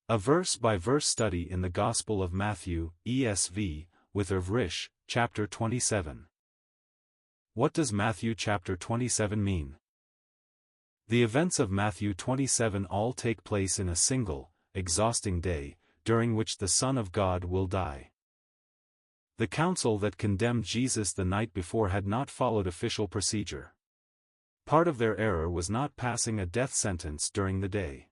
A verse-by-verse study in the Gospel of Matthew, ESV, with Irv Risch, chapter 27. What does Matthew chapter 27 mean? The events of Matthew 27 all take place in a single, exhausting day, during which the Son of God will die. The council that condemned Jesus the night before had not followed official procedure. Part of their error was not passing a death sentence during the day.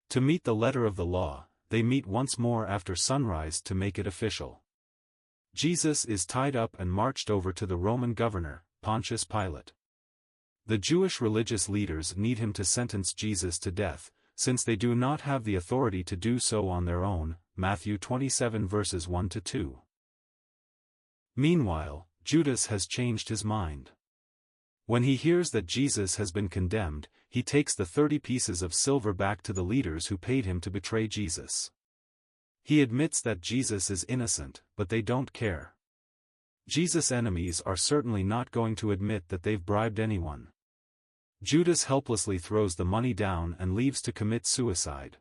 To meet the letter of the law, they meet once more after sunrise to make it official. Jesus is tied up and marched over to the Roman governor, Pontius Pilate. The Jewish religious leaders need him to sentence Jesus to death, since they do not have the authority to do so on their own, Matthew 27 verses 1-2. Meanwhile, Judas has changed his mind. When he hears that Jesus has been condemned, he takes the 30 pieces of silver back to the leaders who paid him to betray Jesus. He admits that Jesus is innocent, but they don't care. Jesus' enemies are certainly not going to admit that they've bribed anyone. Judas helplessly throws the money down and leaves to commit suicide.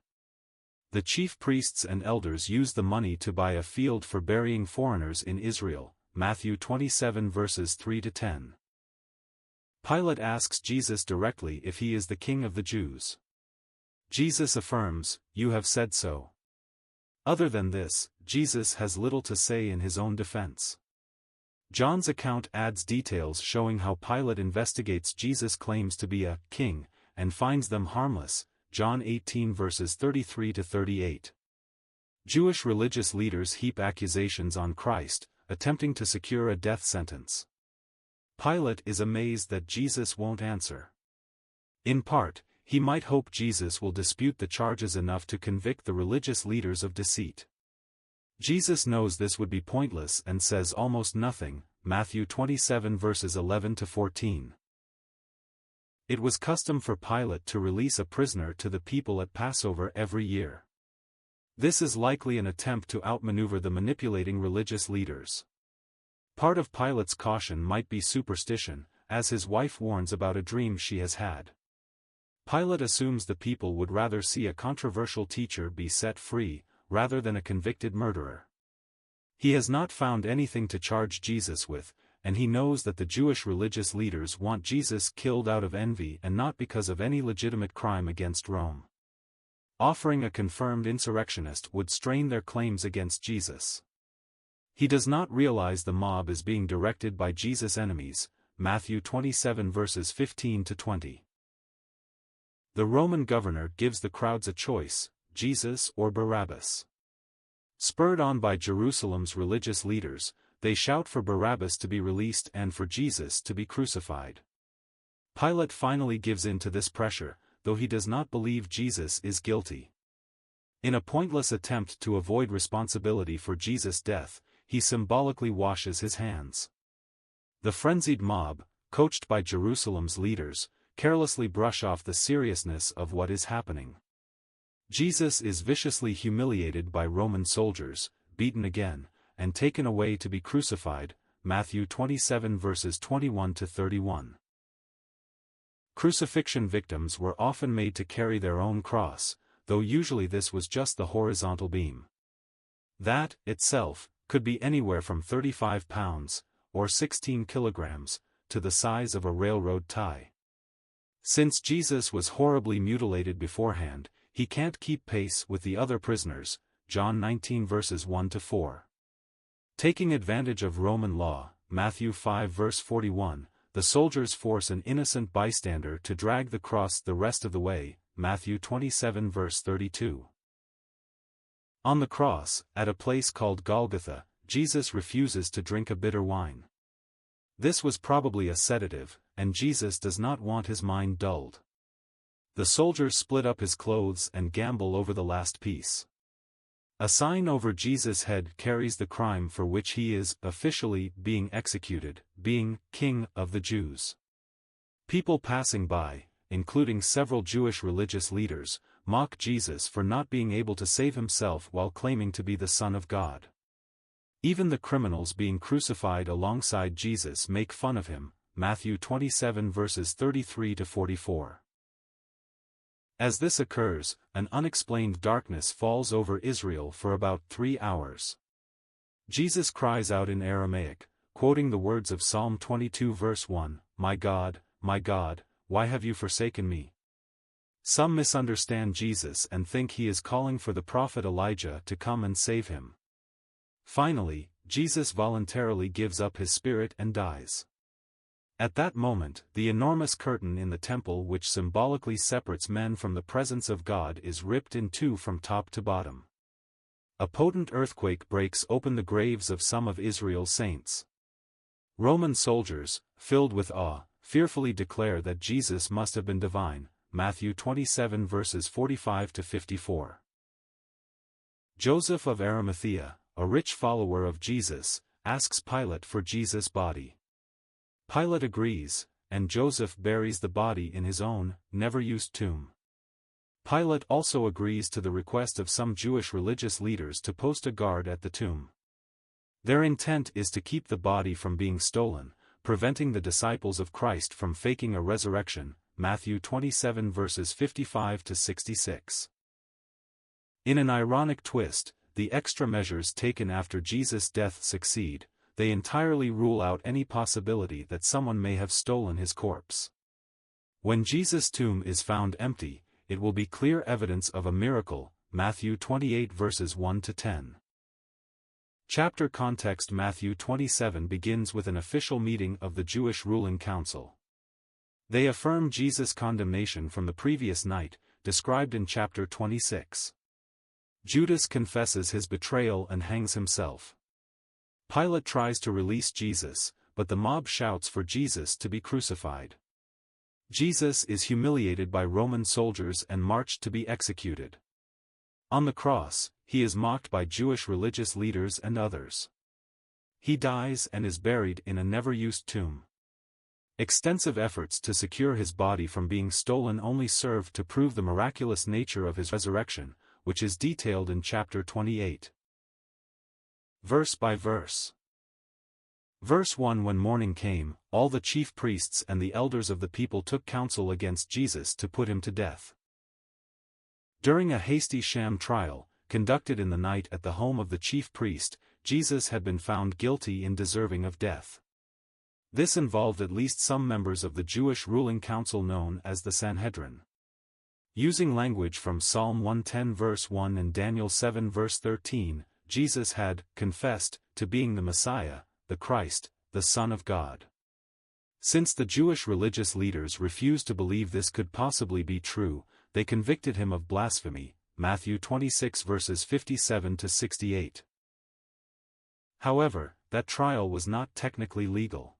The chief priests and elders use the money to buy a field for burying foreigners in Israel, Matthew 27 verses 3-10. Pilate asks Jesus directly if he is the king of the Jews. Jesus affirms, "You have said so." Other than this, Jesus has little to say in his own defense. John's account adds details showing how Pilate investigates Jesus' claims to be a king, and finds them harmless, John 18 verses 33-38. Jewish religious leaders heap accusations on Christ, attempting to secure a death sentence. Pilate is amazed that Jesus won't answer. In part, he might hope Jesus will dispute the charges enough to convict the religious leaders of deceit. Jesus knows this would be pointless and says almost nothing, Matthew 27 verses 11-14. It was custom for Pilate to release a prisoner to the people at Passover every year. This is likely an attempt to outmaneuver the manipulating religious leaders. Part of Pilate's caution might be superstition, as his wife warns about a dream she has had. Pilate assumes the people would rather see a controversial teacher be set free, rather than a convicted murderer. He has not found anything to charge Jesus with, and he knows that the Jewish religious leaders want Jesus killed out of envy and not because of any legitimate crime against Rome. Offering a confirmed insurrectionist would strain their claims against Jesus. He does not realize the mob is being directed by Jesus' enemies, Matthew 27 verses 15-20. The Roman governor gives the crowds a choice, Jesus or Barabbas. Spurred on by Jerusalem's religious leaders, they shout for Barabbas to be released and for Jesus to be crucified. Pilate finally gives in to this pressure, though he does not believe Jesus is guilty. In a pointless attempt to avoid responsibility for Jesus' death, he symbolically washes his hands. The frenzied mob, coached by Jerusalem's leaders, carelessly brush off the seriousness of what is happening. Jesus is viciously humiliated by Roman soldiers, beaten again, and taken away to be crucified, Matthew 27 verses 21-31. Crucifixion victims were often made to carry their own cross, though usually this was just the horizontal beam. That, itself, could be anywhere from 35 pounds, or 16 kilograms, to the size of a railroad tie. Since Jesus was horribly mutilated beforehand, he can't keep pace with the other prisoners, John 19 verses 1-4. Taking advantage of Roman law, Matthew 5 verse 41, the soldiers force an innocent bystander to drag the cross the rest of the way, Matthew 27 verse 32. On the cross, at a place called Golgotha, Jesus refuses to drink a bitter wine. This was probably a sedative, and Jesus does not want his mind dulled. The soldiers split up his clothes and gamble over the last piece. A sign over Jesus' head carries the crime for which he is, officially, being executed, being King of the Jews. People passing by, including several Jewish religious leaders, mock Jesus for not being able to save himself while claiming to be the Son of God. Even the criminals being crucified alongside Jesus make fun of him, Matthew 27 verses 33-44. As this occurs, an unexplained darkness falls over Israel for about 3 hours. Jesus cries out in Aramaic, quoting the words of Psalm 22 verse 1, my God, why have you forsaken me?" Some misunderstand Jesus and think he is calling for the prophet Elijah to come and save him. Finally, Jesus voluntarily gives up his spirit and dies. At that moment, the enormous curtain in the temple which symbolically separates men from the presence of God is ripped in two from top to bottom. A potent earthquake breaks open the graves of some of Israel's saints. Roman soldiers, filled with awe, fearfully declare that Jesus must have been divine, Matthew 27 verses 45 to 54. Joseph of Arimathea, a rich follower of Jesus, asks Pilate for Jesus' body. Pilate agrees, and Joseph buries the body in his own, never-used tomb. Pilate also agrees to the request of some Jewish religious leaders to post a guard at the tomb. Their intent is to keep the body from being stolen, preventing the disciples of Christ from faking a resurrection, Matthew 27 verses 55 to 66. In an ironic twist, the extra measures taken after Jesus' death succeed. They entirely rule out any possibility that someone may have stolen his corpse. When Jesus' tomb is found empty, it will be clear evidence of a miracle, Matthew 28 verses 1 to 10. Chapter context: Matthew 27 begins with an official meeting of the Jewish ruling council. They affirm Jesus' condemnation from the previous night, described in chapter 26. Judas confesses his betrayal and hangs himself. Pilate tries to release Jesus, but the mob shouts for Jesus to be crucified. Jesus is humiliated by Roman soldiers and marched to be executed. On the cross, he is mocked by Jewish religious leaders and others. He dies and is buried in a never-used tomb. Extensive efforts to secure his body from being stolen only serve to prove the miraculous nature of his resurrection, which is detailed in chapter 28. Verse by verse. Verse 1: When morning came, all the chief priests and the elders of the people took counsel against Jesus to put him to death. During a hasty sham trial, conducted in the night at the home of the chief priest, Jesus had been found guilty and deserving of death. This involved at least some members of the Jewish ruling council known as the Sanhedrin. Using language from Psalm 110 verse 1 and Daniel 7 verse 13, Jesus had confessed to being the Messiah, the Christ, the Son of God. Since the Jewish religious leaders refused to believe this could possibly be true, they convicted him of blasphemy, Matthew 26 verses 57 to 68. However, that trial was not technically legal.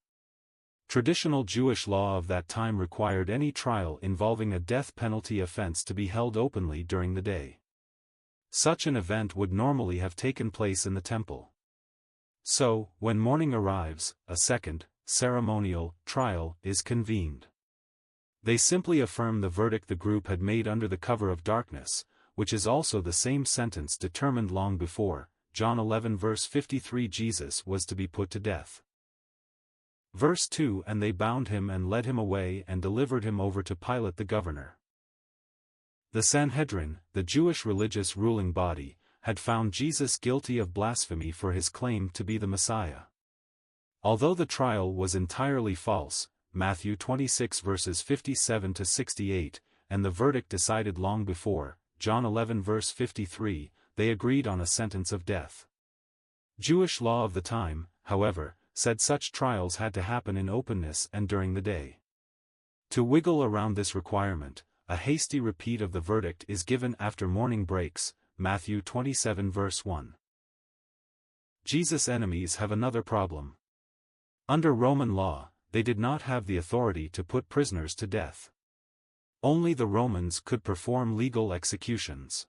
Traditional Jewish law of that time required any trial involving a death penalty offense to be held openly during the day. Such an event would normally have taken place in the temple. So, when morning arrives, a second, ceremonial, trial is convened. They simply affirm the verdict the group had made under the cover of darkness, which is also the same sentence determined long before, John 11 verse 53. Jesus was to be put to death. Verse 2: And they bound him and led him away and delivered him over to Pilate the governor. The Sanhedrin, the Jewish religious ruling body, had found Jesus guilty of blasphemy for his claim to be the Messiah. Although the trial was entirely false, Matthew 26 verses 57 to 68, and the verdict decided long before, John 11 verse 53, they agreed on a sentence of death. Jewish law of the time, however, said such trials had to happen in openness and during the day. To wiggle around this requirement, a hasty repeat of the verdict is given after morning breaks, Matthew 27 verse 1. Jesus' enemies have another problem. Under Roman law, they did not have the authority to put prisoners to death. Only the Romans could perform legal executions.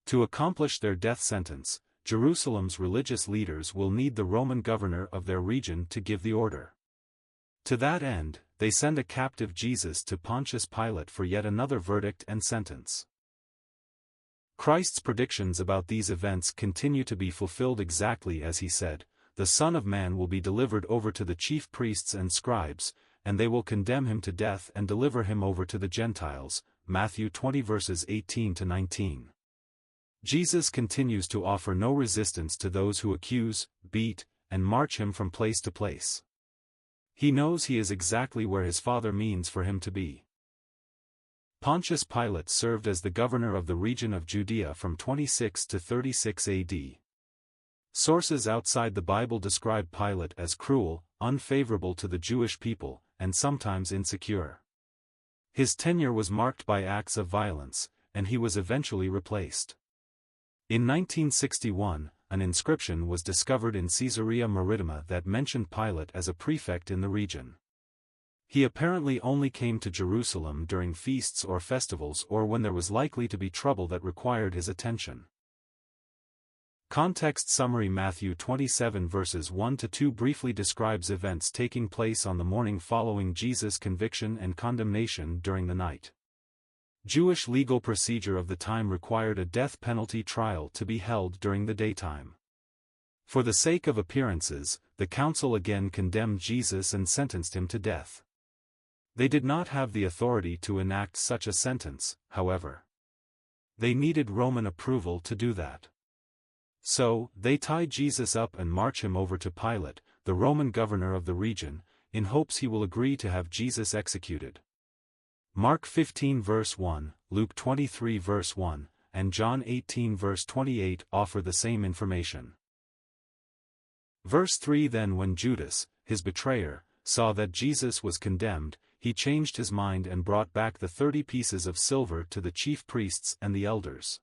To accomplish their death sentence, Jerusalem's religious leaders will need the Roman governor of their region to give the order. To that end, they send a captive Jesus to Pontius Pilate for yet another verdict and sentence. Christ's predictions about these events continue to be fulfilled exactly as he said: "The Son of Man will be delivered over to the chief priests and scribes, and they will condemn him to death and deliver him over to the Gentiles," Matthew 20 verses 18 to 19. Jesus continues to offer no resistance to those who accuse, beat, and march him from place to place. He knows he is exactly where his Father means for him to be. Pontius Pilate served as the governor of the region of Judea from 26 to 36 AD. Sources outside the Bible describe Pilate as cruel, unfavorable to the Jewish people, and sometimes insecure. His tenure was marked by acts of violence, and he was eventually replaced. In 1961, an inscription was discovered in Caesarea Maritima that mentioned Pilate as a prefect in the region. He apparently only came to Jerusalem during feasts or festivals or when there was likely to be trouble that required his attention. Context summary: Matthew 27 verses 1 to 2 briefly describes events taking place on the morning following Jesus' conviction and condemnation during the night. Jewish legal procedure of the time required a death penalty trial to be held during the daytime. For the sake of appearances, the council again condemned Jesus and sentenced him to death. They did not have the authority to enact such a sentence, however. They needed Roman approval to do that. So, they tie Jesus up and march him over to Pilate, the Roman governor of the region, in hopes he will agree to have Jesus executed. Mark 15 verse 1, Luke 23 verse 1, and John 18 verse 28 offer the same information. Verse 3: Then when Judas, his betrayer, saw that Jesus was condemned, he changed his mind and brought back the 30 pieces of silver to the chief priests and the elders.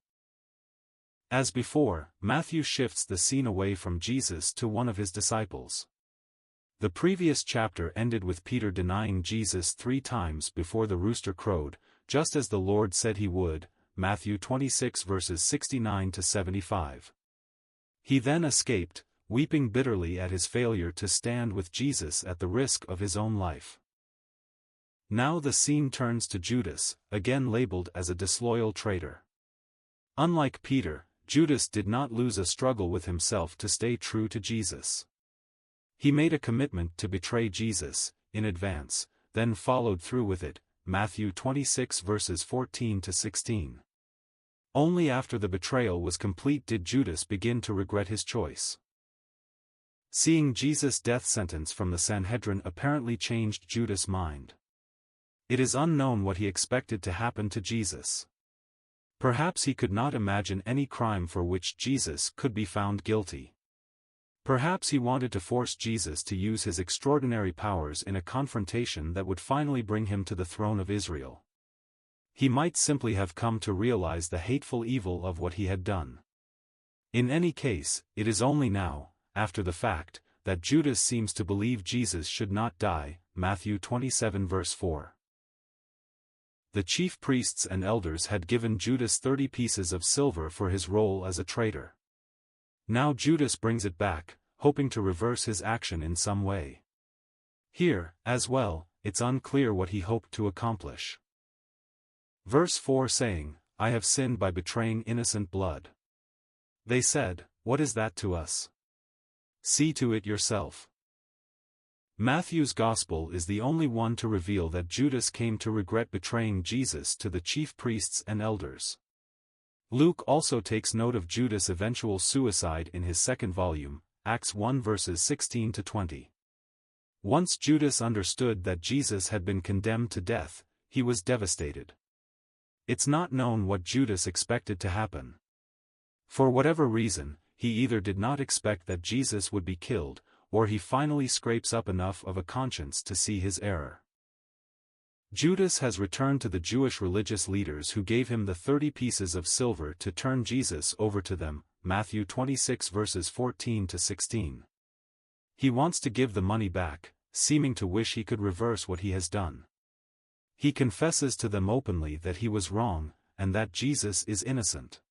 As before, Matthew shifts the scene away from Jesus to one of his disciples. The previous chapter ended with Peter denying Jesus 3 times before the rooster crowed, just as the Lord said he would, Matthew 26 verses 69 to 75. He then escaped, weeping bitterly at his failure to stand with Jesus at the risk of his own life. Now the scene turns to Judas, again labeled as a disloyal traitor. Unlike Peter, Judas did not lose a struggle with himself to stay true to Jesus. He made a commitment to betray Jesus, in advance, then followed through with it, Matthew 26 verses 14 to 16. Only after the betrayal was complete did Judas begin to regret his choice. Seeing Jesus' death sentence from the Sanhedrin apparently changed Judas' mind. It is unknown what he expected to happen to Jesus. Perhaps he could not imagine any crime for which Jesus could be found guilty. Perhaps he wanted to force Jesus to use his extraordinary powers in a confrontation that would finally bring him to the throne of Israel. He might simply have come to realize the hateful evil of what he had done. In any case, it is only now, after the fact, that Judas seems to believe Jesus should not die, Matthew 27 verse 4. The chief priests and elders had given Judas 30 pieces of silver for his role as a traitor. Now Judas brings it back, hoping to reverse his action in some way. Here, as well, it's unclear what he hoped to accomplish. Verse 4 saying, "I have sinned by betraying innocent blood." They said, "What is that to us? See to it yourself." Matthew's Gospel is the only one to reveal that Judas came to regret betraying Jesus to the chief priests and elders. Luke also takes note of Judas' eventual suicide in his second volume, Acts 1 verses 16 to 20. Once Judas understood that Jesus had been condemned to death, he was devastated. It's not known what Judas expected to happen. For whatever reason, he either did not expect that Jesus would be killed, or he finally scrapes up enough of a conscience to see his error. Judas has returned to the Jewish religious leaders who gave him the 30 pieces of silver to turn Jesus over to them, Matthew 26 verses 14 to 16. He wants to give the money back, seeming to wish he could reverse what he has done. He confesses to them openly that he was wrong, and that Jesus is innocent.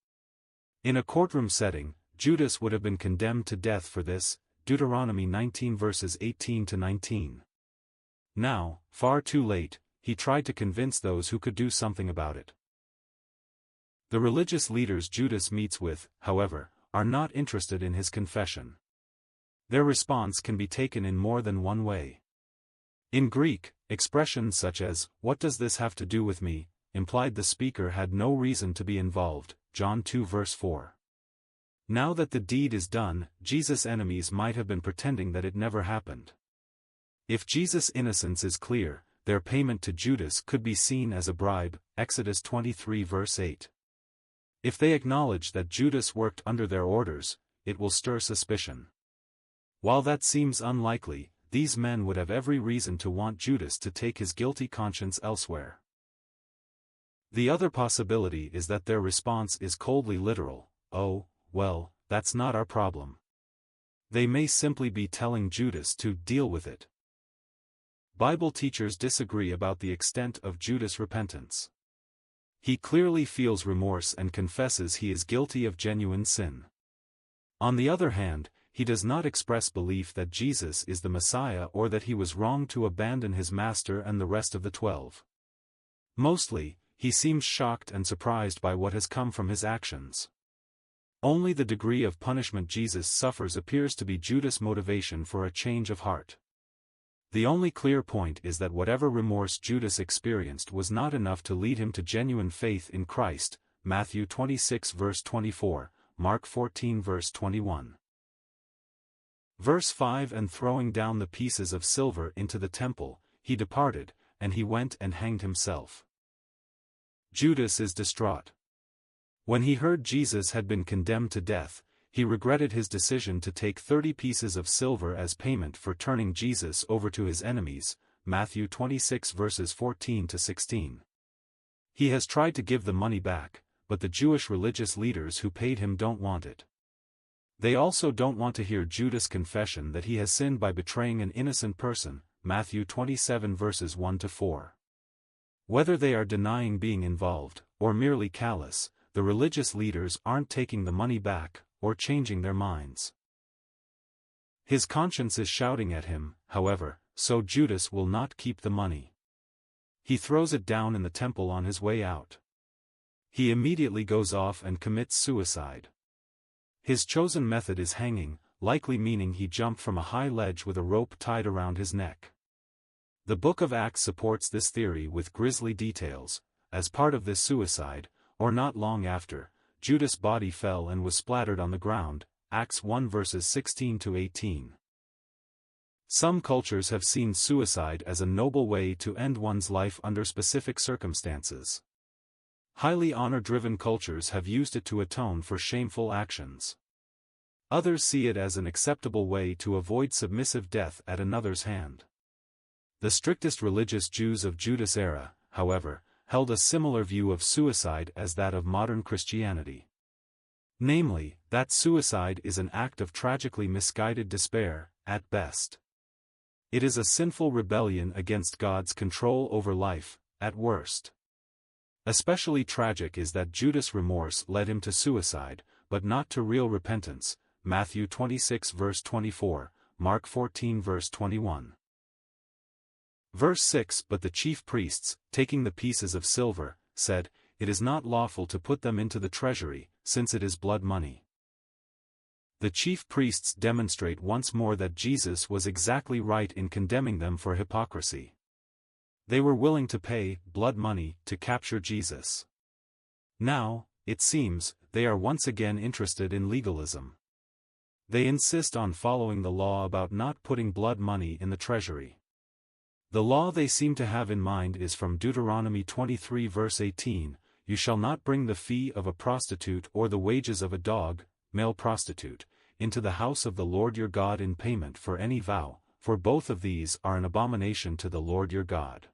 In a courtroom setting, Judas would have been condemned to death for this, Deuteronomy 19 verses 18 to 19. Now, far too late, he tried to convince those who could do something about it. The religious leaders Judas meets with, however, are not interested in his confession. Their response can be taken in more than one way. In Greek, expressions such as, "What does this have to do with me?" implied the speaker had no reason to be involved, John 2 verse 4. Now that the deed is done, Jesus' enemies might have been pretending that it never happened. If Jesus' innocence is clear, their payment to Judas could be seen as a bribe, Exodus 23 verse 8. If they acknowledge that Judas worked under their orders, it will stir suspicion. While that seems unlikely, these men would have every reason to want Judas to take his guilty conscience elsewhere. The other possibility is that their response is coldly literal, "Oh, well, that's not our problem." They may simply be telling Judas to deal with it. Bible teachers disagree about the extent of Judas' repentance. He clearly feels remorse and confesses he is guilty of genuine sin. On the other hand, he does not express belief that Jesus is the Messiah or that he was wrong to abandon his master and the rest of the 12. Mostly, he seems shocked and surprised by what has come from his actions. Only the degree of punishment Jesus suffers appears to be Judas' motivation for a change of heart. The only clear point is that whatever remorse Judas experienced was not enough to lead him to genuine faith in Christ, Matthew 26 verse 24, Mark 14 verse 21. Verse 5 And throwing down the pieces of silver into the temple, he departed, and he went and hanged himself. Judas is distraught. When he heard Jesus had been condemned to death, he regretted his decision to take 30 pieces of silver as payment for turning Jesus over to his enemies, Matthew 26 verses 14 to 16. He has tried to give the money back, but the Jewish religious leaders who paid him don't want it. They also don't want to hear Judas' confession that he has sinned by betraying an innocent person, Matthew 27 verses 1 to 4. Whether they are denying being involved, or merely callous, the religious leaders aren't taking the money back, or changing their minds. His conscience is shouting at him, however, so Judas will not keep the money. He throws it down in the temple on his way out. He immediately goes off and commits suicide. His chosen method is hanging, likely meaning he jumped from a high ledge with a rope tied around his neck. The Book of Acts supports this theory with grisly details. As part of this suicide, or not long after, Judas' body fell and was splattered on the ground, Acts 1 verses 16 to 18. Some cultures have seen suicide as a noble way to end one's life under specific circumstances. Highly honor-driven cultures have used it to atone for shameful actions. Others see it as an acceptable way to avoid submissive death at another's hand. The strictest religious Jews of Judas' era, however, held a similar view of suicide as that of modern Christianity. Namely, that suicide is an act of tragically misguided despair, at best. It is a sinful rebellion against God's control over life, at worst. Especially tragic is that Judas' remorse led him to suicide, but not to real repentance, Matthew 26 verse 24, Mark 14 verse 21. Verse 6 But the chief priests, taking the pieces of silver, said, It is not lawful to put them into the treasury, since it is blood money. The chief priests demonstrate once more that Jesus was exactly right in condemning them for hypocrisy. They were willing to pay blood money to capture Jesus. Now, it seems, they are once again interested in legalism. They insist on following the law about not putting blood money in the treasury. The law they seem to have in mind is from Deuteronomy 23 verse 18, You shall not bring the fee of a prostitute or the wages of a dog, male prostitute, into the house of the Lord your God in payment for any vow, for both of these are an abomination to the Lord your God.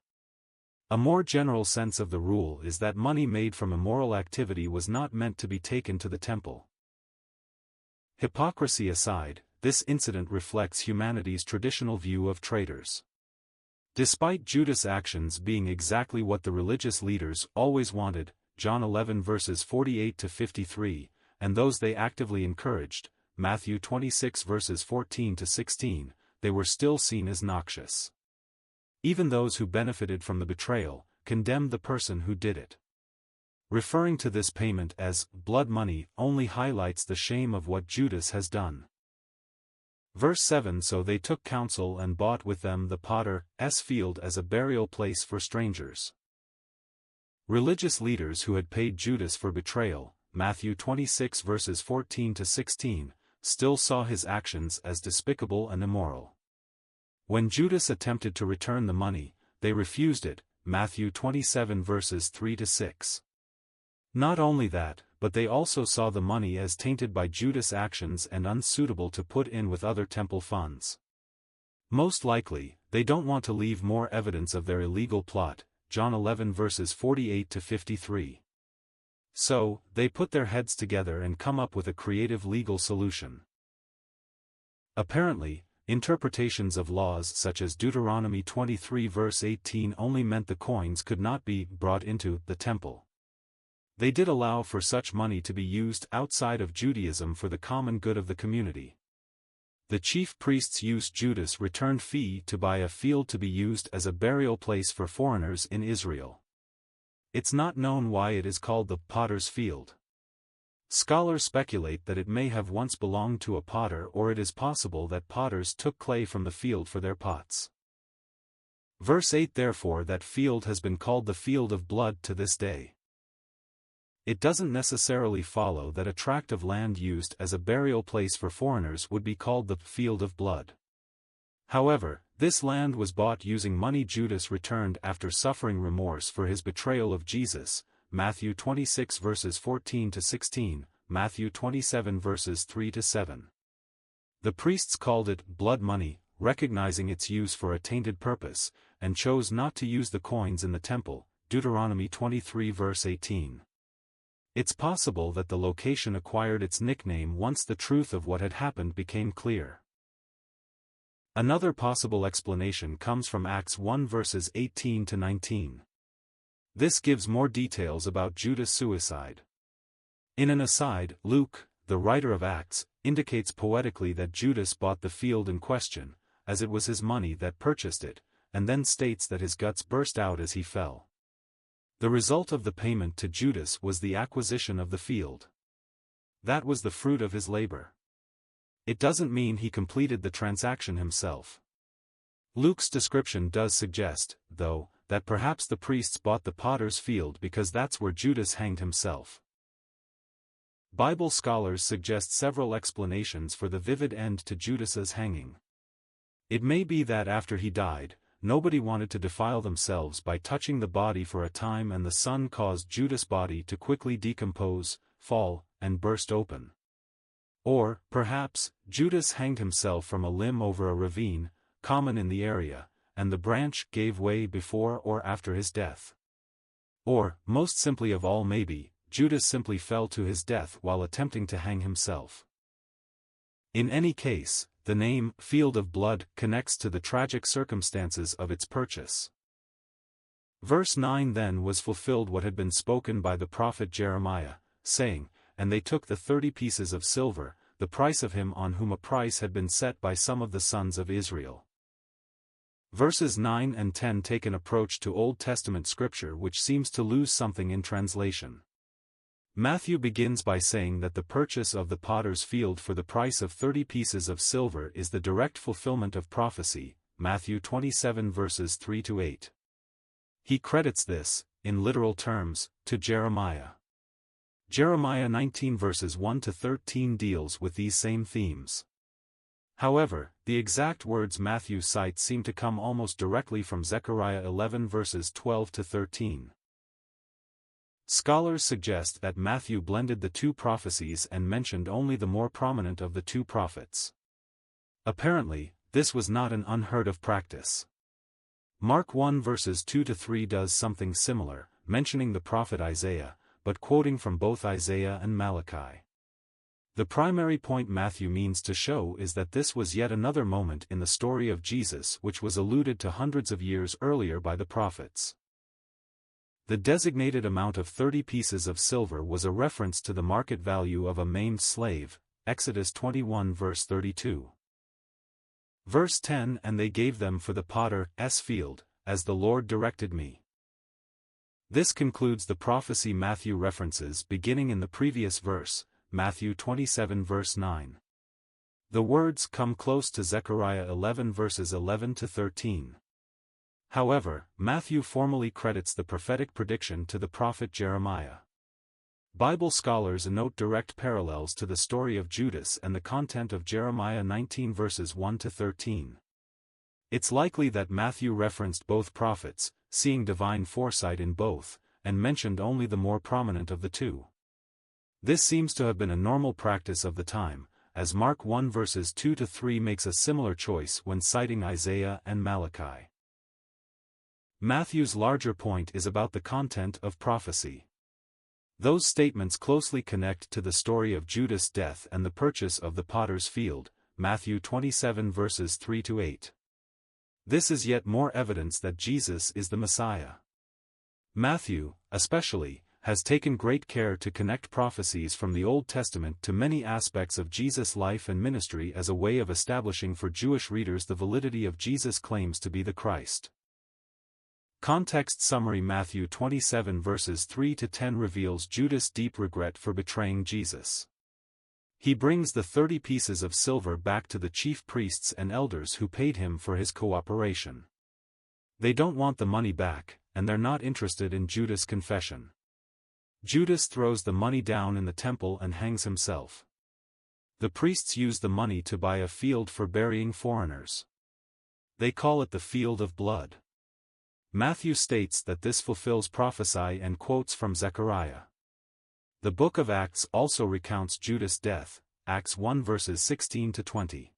A more general sense of the rule is that money made from immoral activity was not meant to be taken to the temple. Hypocrisy aside, this incident reflects humanity's traditional view of traitors. Despite Judas' actions being exactly what the religious leaders always wanted, John 11 verses 48 to 53, and those they actively encouraged, Matthew 26 verses 14 to 16, they were still seen as noxious. Even those who benefited from the betrayal condemned the person who did it. Referring to this payment as blood money only highlights the shame of what Judas has done. Verse 7 So they took counsel and bought with them the potter's field as a burial place for strangers. Religious leaders who had paid Judas for betrayal, Matthew 26 verses 14 to 16, still saw his actions as despicable and immoral. When Judas attempted to return the money, they refused it, Matthew 27 verses 3 to 6. Not only that, but they also saw the money as tainted by Judas' actions and unsuitable to put in with other temple funds. Most likely, they don't want to leave more evidence of their illegal plot, John 11 verses 48 to 53. So, they put their heads together and come up with a creative legal solution. Apparently, interpretations of laws such as Deuteronomy 23 verse 18 only meant the coins could not be brought into the temple. They did allow for such money to be used outside of Judaism for the common good of the community. The chief priests used Judas' returned fee to buy a field to be used as a burial place for foreigners in Israel. It's not known why it is called the potter's field. Scholars speculate that it may have once belonged to a potter, or it is possible that potters took clay from the field for their pots. Verse 8 Therefore that field has been called the field of blood to this day. It doesn't necessarily follow that a tract of land used as a burial place for foreigners would be called the field of blood. However, this land was bought using money Judas returned after suffering remorse for his betrayal of Jesus, Matthew 26 verses 14 to 16, Matthew 27 verses 3 to 7. The priests called it blood money, recognizing its use for a tainted purpose, and chose not to use the coins in the temple, Deuteronomy 23 verse 18. It's possible that the location acquired its nickname once the truth of what had happened became clear. Another possible explanation comes from Acts 1 verses 18 to 19. This gives more details about Judas' suicide. In an aside, Luke, the writer of Acts, indicates poetically that Judas bought the field in question, as it was his money that purchased it, and then states that his guts burst out as he fell. The result of the payment to Judas was the acquisition of the field. That was the fruit of his labor. It doesn't mean he completed the transaction himself. Luke's description does suggest, though, that perhaps the priests bought the potter's field because that's where Judas hanged himself. Bible scholars suggest several explanations for the vivid end to Judas's hanging. It may be that after he died, nobody wanted to defile themselves by touching the body for a time, and the sun caused Judas' body to quickly decompose, fall, and burst open. Or, perhaps, Judas hanged himself from a limb over a ravine, common in the area, and the branch gave way before or after his death. Or, most simply of all maybe, Judas simply fell to his death while attempting to hang himself. In any case, the name, Field of Blood, connects to the tragic circumstances of its purchase. Verse 9 Then was fulfilled what had been spoken by the prophet Jeremiah, saying, And they took the 30 pieces of silver, the price of him on whom a price had been set by some of the sons of Israel. Verses 9 and 10 take an approach to Old Testament scripture which seems to lose something in translation. Matthew begins by saying that the purchase of the potter's field for the price of 30 pieces of silver is the direct fulfillment of prophecy, Matthew 27 verses 3 to 8. He credits this, in literal terms, to Jeremiah. Jeremiah 19 verses 1 to 13 deals with these same themes. However, the exact words Matthew cites seem to come almost directly from Zechariah 11 verses 12 to 13. Scholars suggest that Matthew blended the two prophecies and mentioned only the more prominent of the two prophets. Apparently, this was not an unheard of practice. Mark 1 verses 2 to 3 does something similar, mentioning the prophet Isaiah, but quoting from both Isaiah and Malachi. The primary point Matthew means to show is that this was yet another moment in the story of Jesus which was alluded to hundreds of years earlier by the prophets. The designated amount of 30 pieces of silver was a reference to the market value of a maimed slave, Exodus 21 verse 32. Verse 10 And they gave them for the potter's field, as the Lord directed me. This concludes the prophecy Matthew references beginning in the previous verse, Matthew 27 verse 9. The words come close to Zechariah 11 verses 11 to 13. However, Matthew formally credits the prophetic prediction to the prophet Jeremiah. Bible scholars note direct parallels to the story of Judas and the content of Jeremiah 19 verses 1 to 13. It's likely that Matthew referenced both prophets, seeing divine foresight in both, and mentioned only the more prominent of the two. This seems to have been a normal practice of the time, as Mark 1 verses 2 to 3 makes a similar choice when citing Isaiah and Malachi. Matthew's larger point is about the content of prophecy. Those statements closely connect to the story of Judas' death and the purchase of the potter's field, Matthew 27 verses 3 to 8. This is yet more evidence that Jesus is the Messiah. Matthew, especially, has taken great care to connect prophecies from the Old Testament to many aspects of Jesus' life and ministry as a way of establishing for Jewish readers the validity of Jesus' claims to be the Christ. Context summary: Matthew 27 verses 3 to 10 reveals Judas' deep regret for betraying Jesus. He brings the 30 pieces of silver back to the chief priests and elders who paid him for his cooperation. They don't want the money back, and they're not interested in Judas' confession. Judas throws the money down in the temple and hangs himself. The priests use the money to buy a field for burying foreigners. They call it the field of blood. Matthew states that this fulfills prophecy and quotes from Zechariah. The book of Acts also recounts Judas' death, Acts 1 verses 16 to 20.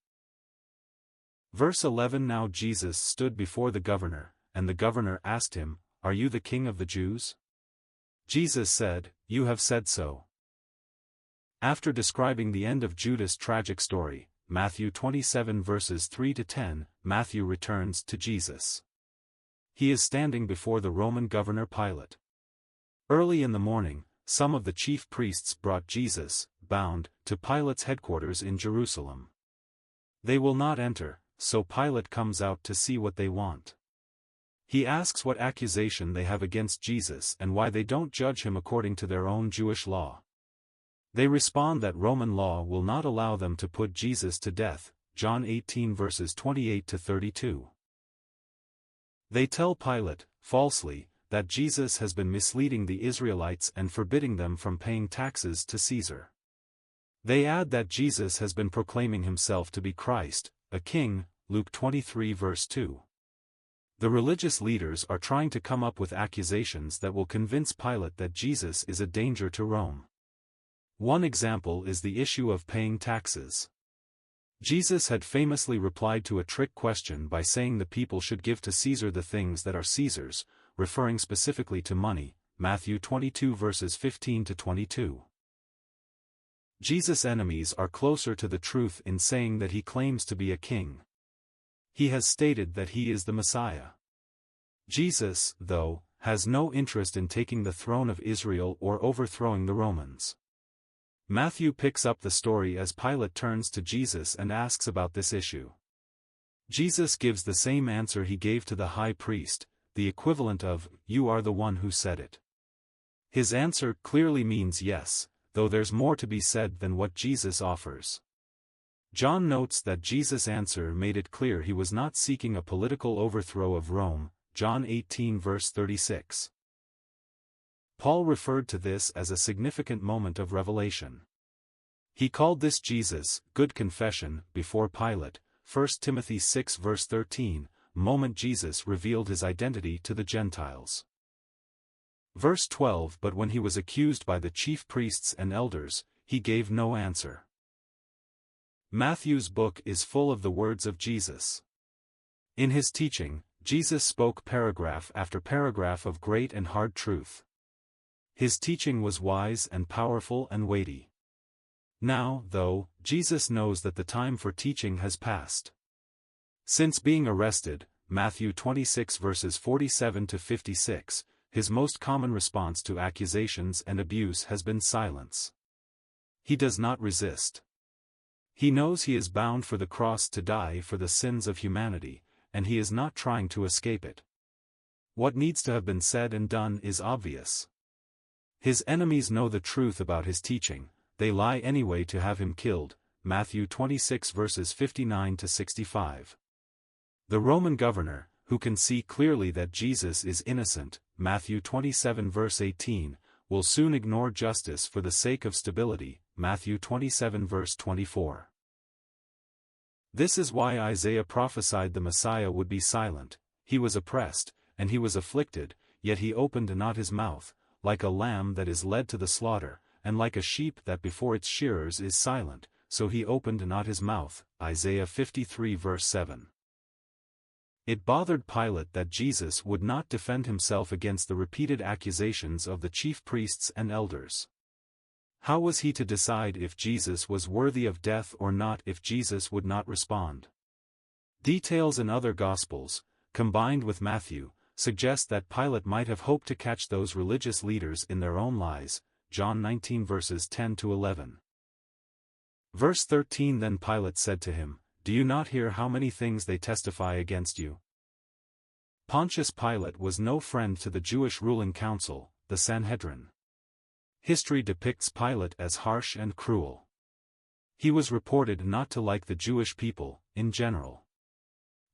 Verse 11: Now Jesus stood before the governor, and the governor asked him, "Are you the king of the Jews?" Jesus said, "You have said so." After describing the end of Judas' tragic story, Matthew 27 verses 3 to 10, Matthew returns to Jesus. He is standing before the Roman governor Pilate. Early in the morning, some of the chief priests brought Jesus, bound, to Pilate's headquarters in Jerusalem. They will not enter, so Pilate comes out to see what they want. He asks what accusation they have against Jesus and why they don't judge him according to their own Jewish law. They respond that Roman law will not allow them to put Jesus to death, John 18 verses 28 to 32. They tell Pilate, falsely, that Jesus has been misleading the Israelites and forbidding them from paying taxes to Caesar. They add that Jesus has been proclaiming himself to be Christ, a king, Luke 23 verse 2. The religious leaders are trying to come up with accusations that will convince Pilate that Jesus is a danger to Rome. One example is the issue of paying taxes. Jesus had famously replied to a trick question by saying the people should give to Caesar the things that are Caesar's, referring specifically to money, Matthew 22 verses 15 to 22. Jesus' enemies are closer to the truth in saying that he claims to be a king. He has stated that he is the Messiah. Jesus, though, has no interest in taking the throne of Israel or overthrowing the Romans. Matthew picks up the story as Pilate turns to Jesus and asks about this issue. Jesus gives the same answer he gave to the high priest, the equivalent of, "You are the one who said it." His answer clearly means yes, though there's more to be said than what Jesus offers. John notes that Jesus' answer made it clear he was not seeking a political overthrow of Rome, John 18 verse 36. Paul referred to this as a significant moment of revelation. He called this Jesus' good confession before Pilate, 1 Timothy 6 verse 13, moment Jesus revealed his identity to the Gentiles. Verse 12: But when he was accused by the chief priests and elders, he gave no answer. Matthew's book is full of the words of Jesus. In his teaching, Jesus spoke paragraph after paragraph of great and hard truth. His teaching was wise and powerful and weighty. Now, though, Jesus knows that the time for teaching has passed. Since being arrested, Matthew 26 verses 47 to 56, his most common response to accusations and abuse has been silence. He does not resist. He knows he is bound for the cross to die for the sins of humanity, and he is not trying to escape it. What needs to have been said and done is obvious. His enemies know the truth about his teaching, they lie anyway to have him killed, Matthew 26 verses 59 to 65. The Roman governor, who can see clearly that Jesus is innocent, Matthew 27 verse 18, will soon ignore justice for the sake of stability, Matthew 27 verse 24. This is why Isaiah prophesied the Messiah would be silent. He was oppressed, and he was afflicted, yet he opened not his mouth, like a lamb that is led to the slaughter, and like a sheep that before its shearers is silent, so he opened not his mouth, Isaiah 53 verse 7. It bothered Pilate that Jesus would not defend himself against the repeated accusations of the chief priests and elders. How was he to decide if Jesus was worthy of death or not if Jesus would not respond? Details in other Gospels, combined with Matthew, suggest that Pilate might have hoped to catch those religious leaders in their own lies, John 19 verses 10 to 11. Verse 13 Then Pilate said to him, Do you not hear how many things they testify against you? Pontius Pilate was no friend to the Jewish ruling council, the Sanhedrin. History depicts Pilate as harsh and cruel. He was reported not to like the Jewish people, in general.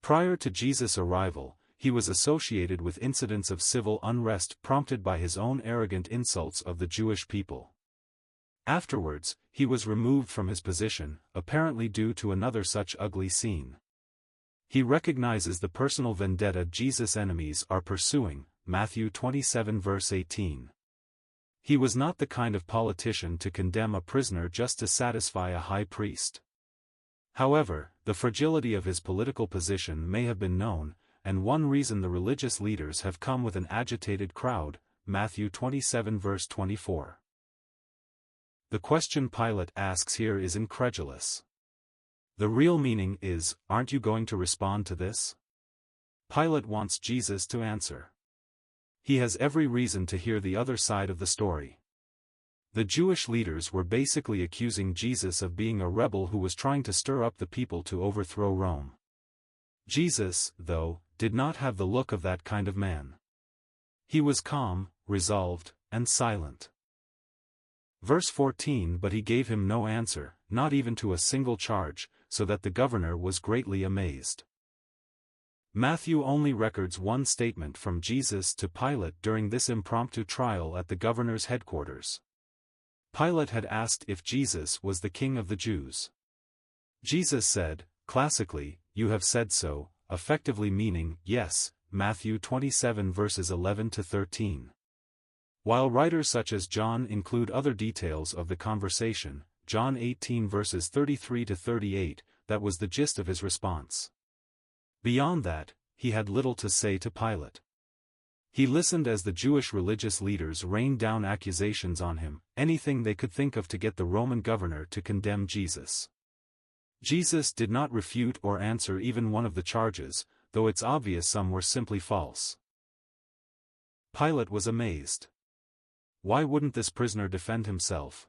Prior to Jesus' arrival, he was associated with incidents of civil unrest prompted by his own arrogant insults of the Jewish people. Afterwards, he was removed from his position, apparently due to another such ugly scene. He recognizes the personal vendetta Jesus' enemies are pursuing, Matthew 27 verse 18. He was not the kind of politician to condemn a prisoner just to satisfy a high priest. However, the fragility of his political position may have been known, and one reason the religious leaders have come with an agitated crowd, Matthew 27 verse 24. The question Pilate asks here is incredulous. The real meaning is, aren't you going to respond to this? Pilate wants Jesus to answer. He has every reason to hear the other side of the story. The Jewish leaders were basically accusing Jesus of being a rebel who was trying to stir up the people to overthrow Rome. Jesus, though, did not have the look of that kind of man. He was calm, resolved, and silent. Verse 14 But he gave him no answer, not even to a single charge, so that the governor was greatly amazed. Matthew only records one statement from Jesus to Pilate during this impromptu trial at the governor's headquarters. Pilate had asked if Jesus was the king of the Jews. Jesus said, classically, "You have said so," effectively meaning, yes, Matthew 27 verses 11 to 13. While writers such as John include other details of the conversation, John 18 verses 33 to 38, that was the gist of his response. Beyond that, he had little to say to Pilate. He listened as the Jewish religious leaders rained down accusations on him, anything they could think of to get the Roman governor to condemn Jesus. Jesus did not refute or answer even one of the charges, though it's obvious some were simply false. Pilate was amazed. Why wouldn't this prisoner defend himself?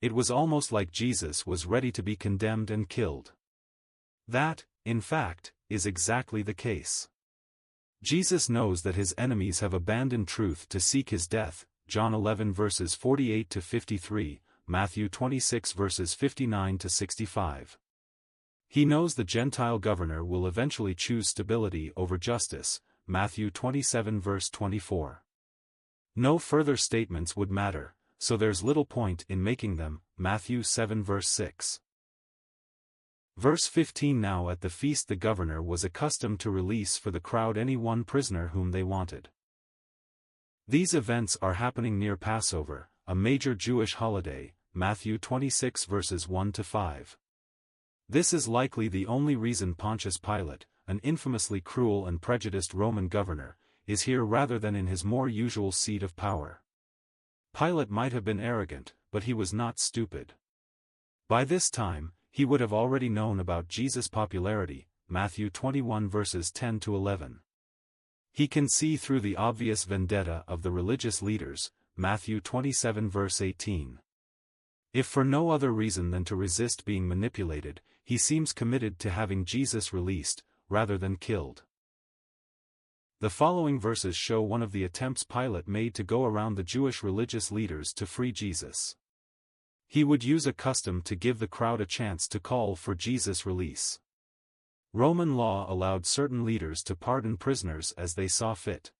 It was almost like Jesus was ready to be condemned and killed. That, in fact, is exactly the case. Jesus knows that his enemies have abandoned truth to seek his death, John 11 verses 48 to 53, Matthew 26 verses 59 to 65. He knows the Gentile governor will eventually choose stability over justice, Matthew 27 verse 24. No further statements would matter, so there's little point in making them, Matthew 7 verse 6. Verse 15 Now at the feast the governor was accustomed to release for the crowd any one prisoner whom they wanted. These events are happening near Passover, a major Jewish holiday, Matthew 26 verses 1 to 5. This is likely the only reason Pontius Pilate, an infamously cruel and prejudiced Roman governor, is here rather than in his more usual seat of power. Pilate might have been arrogant, but he was not stupid. By this time, he would have already known about Jesus' popularity, Matthew 21 verses 10 to 11. He can see through the obvious vendetta of the religious leaders, Matthew 27 verse 18. If for no other reason than to resist being manipulated, he seems committed to having Jesus released, rather than killed. The following verses show one of the attempts Pilate made to go around the Jewish religious leaders to free Jesus. He would use a custom to give the crowd a chance to call for Jesus' release. Roman law allowed certain leaders to pardon prisoners as they saw fit.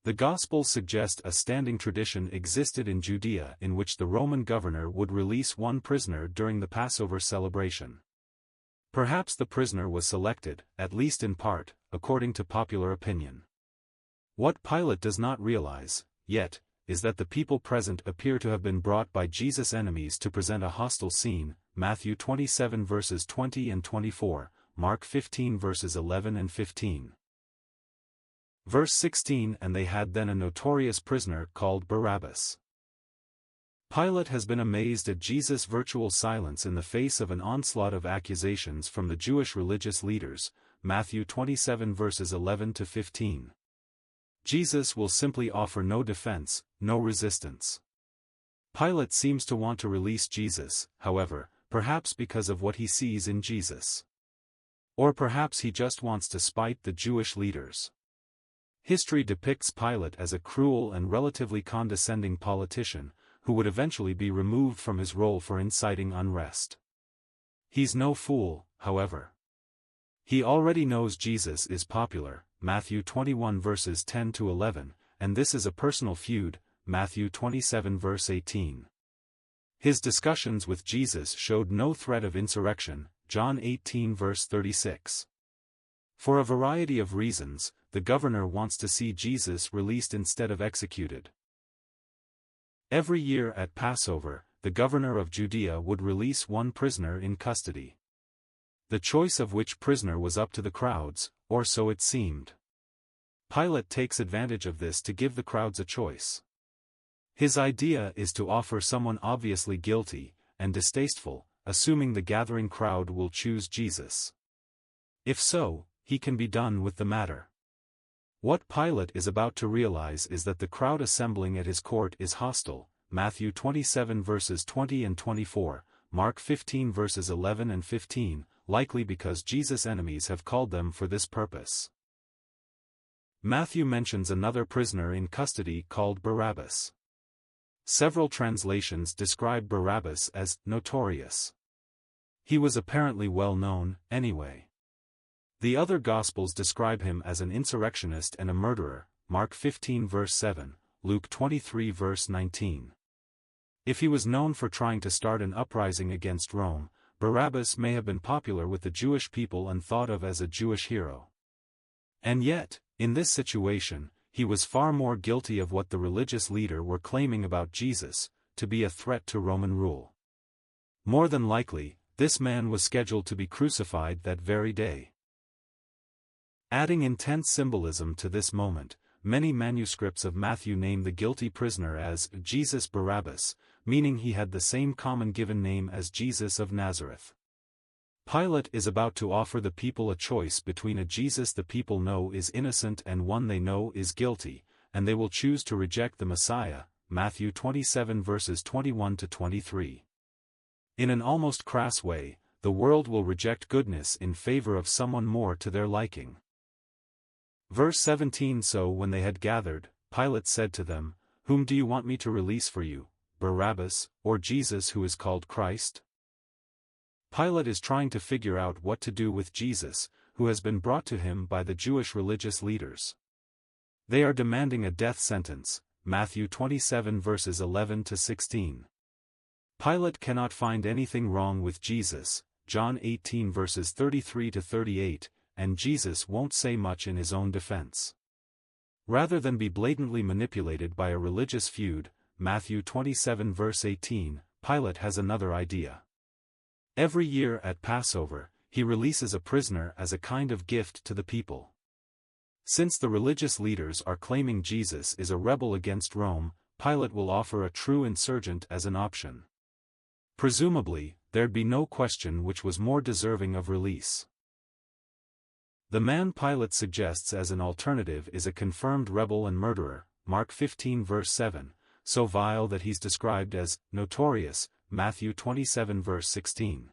The Gospels suggest a standing tradition existed in Judea in which the Roman governor would release one prisoner during the Passover celebration. Perhaps the prisoner was selected, at least in part, according to popular opinion. What Pilate does not realize, yet, is that the people present appear to have been brought by Jesus' enemies to present a hostile scene, Matthew 27 verses 20 and 24, Mark 15 verses 11 and 15. Verse 16 And they had then a notorious prisoner called Barabbas. Pilate has been amazed at Jesus' virtual silence in the face of an onslaught of accusations from the Jewish religious leaders, Matthew 27 verses 11 to 15. Jesus will simply offer no defense, no resistance. Pilate seems to want to release Jesus, however, perhaps because of what he sees in Jesus. Or perhaps he just wants to spite the Jewish leaders. History depicts Pilate as a cruel and relatively condescending politician, who would eventually be removed from his role for inciting unrest. He's no fool, however. He already knows Jesus is popular, Matthew 21 verses 10 to 11, and this is a personal feud, Matthew 27 verse 18. His discussions with Jesus showed no threat of insurrection, John 18 verse 36. For a variety of reasons, the governor wants to see Jesus released instead of executed. Every year at Passover, the governor of Judea would release one prisoner in custody. The choice of which prisoner was up to the crowds, or so it seemed. Pilate takes advantage of this to give the crowds a choice. His idea is to offer someone obviously guilty and distasteful, assuming the gathering crowd will choose Jesus. If so, he can be done with the matter. What Pilate is about to realize is that the crowd assembling at his court is hostile, Matthew 27 verses 20 and 24, Mark 15 verses 11 and 15, likely because Jesus' enemies have called them for this purpose. Matthew mentions another prisoner in custody called Barabbas. Several translations describe Barabbas as notorious. He was apparently well known, anyway. The other Gospels describe him as an insurrectionist and a murderer, Mark 15 verse 7, Luke 23 verse 19. If he was known for trying to start an uprising against Rome, Barabbas may have been popular with the Jewish people and thought of as a Jewish hero. And yet, in this situation, he was far more guilty of what the religious leader were claiming about Jesus, to be a threat to Roman rule. More than likely, this man was scheduled to be crucified that very day. Adding intense symbolism to this moment, many manuscripts of Matthew name the guilty prisoner as Jesus Barabbas, meaning he had the same common given name as Jesus of Nazareth. Pilate is about to offer the people a choice between a Jesus the people know is innocent and one they know is guilty, and they will choose to reject the Messiah, Matthew 27 verses 21 to 23. In an almost crass way, the world will reject goodness in favor of someone more to their liking. Verse 17 So when they had gathered, Pilate said to them, Whom do you want me to release for you, Barabbas, or Jesus who is called Christ? Pilate is trying to figure out what to do with Jesus, who has been brought to him by the Jewish religious leaders. They are demanding a death sentence, Matthew 27 verses 11 to 16. Pilate cannot find anything wrong with Jesus, John 18 verses 33 to 38, and Jesus won't say much in his own defense. Rather than be blatantly manipulated by a religious feud, Matthew 27 verse 18, Pilate has another idea. Every year at Passover, he releases a prisoner as a kind of gift to the people. Since the religious leaders are claiming Jesus is a rebel against Rome, Pilate will offer a true insurgent as an option. Presumably, there'd be no question which was more deserving of release. The man Pilate suggests as an alternative is a confirmed rebel and murderer, Mark 15 verse 7, so vile that he's described as notorious, Matthew 27 verse 16.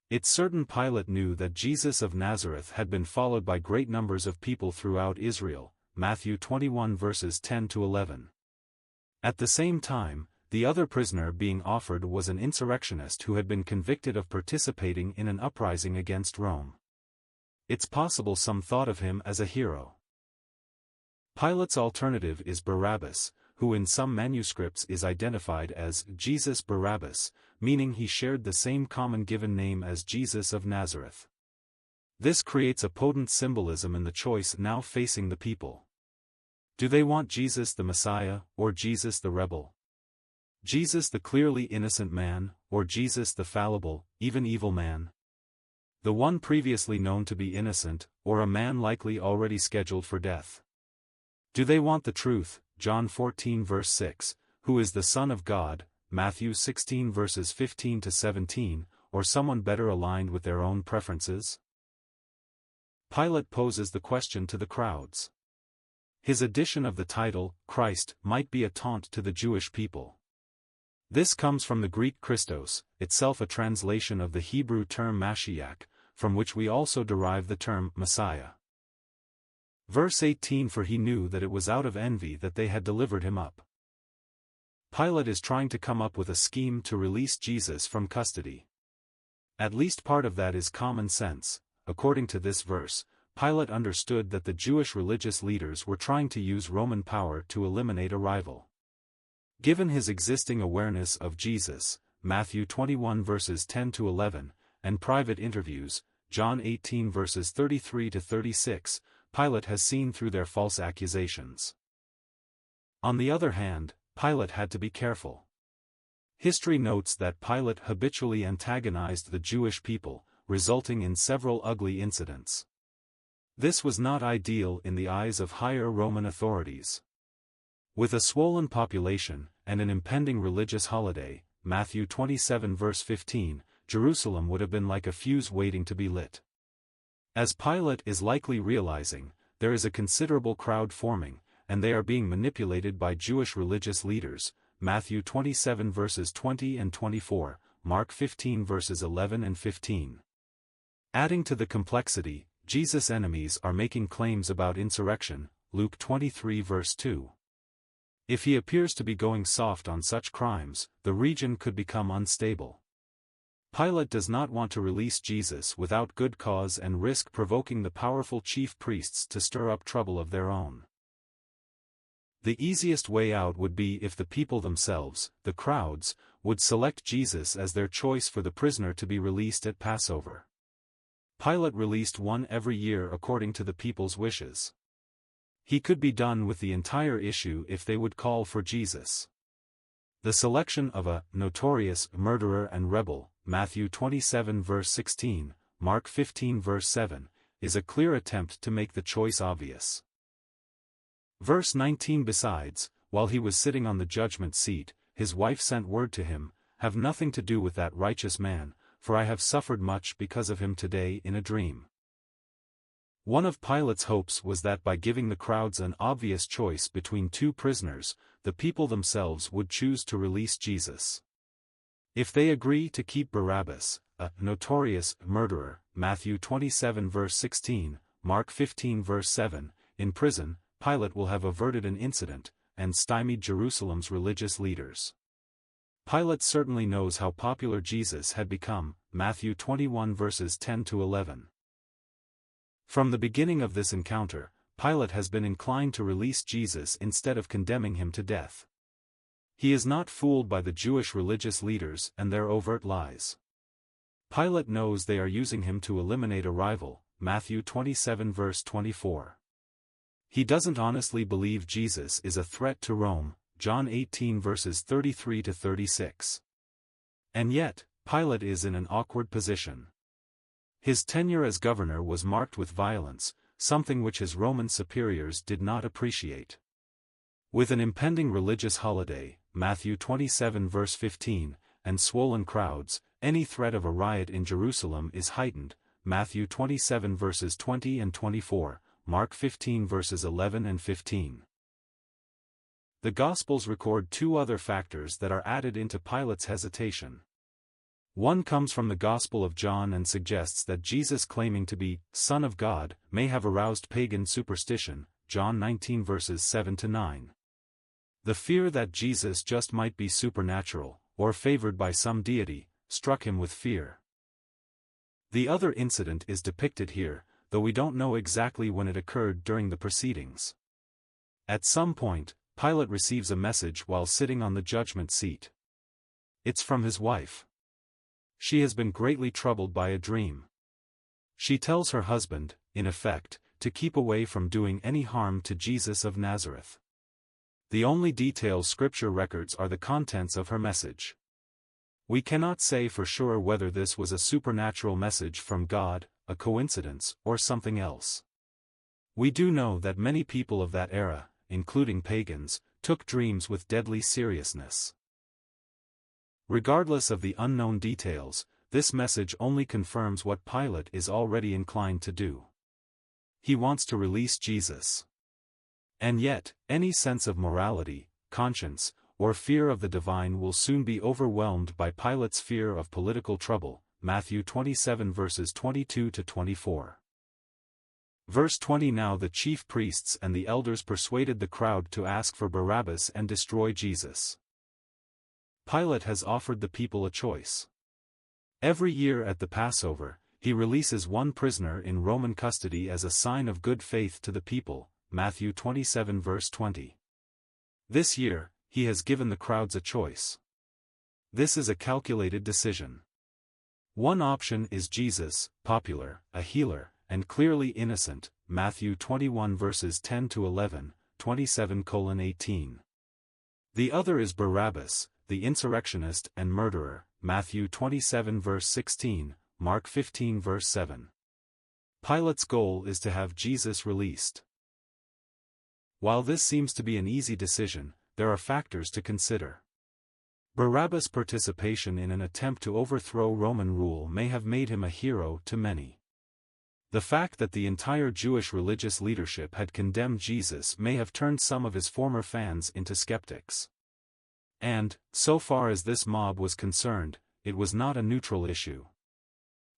It's certain Pilate knew that Jesus of Nazareth had been followed by great numbers of people throughout Israel, Matthew 21 verses 10 to 11. At the same time, the other prisoner being offered was an insurrectionist who had been convicted of participating in an uprising against Rome. It's possible some thought of him as a hero. Pilate's alternative is Barabbas, who in some manuscripts is identified as Jesus Barabbas, meaning he shared the same common given name as Jesus of Nazareth. This creates a potent symbolism in the choice now facing the people. Do they want Jesus the Messiah, or Jesus the rebel? Jesus the clearly innocent man, or Jesus the fallible, even evil man? The one previously known to be innocent, or a man likely already scheduled for death? Do they want the truth, John 14 verse 6, who is the Son of God, Matthew 16 verses 15 to 17, or someone better aligned with their own preferences? Pilate poses the question to the crowds. His addition of the title, Christ, might be a taunt to the Jewish people. This comes from the Greek Christos, itself a translation of the Hebrew term Mashiach, from which we also derive the term Messiah. Verse 18 For he knew that it was out of envy that they had delivered him up. Pilate is trying to come up with a scheme to release Jesus from custody. At least part of that is common sense. According to this verse, Pilate understood that the Jewish religious leaders were trying to use Roman power to eliminate a rival. Given his existing awareness of Jesus, Matthew 21 verses 10 to 11, and private interviews, John 18 verses 33 to 36, Pilate has seen through their false accusations. On the other hand, Pilate had to be careful. History notes that Pilate habitually antagonized the Jewish people, resulting in several ugly incidents. This was not ideal in the eyes of higher Roman authorities. With a swollen population, and an impending religious holiday, Matthew 27 verse 15, Jerusalem would have been like a fuse waiting to be lit. As Pilate is likely realizing, there is a considerable crowd forming, and they are being manipulated by Jewish religious leaders, Matthew 27 verses 20 and 24, Mark 15 verses 11 and 15. Adding to the complexity, Jesus' enemies are making claims about insurrection, Luke 23 verse 2. If he appears to be going soft on such crimes, the region could become unstable. Pilate does not want to release Jesus without good cause and risk provoking the powerful chief priests to stir up trouble of their own. The easiest way out would be if the people themselves, the crowds, would select Jesus as their choice for the prisoner to be released at Passover. Pilate released one every year according to the people's wishes. He could be done with the entire issue if they would call for Jesus. The selection of a notorious murderer and rebel, Matthew 27 verse 16, Mark 15 verse 7, is a clear attempt to make the choice obvious. Verse 19 Besides, while he was sitting on the judgment seat, his wife sent word to him, Have nothing to do with that righteous man, for I have suffered much because of him today in a dream. One of Pilate's hopes was that by giving the crowds an obvious choice between two prisoners, the people themselves would choose to release Jesus. If they agree to keep Barabbas, a notorious murderer, Matthew 27 verse 16, Mark 15 verse 7, in prison, Pilate will have averted an incident, and stymied Jerusalem's religious leaders. Pilate certainly knows how popular Jesus had become, Matthew 21 verses 10 to 11. From the beginning of this encounter, Pilate has been inclined to release Jesus instead of condemning him to death. He is not fooled by the Jewish religious leaders and their overt lies. Pilate knows they are using him to eliminate a rival, Matthew 27 verse 24. He doesn't honestly believe Jesus is a threat to Rome, John 18 verses 33 to 36. And yet, Pilate is in an awkward position. His tenure as governor was marked with violence, something which his Roman superiors did not appreciate. With an impending religious holiday, Matthew 27 verse 15, and swollen crowds, any threat of a riot in Jerusalem is heightened, Matthew 27 verses 20 and 24, Mark 15 verses 11 and 15. The Gospels record two other factors that are added into Pilate's hesitation. One comes from the Gospel of John and suggests that Jesus claiming to be Son of God may have aroused pagan superstition, John 19 verses 7 to 9. The fear that Jesus just might be supernatural, or favored by some deity, struck him with fear. The other incident is depicted here, though we don't know exactly when it occurred during the proceedings. At some point, Pilate receives a message while sitting on the judgment seat. It's from his wife. She has been greatly troubled by a dream. She tells her husband, in effect, to keep away from doing any harm to Jesus of Nazareth. The only details Scripture records are the contents of her message. We cannot say for sure whether this was a supernatural message from God, a coincidence, or something else. We do know that many people of that era, including pagans, took dreams with deadly seriousness. Regardless of the unknown details, this message only confirms what Pilate is already inclined to do. He wants to release Jesus. And yet, any sense of morality, conscience, or fear of the divine will soon be overwhelmed by Pilate's fear of political trouble. Matthew 27 verses 22 to 24. Verse 20. Now the chief priests and the elders persuaded the crowd to ask for Barabbas and destroy Jesus. Pilate has offered the people a choice. Every year at the Passover, he releases one prisoner in Roman custody as a sign of good faith to the people. Matthew 27 verse 20. This year, he has given the crowds a choice. This is a calculated decision. One option is Jesus, popular, a healer, and clearly innocent, Matthew 21 verses 10 to 11, 27:18. The other is Barabbas, the insurrectionist and murderer, Matthew 27 verse 16, Mark 15 verse 7. Pilate's goal is to have Jesus released. While this seems to be an easy decision, there are factors to consider. Barabbas' participation in an attempt to overthrow Roman rule may have made him a hero to many. The fact that the entire Jewish religious leadership had condemned Jesus may have turned some of his former fans into skeptics. And, so far as this mob was concerned, it was not a neutral issue.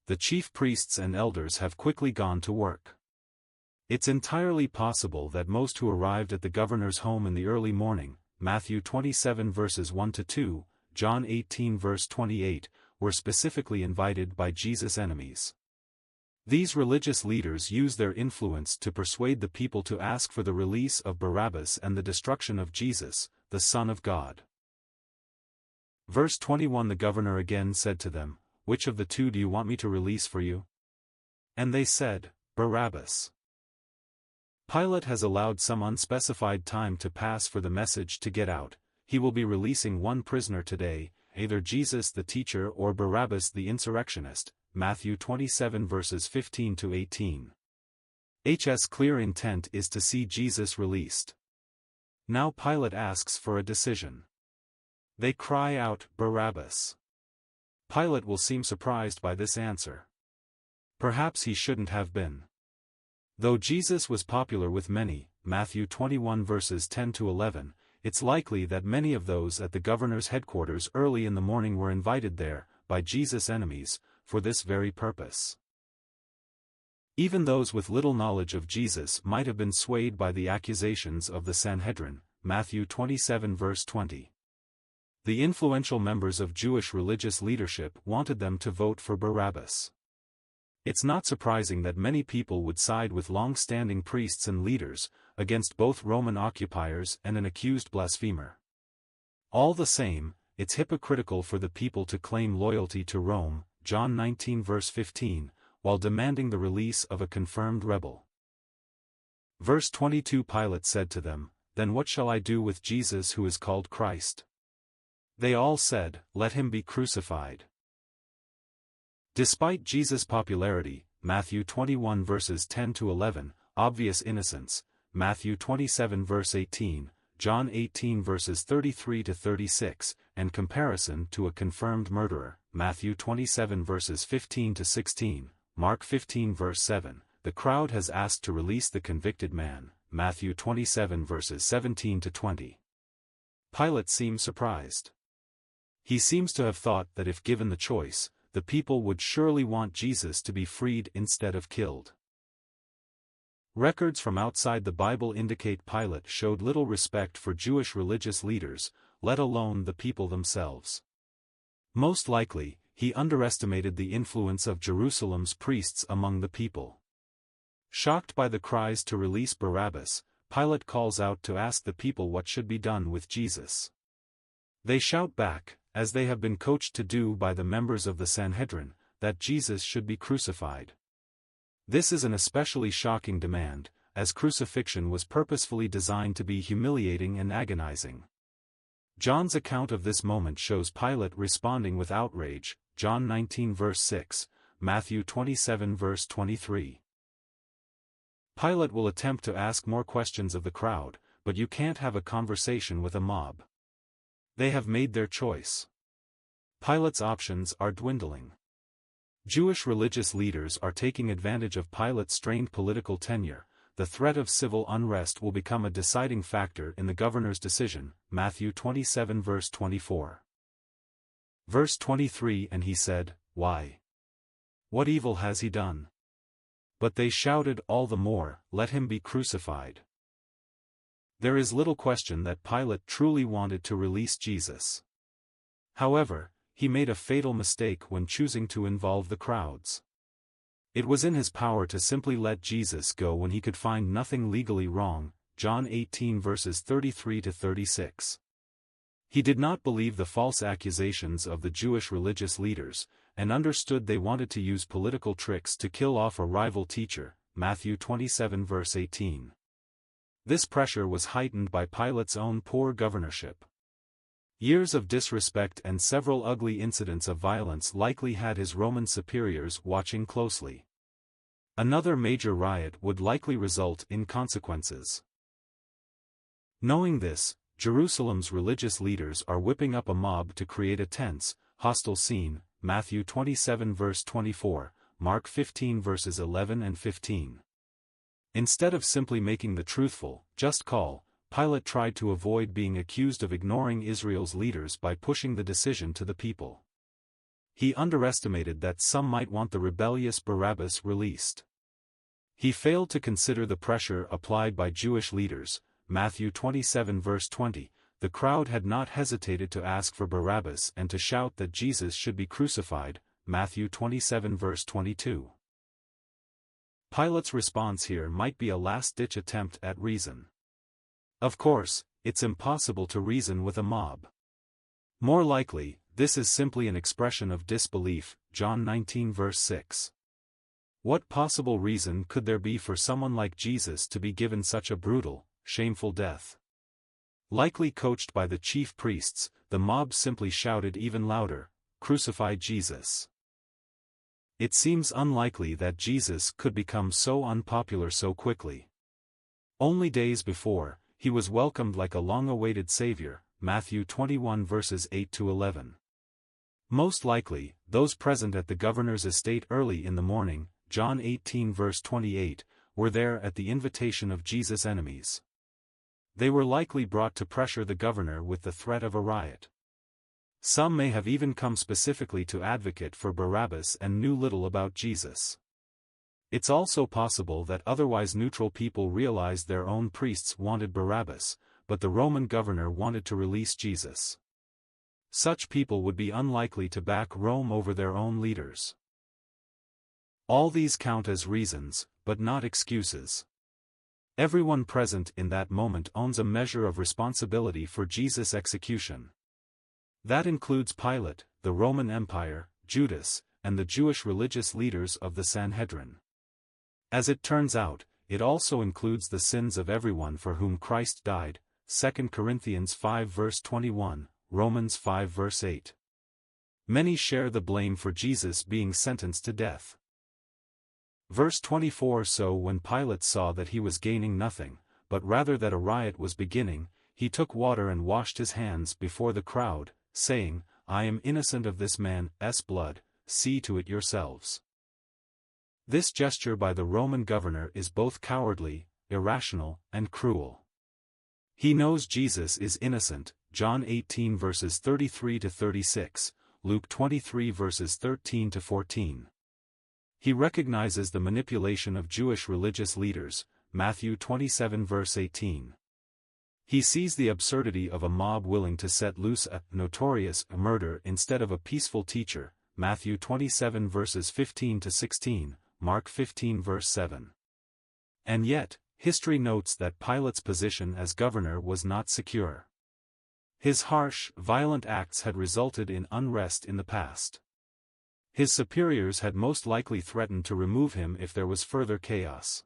The chief priests and elders have quickly gone to work. It's entirely possible that most who arrived at the governor's home in the early morning, Matthew 27 verses 1 to 2, John 18 verse 28, were specifically invited by Jesus' enemies. These religious leaders used their influence to persuade the people to ask for the release of Barabbas and the destruction of Jesus, the Son of God. Verse 21. The governor again said to them, "Which of the two do you want me to release for you?" And they said, "Barabbas." Pilate has allowed some unspecified time to pass for the message to get out. He will be releasing one prisoner today, either Jesus the teacher or Barabbas the insurrectionist, Matthew 27 verses 15 to 18. His clear intent is to see Jesus released. Now Pilate asks for a decision. They cry out, "Barabbas." Pilate will seem surprised by this answer. Perhaps he shouldn't have been. Though Jesus was popular with many, Matthew 21 verses 10 to 11, it's likely that many of those at the governor's headquarters early in the morning were invited there, by Jesus' enemies, for this very purpose. Even those with little knowledge of Jesus might have been swayed by the accusations of the Sanhedrin, Matthew 27 verse 20. The influential members of Jewish religious leadership wanted them to vote for Barabbas. It's not surprising that many people would side with long-standing priests and leaders, against both Roman occupiers and an accused blasphemer. All the same, it's hypocritical for the people to claim loyalty to Rome, John 19 verse 15, while demanding the release of a confirmed rebel. Verse 22. Pilate said to them, "Then what shall I do with Jesus who is called Christ?" They all said, "Let him be crucified." Despite Jesus' popularity, Matthew 21 verses 10 to 11, obvious innocence, Matthew 27 verse 18, John 18 verses 33 to 36, and comparison to a confirmed murderer, Matthew 27 verses 15 to 16, Mark 15 verse 7, the crowd has asked to release the convicted man, Matthew 27 verses 17 to 20. Pilate seems surprised. He seems to have thought that if given the choice, the people would surely want Jesus to be freed instead of killed. Records from outside the Bible indicate Pilate showed little respect for Jewish religious leaders, let alone the people themselves. Most likely, he underestimated the influence of Jerusalem's priests among the people. Shocked by the cries to release Barabbas, Pilate calls out to ask the people what should be done with Jesus. They shout back, as they have been coached to do by the members of the Sanhedrin, that Jesus should be crucified. This is an especially shocking demand, as crucifixion was purposefully designed to be humiliating and agonizing. John's account of this moment shows Pilate responding with outrage, John 19 verse 6, Matthew 27 verse 23. Pilate will attempt to ask more questions of the crowd, but you can't have a conversation with a mob. They have made their choice. Pilate's options are dwindling. Jewish religious leaders are taking advantage of Pilate's strained political tenure. The threat of civil unrest will become a deciding factor in the governor's decision, Matthew 27 verse 24. Verse 23 And he said, Why? What evil has he done? But they shouted all the more, Let him be crucified. There is little question that Pilate truly wanted to release Jesus. However, he made a fatal mistake when choosing to involve the crowds. It was in his power to simply let Jesus go when he could find nothing legally wrong, John 18 verses 33 to 36. He did not believe the false accusations of the Jewish religious leaders, and understood they wanted to use political tricks to kill off a rival teacher, Matthew 27 verse 18. This pressure was heightened by Pilate's own poor governorship. Years of disrespect and several ugly incidents of violence likely had his Roman superiors watching closely. Another major riot would likely result in consequences. Knowing this, Jerusalem's religious leaders are whipping up a mob to create a tense, hostile scene, Matthew 27 verse 24, Mark 15 verses 11 and 15. Instead of simply making the truthful, just call, Pilate tried to avoid being accused of ignoring Israel's leaders by pushing the decision to the people. He underestimated that some might want the rebellious Barabbas released. He failed to consider the pressure applied by Jewish leaders, Matthew 27 verse 20, the crowd had not hesitated to ask for Barabbas and to shout that Jesus should be crucified, Matthew 27 verse 22. Pilate's response here might be a last-ditch attempt at reason. Of course, it's impossible to reason with a mob. More likely, this is simply an expression of disbelief, John 19 verse 6. What possible reason could there be for someone like Jesus to be given such a brutal, shameful death? Likely coached by the chief priests, the mob simply shouted even louder, Crucify Jesus. It seems unlikely that Jesus could become so unpopular so quickly. Only days before, he was welcomed like a long-awaited Savior, Matthew 21 verses 8 to 11. Most likely, those present at the governor's estate early in the morning, John 18 verse 28, were there at the invitation of Jesus' enemies. They were likely brought to pressure the governor with the threat of a riot. Some may have even come specifically to advocate for Barabbas and knew little about Jesus. It's also possible that otherwise neutral people realized their own priests wanted Barabbas, but the Roman governor wanted to release Jesus. Such people would be unlikely to back Rome over their own leaders. All these count as reasons, but not excuses. Everyone present in that moment owns a measure of responsibility for Jesus' execution. That includes Pilate, the Roman Empire, Judas, and the Jewish religious leaders of the Sanhedrin. As it turns out, it also includes the sins of everyone for whom Christ died, 2 Corinthians 5 verse 21, Romans 5 verse 8. Many share the blame for Jesus being sentenced to death. Verse 24 So when Pilate saw that he was gaining nothing, but rather that a riot was beginning, he took water and washed his hands before the crowd, saying, I am innocent of this man's blood, see to it yourselves. This gesture by the Roman governor is both cowardly, irrational, and cruel. He knows Jesus is innocent, John 18 verses 33 to 36, Luke 23 verses 13 to 14. He recognizes the manipulation of Jewish religious leaders, Matthew 27 verse 18. He sees the absurdity of a mob willing to set loose a notorious murderer instead of a peaceful teacher, Matthew 27 verses 15 to 16, Mark 15 verse 7. And yet, history notes that Pilate's position as governor was not secure. His harsh, violent acts had resulted in unrest in the past. His superiors had most likely threatened to remove him if there was further chaos.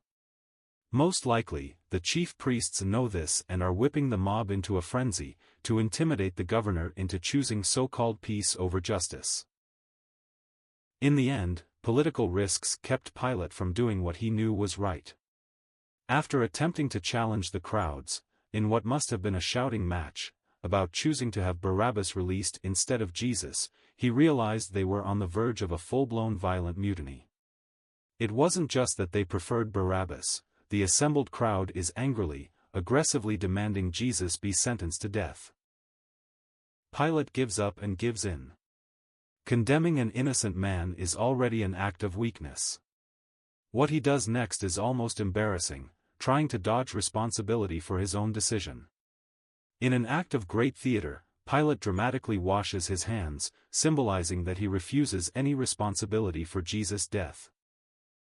Most likely, the chief priests know this and are whipping the mob into a frenzy, to intimidate the governor into choosing so-called peace over justice. In the end, political risks kept Pilate from doing what he knew was right. After attempting to challenge the crowds, in what must have been a shouting match, about choosing to have Barabbas released instead of Jesus, he realized they were on the verge of a full-blown violent mutiny. It wasn't just that they preferred Barabbas. The assembled crowd is angrily, aggressively demanding Jesus be sentenced to death. Pilate gives up and gives in. Condemning an innocent man is already an act of weakness. What he does next is almost embarrassing, trying to dodge responsibility for his own decision. In an act of great theater, Pilate dramatically washes his hands, symbolizing that he refuses any responsibility for Jesus' death.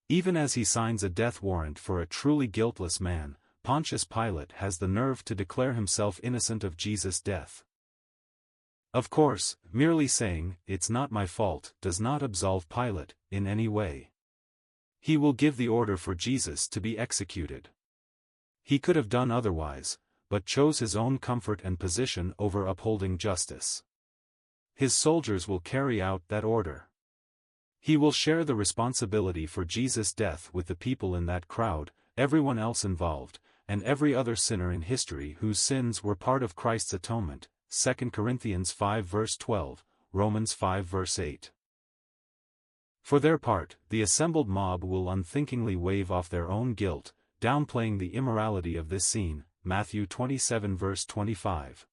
Even as he signs a death warrant for a truly guiltless man, Pontius Pilate has the nerve to declare himself innocent of Jesus' death. Of course, merely saying, "It's not my fault," does not absolve Pilate, in any way. He will give the order for Jesus to be executed. He could have done otherwise, but chose his own comfort and position over upholding justice. His soldiers will carry out that order. He will share the responsibility for Jesus' death with the people in that crowd, everyone else involved, and every other sinner in history whose sins were part of Christ's atonement. 2 Corinthians 5 verse 12, Romans 5 verse 8. For their part, the assembled mob will unthinkingly wave off their own guilt, downplaying the immorality of this scene. Matthew 27 verse 25.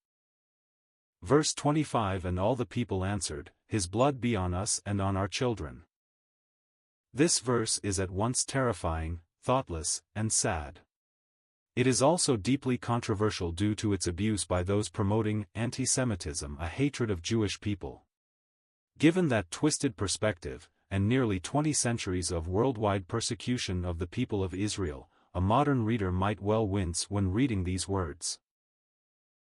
Verse 25 And all the people answered, "His blood be on us and on our children." This verse is at once terrifying, thoughtless, and sad. It is also deeply controversial due to its abuse by those promoting anti-Semitism, a hatred of Jewish people. Given that twisted perspective, and nearly 20 centuries of worldwide persecution of the people of Israel, a modern reader might well wince when reading these words.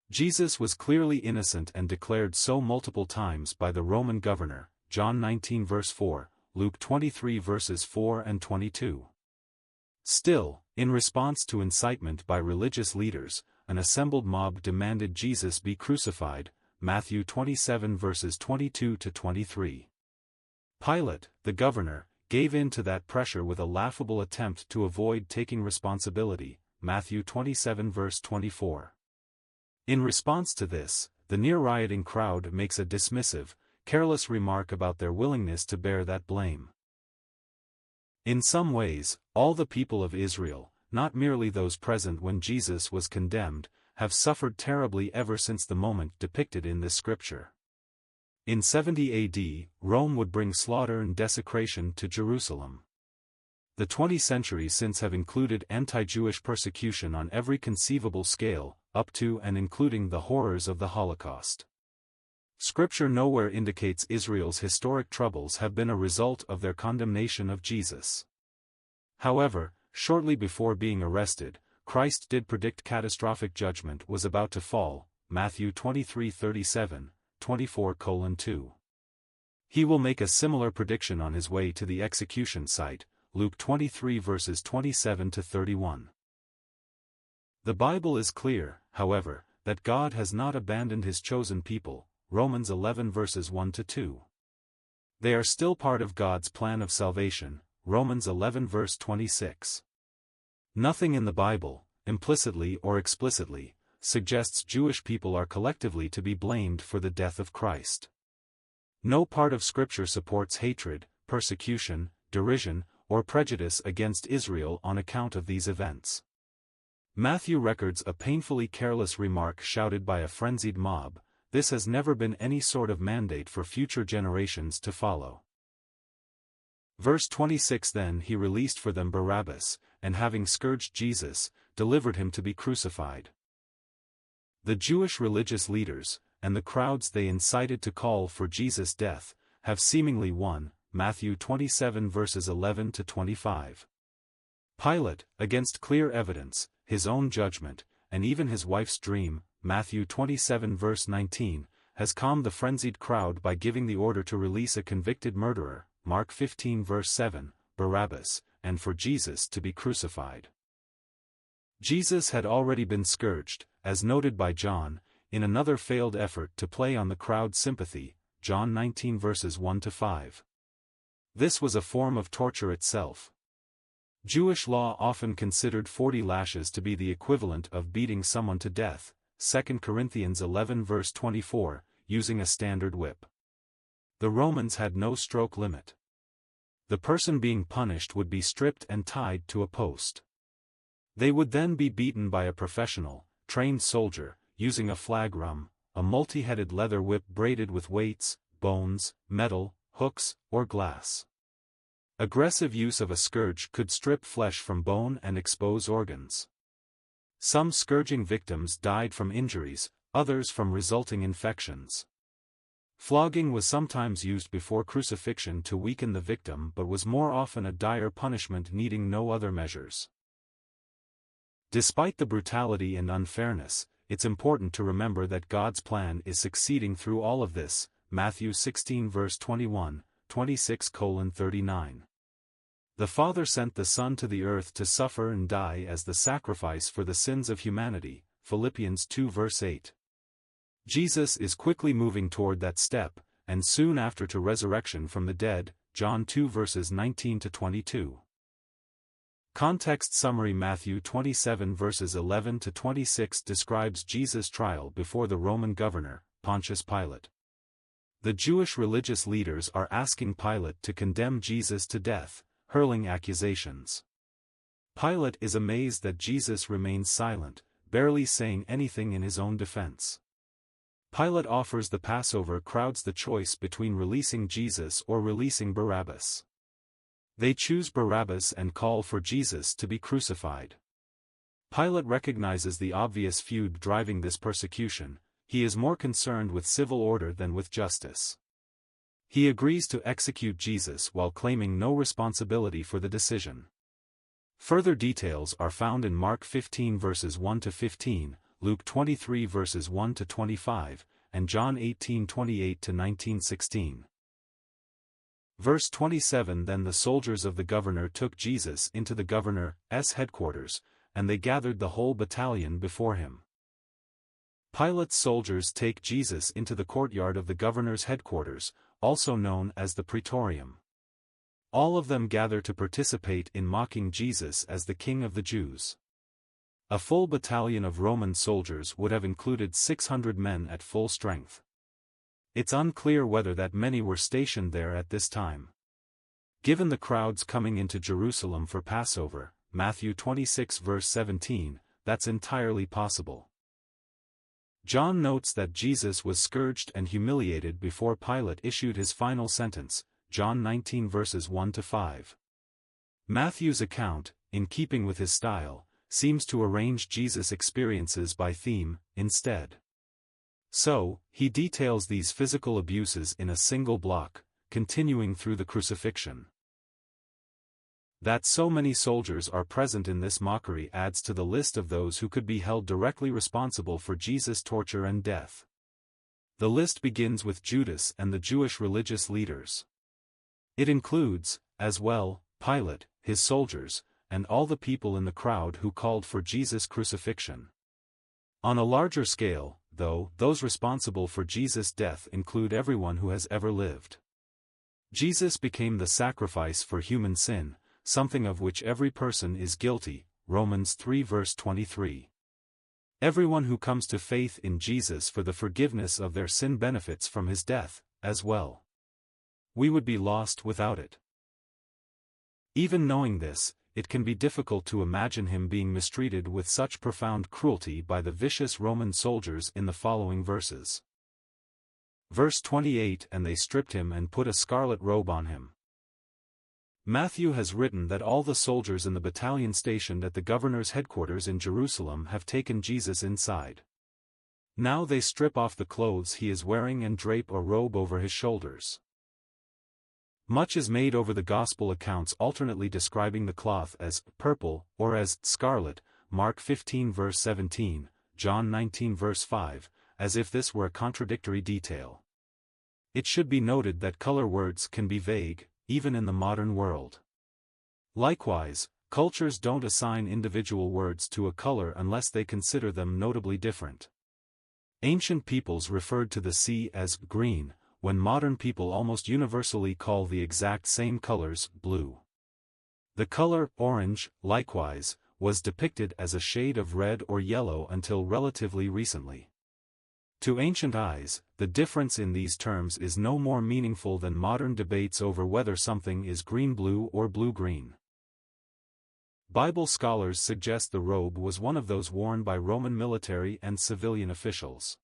Jesus was clearly innocent and declared so multiple times by the Roman governor, John 19 verse 4, Luke 23 verses 4 and 22. Still, in response to incitement by religious leaders, an assembled mob demanded Jesus be crucified, Matthew 27 verses 22 to 23. Pilate, the governor, gave in to that pressure with a laughable attempt to avoid taking responsibility, Matthew 27 verse 24. In response to this, the near-rioting crowd makes a dismissive, careless remark about their willingness to bear that blame. In some ways, all the people of Israel, not merely those present when Jesus was condemned, have suffered terribly ever since the moment depicted in this scripture. In 70 AD, Rome would bring slaughter and desecration to Jerusalem. The 20 centuries since have included anti-Jewish persecution on every conceivable scale, up to and including the horrors of the Holocaust. Scripture nowhere indicates Israel's historic troubles have been a result of their condemnation of Jesus. However, shortly before being arrested, Christ did predict catastrophic judgment was about to fall, Matthew 23:37, 24:2. He will make a similar prediction on his way to the execution site, Luke 23 verses 27 to 31. The Bible is clear, however, that God has not abandoned his chosen people, Romans 11 verses 1 to 2. They are still part of God's plan of salvation, Romans 11 verse 26. Nothing in the Bible, implicitly or explicitly, suggests Jewish people are collectively to be blamed for the death of Christ. No part of Scripture supports hatred, persecution, derision, or prejudice against Israel on account of these events. Matthew records a painfully careless remark shouted by a frenzied mob. This has never been any sort of mandate for future generations to follow. Verse 26 Then he released for them Barabbas, and having scourged Jesus, delivered him to be crucified. The Jewish religious leaders, and the crowds they incited to call for Jesus' death, have seemingly won, Matthew 27 verses 11 to 25. Pilate, against clear evidence, his own judgment, and even his wife's dream, Matthew 27 verse 19, has calmed the frenzied crowd by giving the order to release a convicted murderer, Mark 15 verse 7, Barabbas, and for Jesus to be crucified. Jesus had already been scourged, as noted by John, in another failed effort to play on the crowd's sympathy, John 19 verses 1-5. This was a form of torture itself. Jewish law often considered 40 lashes to be the equivalent of beating someone to death, 2 Corinthians 11 verse 24, using a standard whip. The Romans had no stroke limit. The person being punished would be stripped and tied to a post. They would then be beaten by a professional, trained soldier, using a flagrum, a multi-headed leather whip braided with weights, bones, metal, hooks, or glass. Aggressive use of a scourge could strip flesh from bone and expose organs. Some scourging victims died from injuries, others from resulting infections. Flogging was sometimes used before crucifixion to weaken the victim but was more often a dire punishment needing no other measures. Despite the brutality and unfairness, it's important to remember that God's plan is succeeding through all of this, Matthew 16 verse 21, 26:39. The Father sent the Son to the earth to suffer and die as the sacrifice for the sins of humanity, Philippians 2 verse 8. Jesus is quickly moving toward that step, and soon after to resurrection from the dead, John 2 verses 19-22. Context summary: Matthew 27 verses 11-26 describes Jesus' trial before the Roman governor, Pontius Pilate. The Jewish religious leaders are asking Pilate to condemn Jesus to death, hurling accusations. Pilate is amazed that Jesus remains silent, barely saying anything in his own defense. Pilate offers the Passover crowds the choice between releasing Jesus or releasing Barabbas. They choose Barabbas and call for Jesus to be crucified. Pilate recognizes the obvious feud driving this persecution. He is more concerned with civil order than with justice. He agrees to execute Jesus while claiming no responsibility for the decision. Further details are found in Mark 15 verses 1-15, Luke 23 verses 1-25, and John 18:28-19:16. Verse 27. Then the soldiers of the governor took Jesus into the governor's headquarters, and they gathered the whole battalion before him. Pilate's soldiers take Jesus into the courtyard of the governor's headquarters, also known as the Praetorium. All of them gather to participate in mocking Jesus as the King of the Jews. A full battalion of Roman soldiers would have included 600 men at full strength. It's unclear whether that many were stationed there at this time. Given the crowds coming into Jerusalem for Passover, Matthew 26 verse 17, that's entirely possible. John notes that Jesus was scourged and humiliated before Pilate issued his final sentence, John 19 verses 1-5. Matthew's account, in keeping with his style, seems to arrange Jesus' experiences by theme, instead. So, he details these physical abuses in a single block, continuing through the crucifixion. That so many soldiers are present in this mockery adds to the list of those who could be held directly responsible for Jesus' torture and death. The list begins with Judas and the Jewish religious leaders. It includes, as well, Pilate, his soldiers, and all the people in the crowd who called for Jesus' crucifixion. On a larger scale, though, those responsible for Jesus' death include everyone who has ever lived. Jesus became the sacrifice for human sin, something of which every person is guilty, Romans 3 verse 23. Everyone who comes to faith in Jesus for the forgiveness of their sin benefits from his death, as well. We would be lost without it. Even knowing this, it can be difficult to imagine him being mistreated with such profound cruelty by the vicious Roman soldiers in the following verses. Verse 28. And they stripped him and put a scarlet robe on him. Matthew has written that all the soldiers in the battalion stationed at the governor's headquarters in Jerusalem have taken Jesus inside. Now they strip off the clothes he is wearing and drape a robe over his shoulders. Much is made over the Gospel accounts alternately describing the cloth as purple or as scarlet, Mark 15 verse 17, John 19 verse 5, as if this were a contradictory detail. It should be noted that color words can be vague, even in the modern world. Likewise, cultures don't assign individual words to a color unless they consider them notably different. Ancient peoples referred to the sea as green, when modern people almost universally call the exact same colors blue. The color orange, likewise, was depicted as a shade of red or yellow until relatively recently. To ancient eyes, the difference in these terms is no more meaningful than modern debates over whether something is green-blue or blue-green. Bible scholars suggest the robe was one of those worn by Roman military and civilian officials.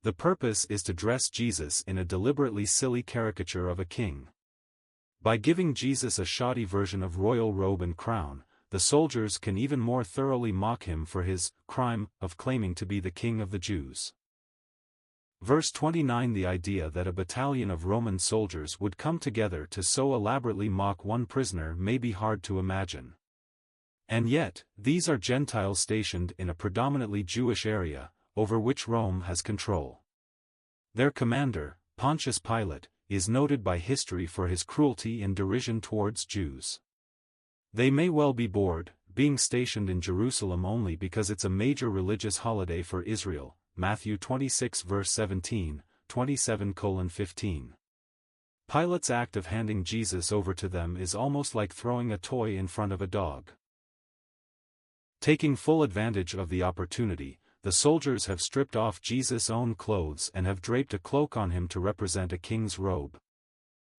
The purpose is to dress Jesus in a deliberately silly caricature of a king. By giving Jesus a shoddy version of royal robe and crown, the soldiers can even more thoroughly mock him for his crime of claiming to be the King of the Jews. Verse 29. The idea that a battalion of Roman soldiers would come together to so elaborately mock one prisoner may be hard to imagine. And yet, these are Gentiles stationed in a predominantly Jewish area, over which Rome has control. Their commander, Pontius Pilate, is noted by history for his cruelty and derision towards Jews. They may well be bored, being stationed in Jerusalem only because it's a major religious holiday for Israel, Matthew 26 verse 17, 27:15. Pilate's act of handing Jesus over to them is almost like throwing a toy in front of a dog. Taking full advantage of the opportunity, the soldiers have stripped off Jesus' own clothes and have draped a cloak on him to represent a king's robe.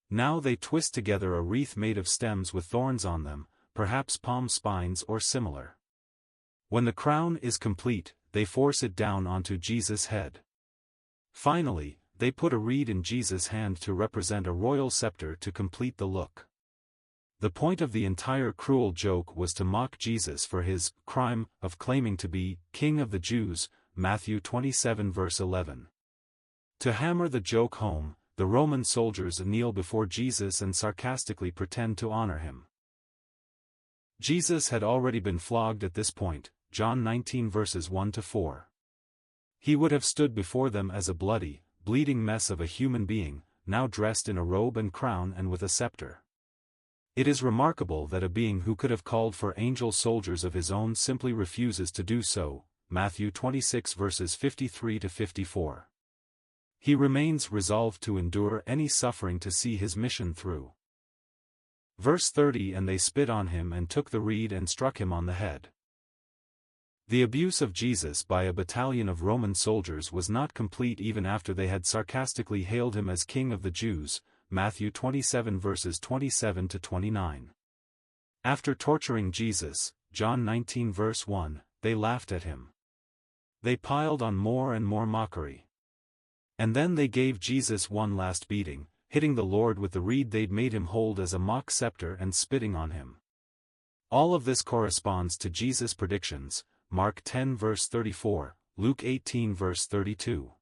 Now they twist together a wreath made of stems with thorns on them, perhaps palm spines or similar. When the crown is complete, they force it down onto Jesus' head. Finally, they put a reed in Jesus' hand to represent a royal scepter to complete the look. The point of the entire cruel joke was to mock Jesus for his crime of claiming to be King of the Jews, Matthew 27 verse 11. To hammer the joke home, the Roman soldiers kneel before Jesus and sarcastically pretend to honor him. Jesus had already been flogged at this point, John 19 verses 1-4. He would have stood before them as a bloody, bleeding mess of a human being, now dressed in a robe and crown and with a scepter. It is remarkable that a being who could have called for angel soldiers of his own simply refuses to do so, Matthew 26 verses 53-54. He remains resolved to endure any suffering to see his mission through. Verse 30. And they spit on him and took the reed and struck him on the head. The abuse of Jesus by a battalion of Roman soldiers was not complete even after they had sarcastically hailed him as King of the Jews, Matthew 27 verses 27-29. After torturing Jesus, John 19 verse 1, they laughed at him. They piled on more and more mockery. And then they gave Jesus one last beating, hitting the Lord with the reed they'd made him hold as a mock scepter and spitting on him. All of this corresponds to Jesus' predictions, Mark 10 verse 34, Luke 18 verse 32.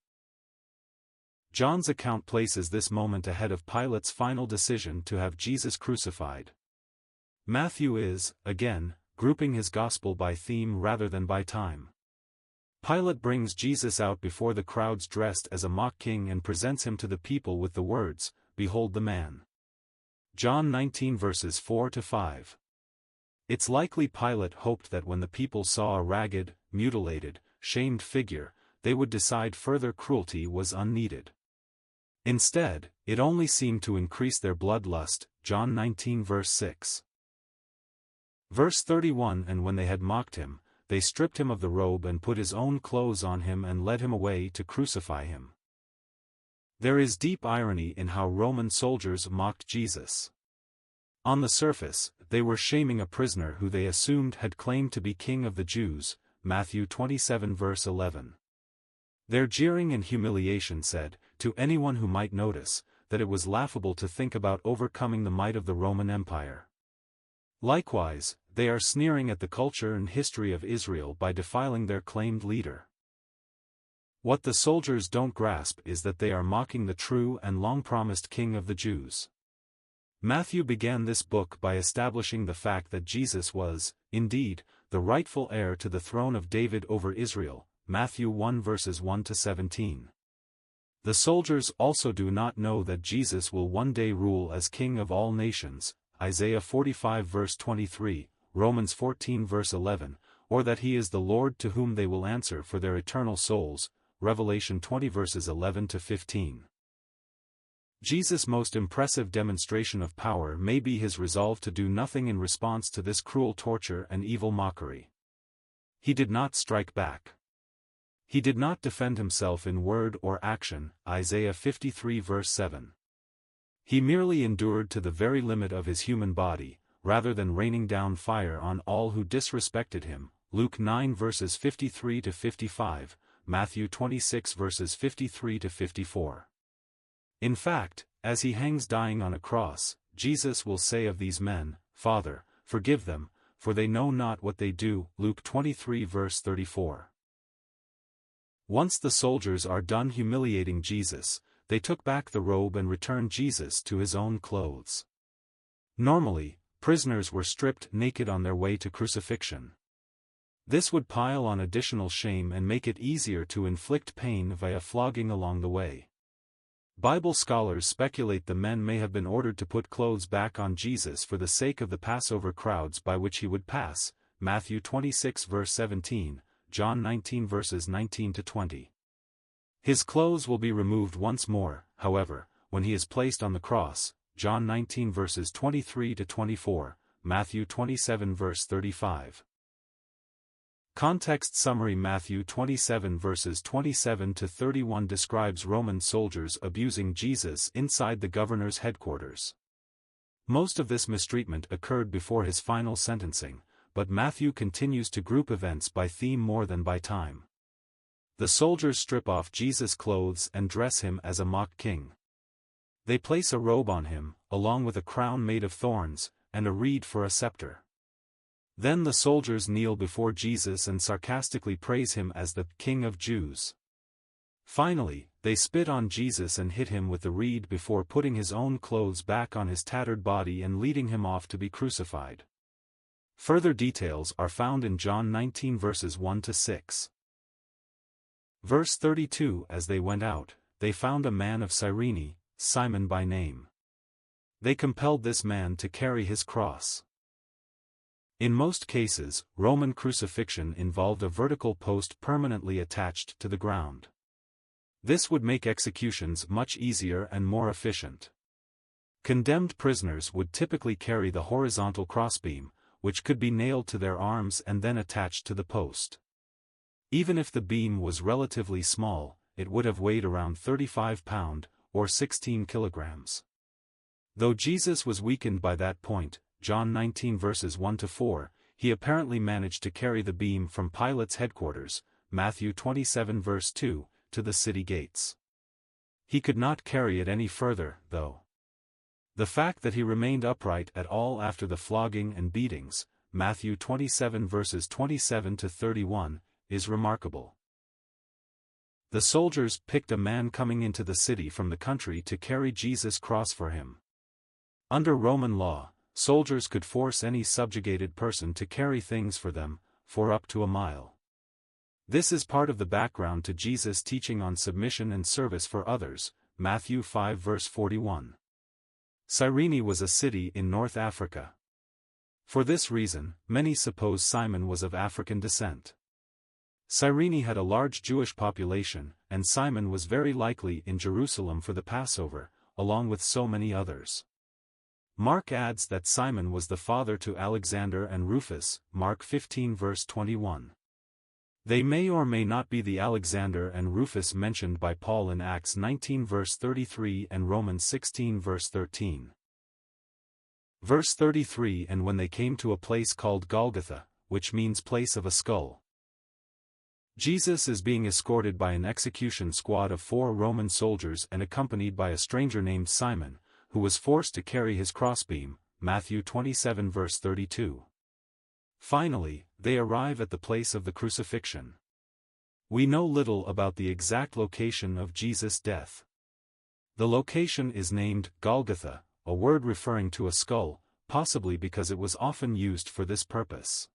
John's account places this moment ahead of Pilate's final decision to have Jesus crucified. Matthew is, again, grouping his gospel by theme rather than by time. Pilate brings Jesus out before the crowds dressed as a mock king and presents him to the people with the words, "Behold the man." John 19 verses 4-5. It's likely Pilate hoped that when the people saw a ragged, mutilated, shamed figure, they would decide further cruelty was unneeded. Instead, it only seemed to increase their bloodlust, John 19 verse 6. Verse 31. And when they had mocked him, they stripped him of the robe and put his own clothes on him and led him away to crucify him. There is deep irony in how Roman soldiers mocked Jesus. On the surface, they were shaming a prisoner who they assumed had claimed to be King of the Jews, Matthew 27 verse 11. Their jeering and humiliation said, to anyone who might notice, that it was laughable to think about overcoming the might of the Roman Empire. Likewise, they are sneering at the culture and history of Israel by defiling their claimed leader. What the soldiers don't grasp is that they are mocking the true and long-promised King of the Jews. Matthew began this book by establishing the fact that Jesus was, indeed, the rightful heir to the throne of David over Israel, Matthew 1 verses 1 to 17. The soldiers also do not know that Jesus will one day rule as King of all nations, Isaiah 45 verse 23, Romans 14 verse 11, or that he is the Lord to whom they will answer for their eternal souls, Revelation 20 verses 11 to 15. Jesus' most impressive demonstration of power may be his resolve to do nothing in response to this cruel torture and evil mockery. He did not strike back. He did not defend himself in word or action, Isaiah 53 verse 7. He merely endured to the very limit of his human body, rather than raining down fire on all who disrespected him, Luke 9 verses 53 to 55, Matthew 26 verses 53 to 54. In fact, as he hangs dying on a cross, Jesus will say of these men, Father, forgive them, for they know not what they do, Luke 23 verse 34. Once the soldiers are done humiliating Jesus, they took back the robe and returned Jesus to his own clothes. Normally, prisoners were stripped naked on their way to crucifixion. This would pile on additional shame and make it easier to inflict pain via flogging along the way. Bible scholars speculate the men may have been ordered to put clothes back on Jesus for the sake of the Passover crowds by which he would pass, Matthew 26 verse 17, John 19 verses 19 to 20. His clothes will be removed once more, however, when he is placed on the cross, John 19 verses 23 to 24, Matthew 27 verse 35. Context summary: Matthew 27 verses 27 to 31 describes Roman soldiers abusing Jesus inside the governor's headquarters. Most of this mistreatment occurred before his final sentencing, but Matthew continues to group events by theme more than by time. The soldiers strip off Jesus' clothes and dress him as a mock king. They place a robe on him, along with a crown made of thorns, and a reed for a scepter. Then the soldiers kneel before Jesus and sarcastically praise him as the King of Jews. Finally, they spit on Jesus and hit him with the reed before putting his own clothes back on his tattered body and leading him off to be crucified. Further details are found in John 19 verses 1 to 6. Verse 32: As they went out, they found a man of Cyrene, Simon by name. They compelled this man to carry his cross. In most cases, Roman crucifixion involved a vertical post permanently attached to the ground. This would make executions much easier and more efficient. Condemned prisoners would typically carry the horizontal crossbeam, which could be nailed to their arms and then attached to the post. Even if the beam was relatively small, it would have weighed around 35 pounds, or 16 kilograms. Though Jesus was weakened by that point, John 19 verses 1 to 4, he apparently managed to carry the beam from Pilate's headquarters, Matthew 27 verse 2, to the city gates. He could not carry it any further, though. The fact that he remained upright at all after the flogging and beatings, Matthew 27 verses 27 to 31, is remarkable. The soldiers picked a man coming into the city from the country to carry Jesus' cross for him. Under Roman law, soldiers could force any subjugated person to carry things for them, for up to a mile. This is part of the background to Jesus' teaching on submission and service for others, Matthew 5 verse 41. Cyrene was a city in North Africa. For this reason, many suppose Simon was of African descent. Cyrene had a large Jewish population, and Simon was very likely in Jerusalem for the Passover, along with so many others. Mark adds that Simon was the father to Alexander and Rufus, Mark 15 verse 21. They may or may not be the Alexander and Rufus mentioned by Paul in Acts 19 verse 33 and Romans 16 verse 13. Verse 33: And when they came to a place called Golgotha, which means place of a skull. Jesus is being escorted by an execution squad of 4 Roman soldiers and accompanied by a stranger named Simon, who was forced to carry his crossbeam, Matthew 27 verse 32. Finally, they arrive at the place of the crucifixion. We know little about the exact location of Jesus' death. The location is named Golgotha, a word referring to a skull, possibly because it was often used for this purpose.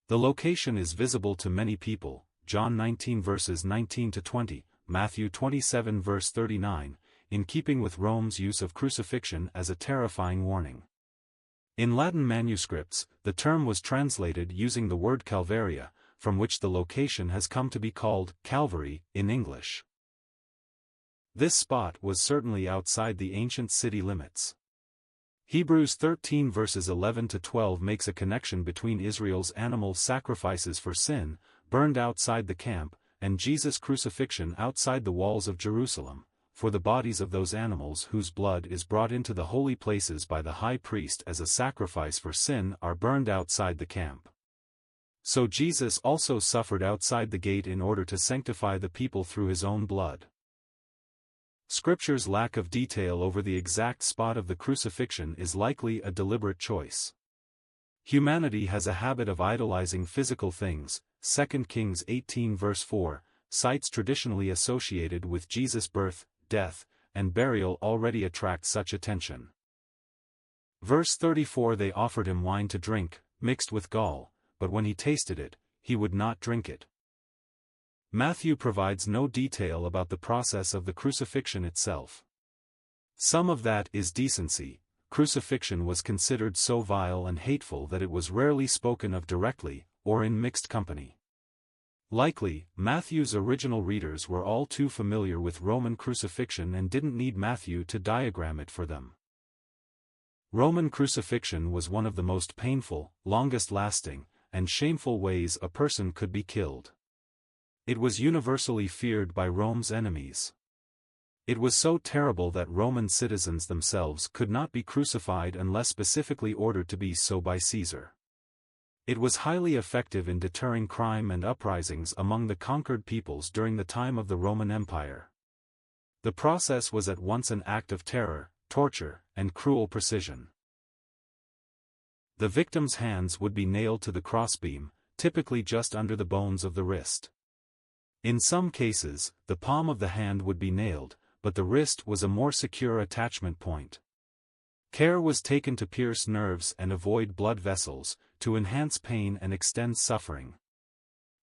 The location is visible to many people, John 19 verses 19 to 20, Matthew 27 verse 39, in keeping with Rome's use of crucifixion as a terrifying warning. In Latin manuscripts, the term was translated using the word Calvaria, from which the location has come to be called Calvary in English. This spot was certainly outside the ancient city limits. Hebrews 13 verses 11 to 12 makes a connection between Israel's animal sacrifices for sin, burned outside the camp, and Jesus' crucifixion outside the walls of Jerusalem, for the bodies of those animals whose blood is brought into the holy places by the high priest as a sacrifice for sin are burned outside the camp. So Jesus also suffered outside the gate in order to sanctify the people through his own blood. Scripture's lack of detail over the exact spot of the crucifixion is likely a deliberate choice. Humanity has a habit of idolizing physical things. 2 Kings 18 verse 4, sites traditionally associated with Jesus' birth, death, and burial already attract such attention. Verse 34 They offered him wine to drink, mixed with gall, but when he tasted it, he would not drink it. Matthew provides no detail about the process of the crucifixion itself. Some of that is decency. Crucifixion was considered so vile and hateful that it was rarely spoken of directly, or in mixed company. Likely, Matthew's original readers were all too familiar with Roman crucifixion and didn't need Matthew to diagram it for them. Roman crucifixion was one of the most painful, longest-lasting, and shameful ways a person could be killed. It was universally feared by Rome's enemies. It was so terrible that Roman citizens themselves could not be crucified unless specifically ordered to be so by Caesar. It was highly effective in deterring crime and uprisings among the conquered peoples during the time of the Roman Empire. The process was at once an act of terror, torture, and cruel precision. The victim's hands would be nailed to the crossbeam, typically just under the bones of the wrist. In some cases, the palm of the hand would be nailed, but the wrist was a more secure attachment point. Care was taken to pierce nerves and avoid blood vessels, to enhance pain and extend suffering.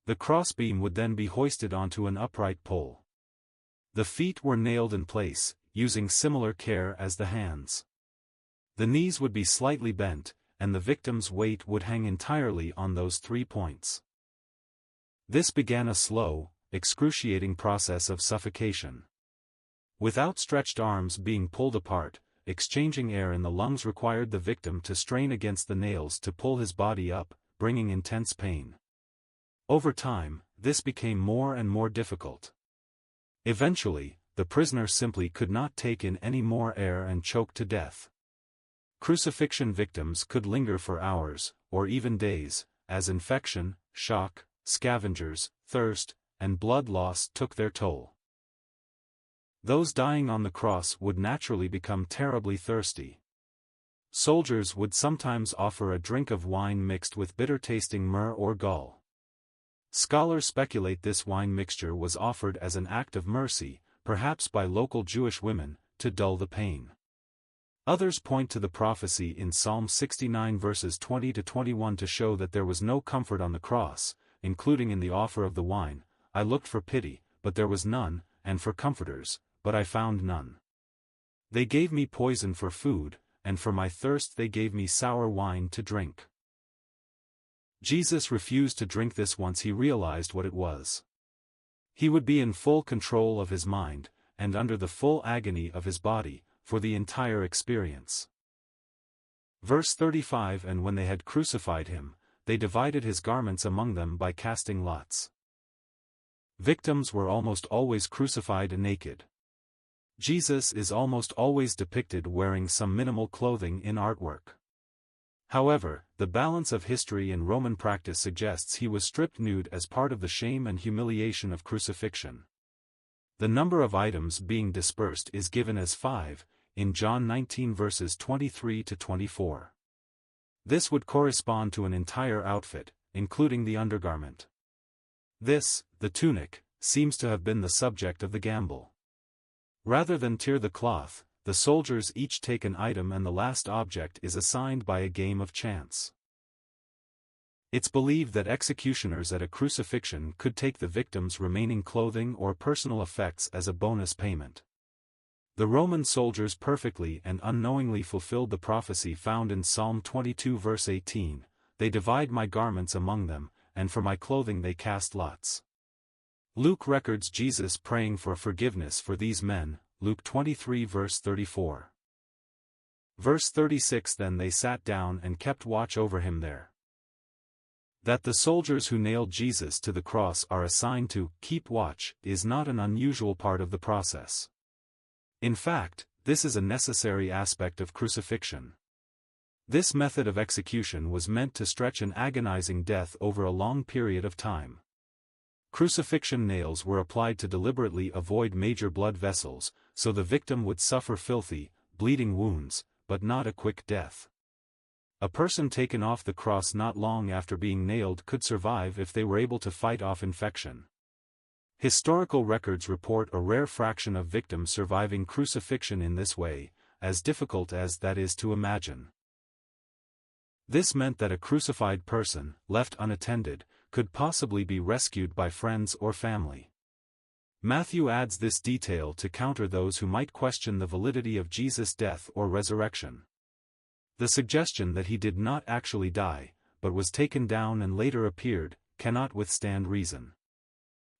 The crossbeam would then be hoisted onto an upright pole. The feet were nailed in place, using similar care as the hands. The knees would be slightly bent, and the victim's weight would hang entirely on those 3 points. This began a slow, excruciating process of suffocation. With outstretched arms being pulled apart, exchanging air in the lungs required the victim to strain against the nails to pull his body up, bringing intense pain. Over time, this became more and more difficult. Eventually, the prisoner simply could not take in any more air and choked to death. Crucifixion victims could linger for hours, or even days, as infection, shock, scavengers, thirst, and blood loss took their toll. Those dying on the cross would naturally become terribly thirsty. Soldiers would sometimes offer a drink of wine mixed with bitter-tasting myrrh or gall. Scholars speculate this wine mixture was offered as an act of mercy, perhaps by local Jewish women, to dull the pain. Others point to the prophecy in Psalm 69 verses 20 to 21 to show that there was no comfort on the cross, including in the offer of the wine. I looked for pity, but there was none, and for comforters, but I found none. They gave me poison for food, and for my thirst they gave me sour wine to drink. Jesus refused to drink this once he realized what it was. He would be in full control of his mind, and under the full agony of his body, for the entire experience. Verse 35 And when they had crucified him, they divided his garments among them by casting lots. Victims were almost always crucified naked. Jesus is almost always depicted wearing some minimal clothing in artwork. However, the balance of history and Roman practice suggests he was stripped nude as part of the shame and humiliation of crucifixion. The number of items being dispersed is given as 5, in John 19 verses 23 to 24. This would correspond to an entire outfit, including the undergarment. This, the tunic, seems to have been the subject of the gamble. Rather than tear the cloth, the soldiers each take an item and the last object is assigned by a game of chance. It's believed that executioners at a crucifixion could take the victim's remaining clothing or personal effects as a bonus payment. The Roman soldiers perfectly and unknowingly fulfilled the prophecy found in Psalm 22 verse 18, "They divide my garments among them, and for my clothing they cast lots." Luke records Jesus praying for forgiveness for these men, Luke 23 verse 34. Verse 36 Then they sat down and kept watch over him there. That the soldiers who nailed Jesus to the cross are assigned to keep watch is not an unusual part of the process. In fact, this is a necessary aspect of crucifixion. This method of execution was meant to stretch an agonizing death over a long period of time. Crucifixion nails were applied to deliberately avoid major blood vessels, so the victim would suffer filthy, bleeding wounds, but not a quick death. A person taken off the cross not long after being nailed could survive if they were able to fight off infection. Historical records report a rare fraction of victims surviving crucifixion in this way, as difficult as that is to imagine. This meant that a crucified person, left unattended, could possibly be rescued by friends or family. Matthew adds this detail to counter those who might question the validity of Jesus' death or resurrection. The suggestion that he did not actually die, but was taken down and later appeared, cannot withstand reason.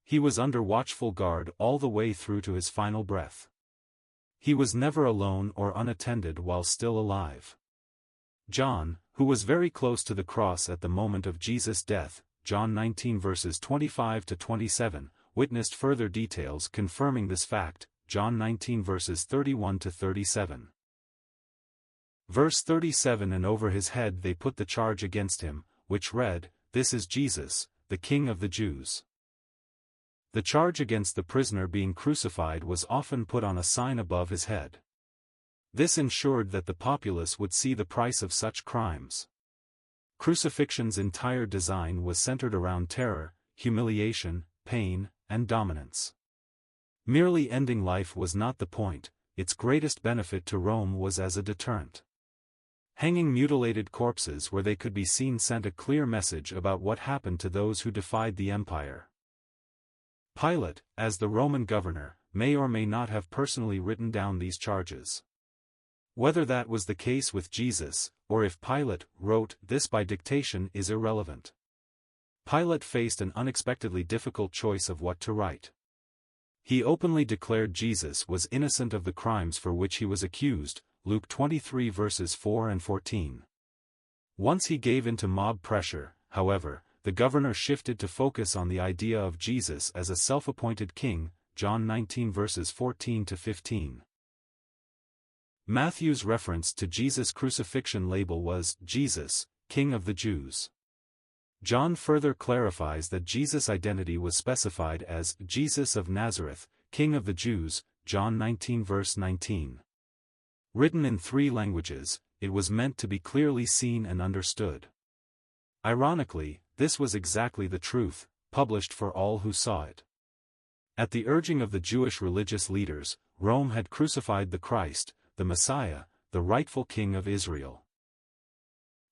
He was under watchful guard all the way through to his final breath. He was never alone or unattended while still alive. John, who was very close to the cross at the moment of Jesus' death, John 19 verses 25 to 27, witnessed further details confirming this fact, John 19 verses 31 to 37. Verse 37 And over his head they put the charge against him, which read, "This is Jesus, the King of the Jews." The charge against the prisoner being crucified was often put on a sign above his head. This ensured that the populace would see the price of such crimes. Crucifixion's entire design was centered around terror, humiliation, pain, and dominance. Merely ending life was not the point, its greatest benefit to Rome was as a deterrent. Hanging mutilated corpses where they could be seen sent a clear message about what happened to those who defied the empire. Pilate, as the Roman governor, may or may not have personally written down these charges. Whether that was the case with Jesus, or if Pilate wrote this by dictation is irrelevant. Pilate faced an unexpectedly difficult choice of what to write. He openly declared Jesus was innocent of the crimes for which he was accused, Luke 23 verses 4 and 14. Once he gave in to mob pressure, however, the governor shifted to focus on the idea of Jesus as a self-appointed king, John 19 verses 14 to 15. Matthew's reference to Jesus' crucifixion label was, Jesus, King of the Jews. John further clarifies that Jesus' identity was specified as, Jesus of Nazareth, King of the Jews, John 19 verse 19. Written in 3 languages, it was meant to be clearly seen and understood. Ironically, this was exactly the truth, published for all who saw it. At the urging of the Jewish religious leaders, Rome had crucified the Christ, the Messiah, the rightful King of Israel.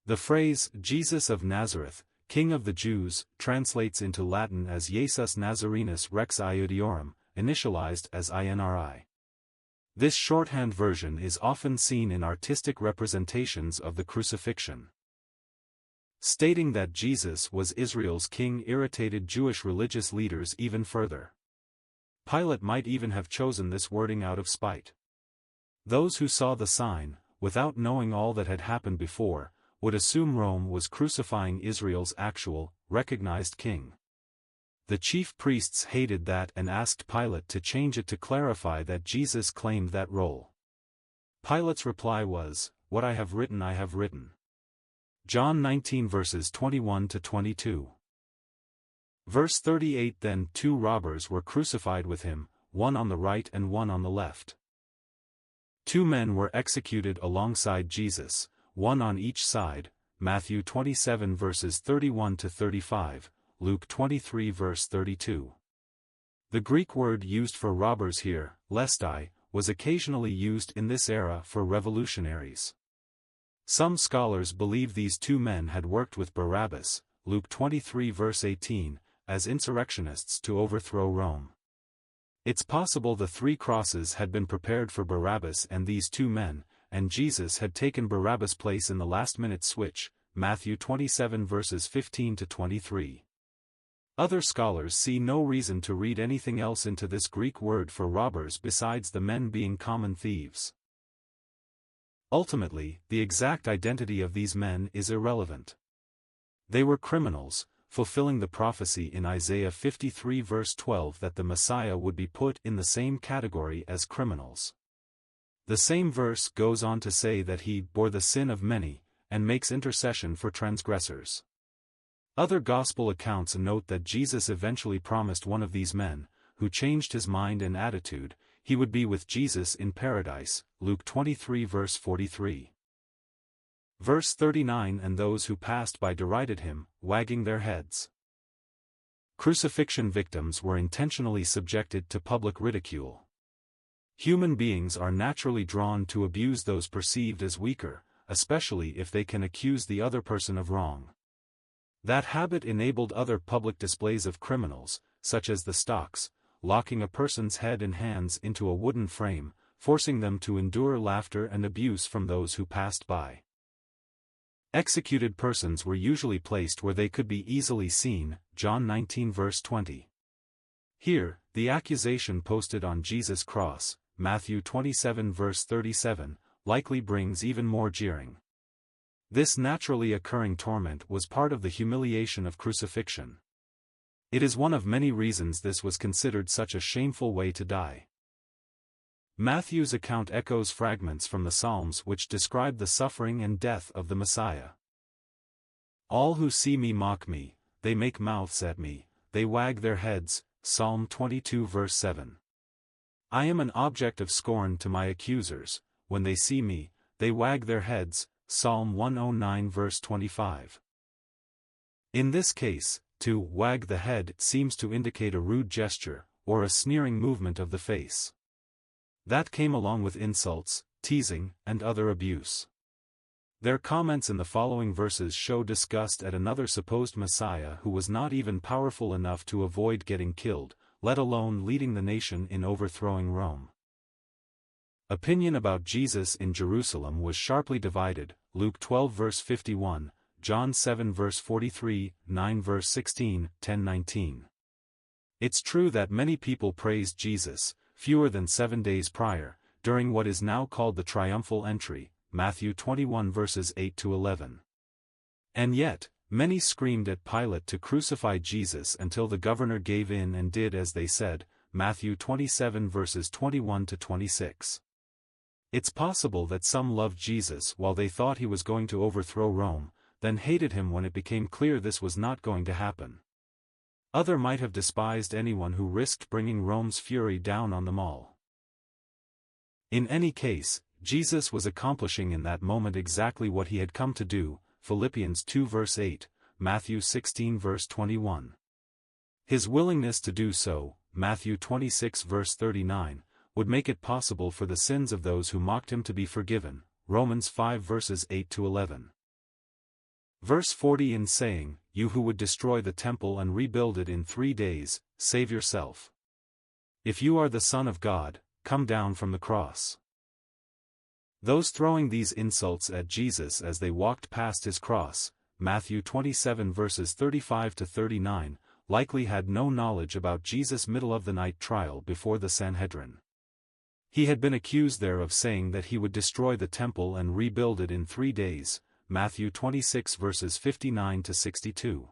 The phrase, Jesus of Nazareth, King of the Jews, translates into Latin as Jesus Nazarenus Rex Iudiorum, initialized as INRI. This shorthand version is often seen in artistic representations of the crucifixion. Stating that Jesus was Israel's king irritated Jewish religious leaders even further. Pilate might even have chosen this wording out of spite. Those who saw the sign, without knowing all that had happened before, would assume Rome was crucifying Israel's actual, recognized king. The chief priests hated that and asked Pilate to change it to clarify that Jesus claimed that role. Pilate's reply was, "What I have written I have written." John 19 verses 21 to 22. Verse 38 Then 2 robbers were crucified with him, one on the right and one on the left. 2 men were executed alongside Jesus, one on each side, Matthew 27 verses 31 to 35, Luke 23 verse 32. The Greek word used for robbers here, lestai, was occasionally used in this era for revolutionaries. Some scholars believe these two men had worked with Barabbas, Luke 23 verse 18, as insurrectionists to overthrow Rome. It's possible the 3 crosses had been prepared for Barabbas and these two men, and Jesus had taken Barabbas' place in the last-minute switch, Matthew 27 verses 15 to 23. Other scholars see no reason to read anything else into this Greek word for robbers besides the men being common thieves. Ultimately, the exact identity of these men is irrelevant. They were criminals, fulfilling the prophecy in Isaiah 53 verse 12 that the Messiah would be put in the same category as criminals. The same verse goes on to say that he bore the sin of many, and makes intercession for transgressors. Other gospel accounts note that Jesus eventually promised one of these men, who changed his mind and attitude, he would be with Jesus in paradise, Luke 23 verse 43. Verse 39 And those who passed by derided him, wagging their heads. Crucifixion victims were intentionally subjected to public ridicule. Human beings are naturally drawn to abuse those perceived as weaker, especially if they can accuse the other person of wrong. That habit enabled other public displays of criminals, such as the stocks, locking a person's head and hands into a wooden frame, forcing them to endure laughter and abuse from those who passed by. Executed persons were usually placed where they could be easily seen, John 19 verse 20. Here, the accusation posted on Jesus' cross, Matthew 27 verse 37, likely brings even more jeering. This naturally occurring torment was part of the humiliation of crucifixion. It is one of many reasons this was considered such a shameful way to die. Matthew's account echoes fragments from the Psalms which describe the suffering and death of the Messiah. All who see me mock me, they make mouths at me, they wag their heads, Psalm 22 verse 7. I am an object of scorn to my accusers, when they see me, they wag their heads, Psalm 109 verse 25. In this case, to wag the head seems to indicate a rude gesture, or a sneering movement of the face. That came along with insults, teasing, and other abuse. Their comments in the following verses show disgust at another supposed Messiah who was not even powerful enough to avoid getting killed, let alone leading the nation in overthrowing Rome. Opinion about Jesus in Jerusalem was sharply divided, Luke 12 verse 51, John 7 verse 43, 9 verse 16, 10-19. It's true that many people praised Jesus, fewer than 7 days prior, during what is now called the triumphal entry, Matthew 21 verses 8-11. And yet, many screamed at Pilate to crucify Jesus until the governor gave in and did as they said, Matthew 27 verses 21-26. It's possible that some loved Jesus while they thought he was going to overthrow Rome, then hated him when it became clear this was not going to happen. Others might have despised anyone who risked bringing Rome's fury down on them all. In any case, Jesus was accomplishing in that moment exactly what he had come to do, Philippians 2 verse 8, Matthew 16 verse 21. His willingness to do so, Matthew 26 verse 39, would make it possible for the sins of those who mocked him to be forgiven, Romans 5 verses 8-11. Verse 40 In saying, You who would destroy the temple and rebuild it in 3 days, save yourself. If you are the Son of God, come down from the cross. Those throwing these insults at Jesus as they walked past his cross, Matthew 27 verses 35-39, likely had no knowledge about Jesus' middle-of-the-night trial before the Sanhedrin. He had been accused there of saying that he would destroy the temple and rebuild it in 3 days, Matthew 26 verses 59-62.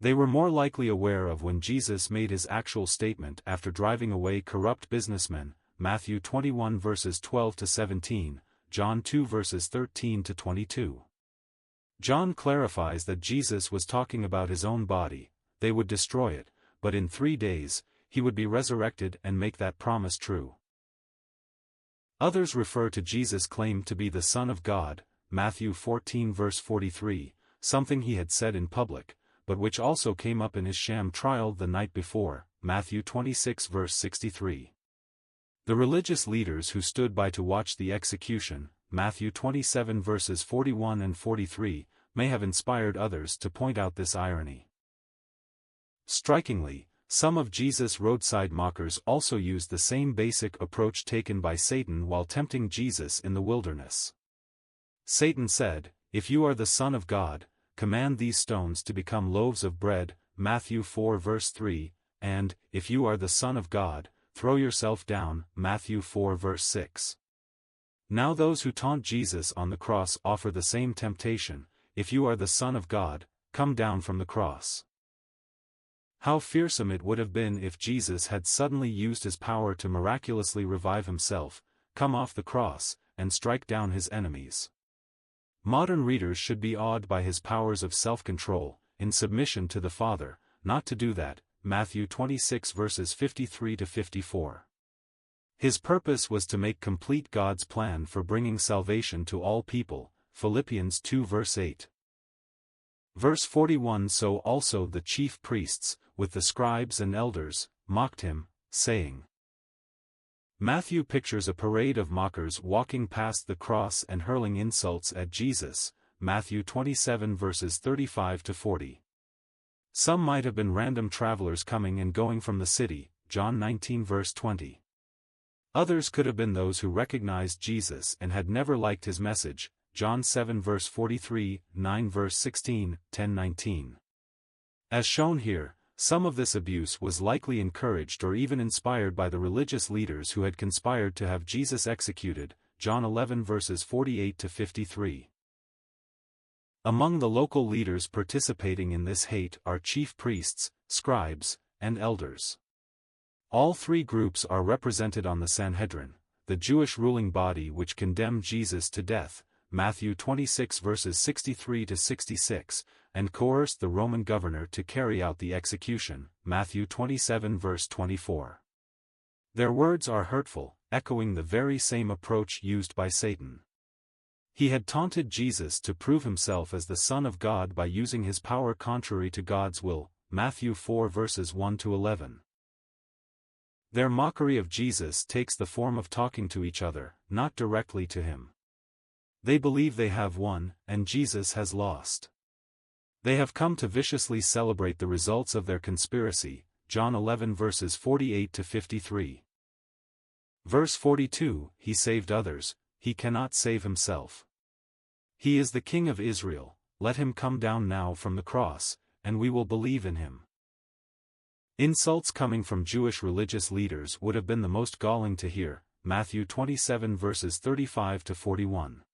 They were more likely aware of when Jesus made his actual statement after driving away corrupt businessmen, Matthew 21 verses 12-17, John 2 verses 13-22. John clarifies that Jesus was talking about his own body, they would destroy it, but in 3 days, he would be resurrected and make that promise true. Others refer to Jesus' claim to be the Son of God, Matthew 14 verse 43, something he had said in public, but which also came up in his sham trial the night before, Matthew 26 verse 63. The religious leaders who stood by to watch the execution, Matthew 27 verses 41 and 43, may have inspired others to point out this irony. Strikingly, some of Jesus' roadside mockers also used the same basic approach taken by Satan while tempting Jesus in the wilderness. Satan said, "If you are the Son of God, command these stones to become loaves of bread," Matthew 4 verse 3, and, "If you are the Son of God, throw yourself down," Matthew 4 verse 6. Now those who taunt Jesus on the cross offer the same temptation, "If you are the Son of God, come down from the cross." How fearsome it would have been if Jesus had suddenly used his power to miraculously revive himself, come off the cross, and strike down his enemies. Modern readers should be awed by his powers of self-control, in submission to the Father, not to do that, Matthew 26 verses 53 to 54. His purpose was to make complete God's plan for bringing salvation to all people, Philippians 2 verse 8. Verse 41. So also the chief priests, with the scribes and elders, mocked him, saying. Matthew pictures a parade of mockers walking past the cross and hurling insults at Jesus, Matthew 27 verses 35 to 40. Some might have been random travelers coming and going from the city, John 19 verse 20. Others could have been those who recognized Jesus and had never liked his message, John 7 verse 43, 9 verse 16, 10-19. As shown here, some of this abuse was likely encouraged or even inspired by the religious leaders who had conspired to have Jesus executed, John 11 verses 48 to 53. Among the local leaders participating in this hate are chief priests, scribes, and elders. All three groups are represented on the Sanhedrin, the Jewish ruling body which condemned Jesus to death, Matthew 26 verses 63 to 66, and coerced the Roman governor to carry out the execution, Matthew 27 verse 24. Their words are hurtful, echoing the very same approach used by Satan. He had taunted Jesus to prove himself as the Son of God by using his power contrary to God's will, Matthew 4 verses 1 to 11. Their mockery of Jesus takes the form of talking to each other, not directly to him. They believe they have won, and Jesus has lost. They have come to viciously celebrate the results of their conspiracy, John 11 verses 48 to 53. Verse 42, he saved others, he cannot save himself. He is the King of Israel, let him come down now from the cross, and we will believe in him. Insults coming from Jewish religious leaders would have been the most galling to hear, Matthew 27 verses 35 to 41.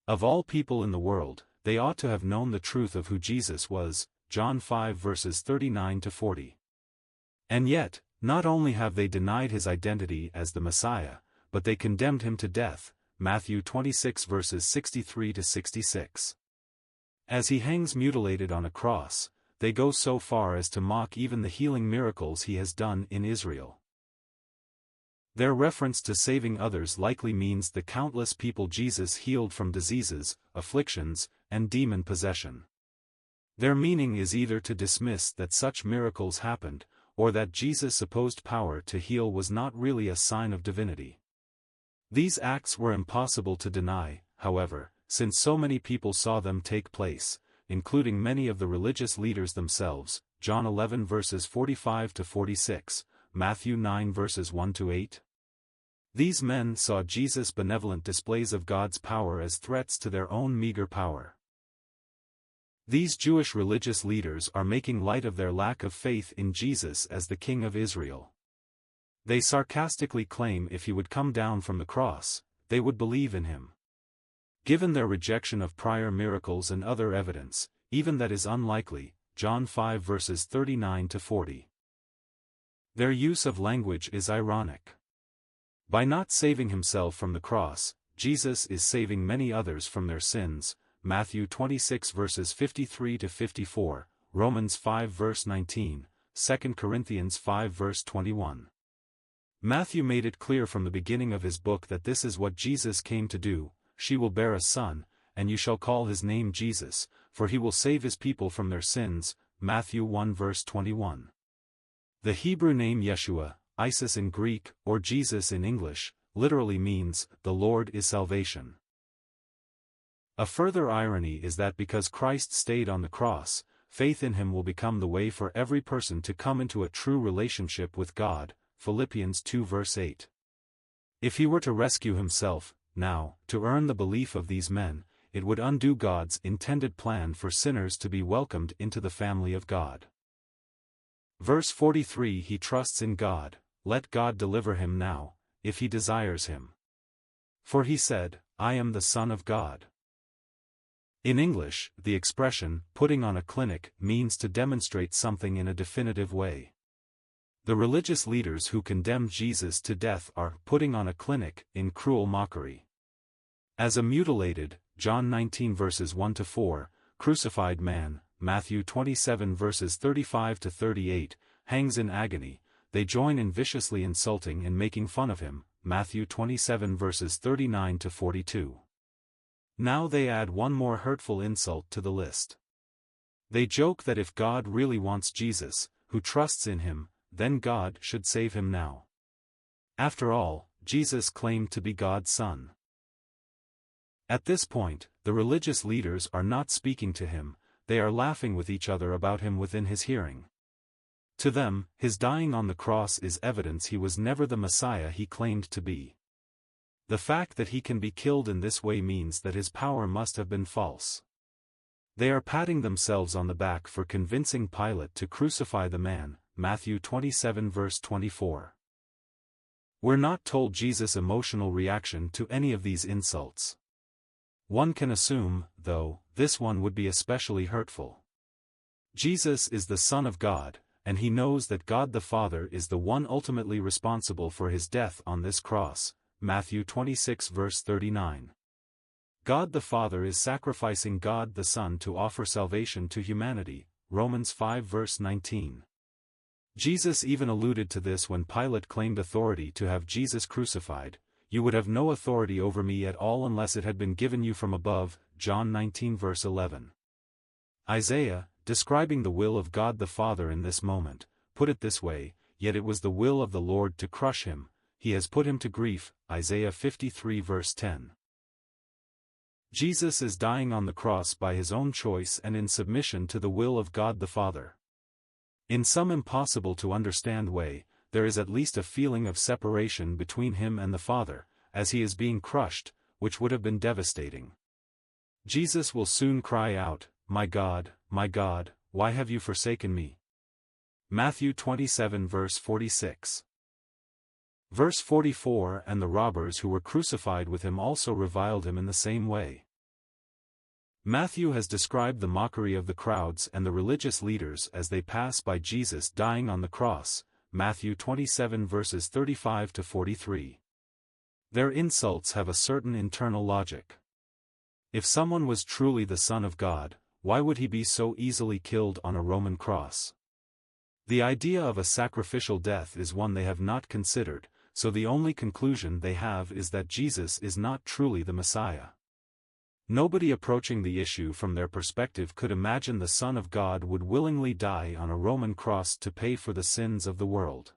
Of all people in the world, they ought to have known the truth of who Jesus was, John 5 verses 39 to 40. And yet, not only have they denied his identity as the Messiah, but they condemned him to death, Matthew 26 verses 63 to 66. As he hangs mutilated on a cross, they go so far as to mock even the healing miracles he has done in Israel. Their reference to saving others likely means the countless people Jesus healed from diseases, afflictions, and demon possession. Their meaning is either to dismiss that such miracles happened, or that Jesus' supposed power to heal was not really a sign of divinity. These acts were impossible to deny, however, since so many people saw them take place, including many of the religious leaders themselves, John 11 verses 45 to 46, Matthew 9 verses 1 to 8. These men saw Jesus' benevolent displays of God's power as threats to their own meager power. These Jewish religious leaders are making light of their lack of faith in Jesus as the King of Israel. They sarcastically claim if he would come down from the cross, they would believe in him. Given their rejection of prior miracles and other evidence, even that is unlikely, John 5 verses 39 to 40. Their use of language is ironic. By not saving himself from the cross, Jesus is saving many others from their sins, Matthew 26 verses 53 to 54, Romans 5 verse 19, 2 Corinthians 5 verse 21. Matthew made it clear from the beginning of his book that this is what Jesus came to do. She will bear a son, and you shall call his name Jesus, for he will save his people from their sins, Matthew 1 verse 21. The Hebrew name Yeshua, Isis in Greek, or Jesus in English, literally means, "The Lord is salvation." A further irony is that because Christ stayed on the cross, faith in him will become the way for every person to come into a true relationship with God, Philippians 2 verse 8. If he were to rescue himself, now, to earn the belief of these men, it would undo God's intended plan for sinners to be welcomed into the family of God. Verse 43. He trusts in God, let God deliver him now, if he desires him. For he said, I am the Son of God. In English, the expression, putting on a clinic, means to demonstrate something in a definitive way. The religious leaders who condemned Jesus to death are putting on a clinic, in cruel mockery. As a mutilated, John 19 verses 1-4, crucified man, Matthew 27 verses 35-38, hangs in agony, they join in viciously insulting and making fun of him, Matthew 27 verses 39-42. Now they add one more hurtful insult to the list. They joke that if God really wants Jesus, who trusts in him, then God should save him now. After all, Jesus claimed to be God's Son. At this point, the religious leaders are not speaking to him, they are laughing with each other about him within his hearing. To them, his dying on the cross is evidence he was never the Messiah he claimed to be. The fact that he can be killed in this way means that his power must have been false. They are patting themselves on the back for convincing Pilate to crucify the man, Matthew 27 verse 24. We're not told Jesus' emotional reaction to any of these insults. One can assume, though, this one would be especially hurtful. Jesus is the Son of God, and he knows that God the Father is the one ultimately responsible for his death on this cross, Matthew 26 verse 39. God the Father is sacrificing God the Son to offer salvation to humanity, Romans 5 verse 19. Jesus even alluded to this when Pilate claimed authority to have Jesus crucified. You would have no authority over me at all unless it had been given you from above, John 19 verse 11. Isaiah, describing the will of God the Father in this moment, put it this way, yet it was the will of the Lord to crush him, he has put him to grief, Isaiah 53 verse 10. Jesus is dying on the cross by his own choice and in submission to the will of God the Father. In some impossible to understand way, there is at least a feeling of separation between him and the Father, as he is being crushed, which would have been devastating. Jesus will soon cry out, my God, why have you forsaken me? Matthew 27 verse 46. Verse 44. And the robbers who were crucified with him also reviled him in the same way. Matthew has described the mockery of the crowds and the religious leaders as they pass by Jesus dying on the cross, Matthew 27 verses 35-43. Their insults have a certain internal logic. If someone was truly the Son of God, why would he be so easily killed on a Roman cross? The idea of a sacrificial death is one they have not considered, so the only conclusion they have is that Jesus is not truly the Messiah. Nobody approaching the issue from their perspective could imagine the Son of God would willingly die on a Roman cross to pay for the sins of the world.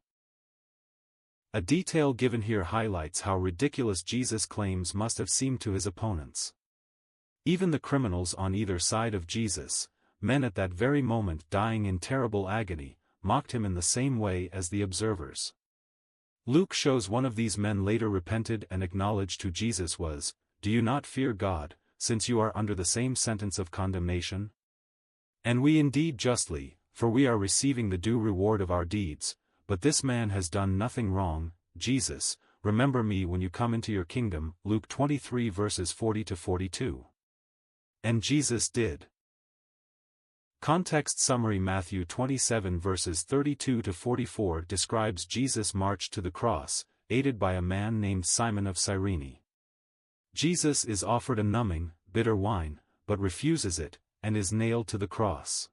A detail given here highlights how ridiculous Jesus' claims must have seemed to his opponents. Even the criminals on either side of Jesus, men at that very moment dying in terrible agony, mocked him in the same way as the observers. Luke shows one of these men later repented and acknowledged who Jesus was. Do you not fear God, since you are under the same sentence of condemnation? And we indeed justly, for we are receiving the due reward of our deeds, but this man has done nothing wrong. Jesus, remember me when you come into your kingdom, Luke 23 verses 40-42. And Jesus did. Context summary. Matthew 27 verses 32-44 describes Jesus' march to the cross, aided by a man named Simon of Cyrene. Jesus is offered a numbing, bitter wine, but refuses it, and is nailed to the cross.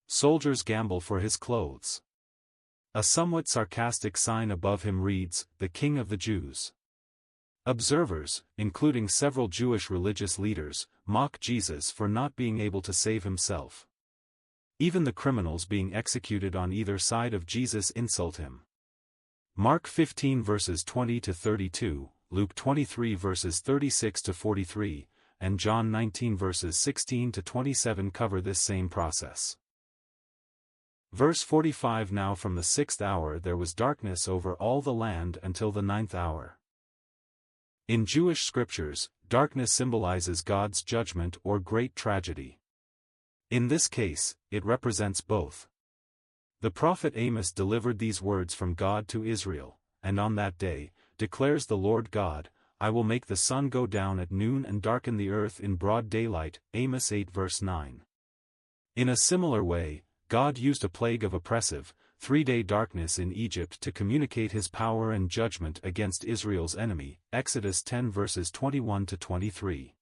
Soldiers gamble for his clothes. A somewhat sarcastic sign above him reads, "The King of the Jews." Observers, including several Jewish religious leaders, mock Jesus for not being able to save himself. Even the criminals being executed on either side of Jesus insult him. Mark 15 verses 20 to 32, Luke 23 verses 36 to 43, and John 19 verses 16 to 27 cover this same process. Verse 45 Now from the 6th hour there was darkness over all the land until the 9th hour. In Jewish scriptures, darkness symbolizes God's judgment or great tragedy. In this case, it represents both. The prophet Amos delivered these words from God to Israel, and on that day, declares the Lord God, I will make the sun go down at noon and darken the earth in broad daylight, Amos 8 verse 9. In a similar way, God used a plague of oppressive, 3-day darkness in Egypt to communicate his power and judgment against Israel's enemy, Exodus 10 verses 21 to 23.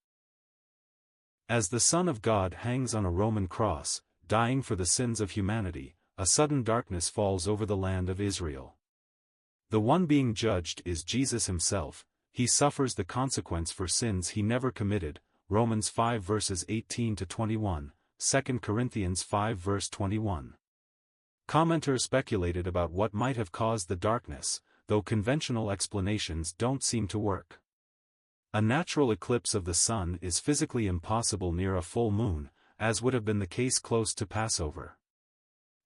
As the Son of God hangs on a Roman cross, dying for the sins of humanity, a sudden darkness falls over the land of Israel. The one being judged is Jesus himself. He suffers the consequence for sins he never committed, Romans 5 verses 18 to 21, 2 Corinthians 5 verse 21. Commenters speculated about what might have caused the darkness, though conventional explanations don't seem to work. A natural eclipse of the sun is physically impossible near a full moon, as would have been the case close to Passover.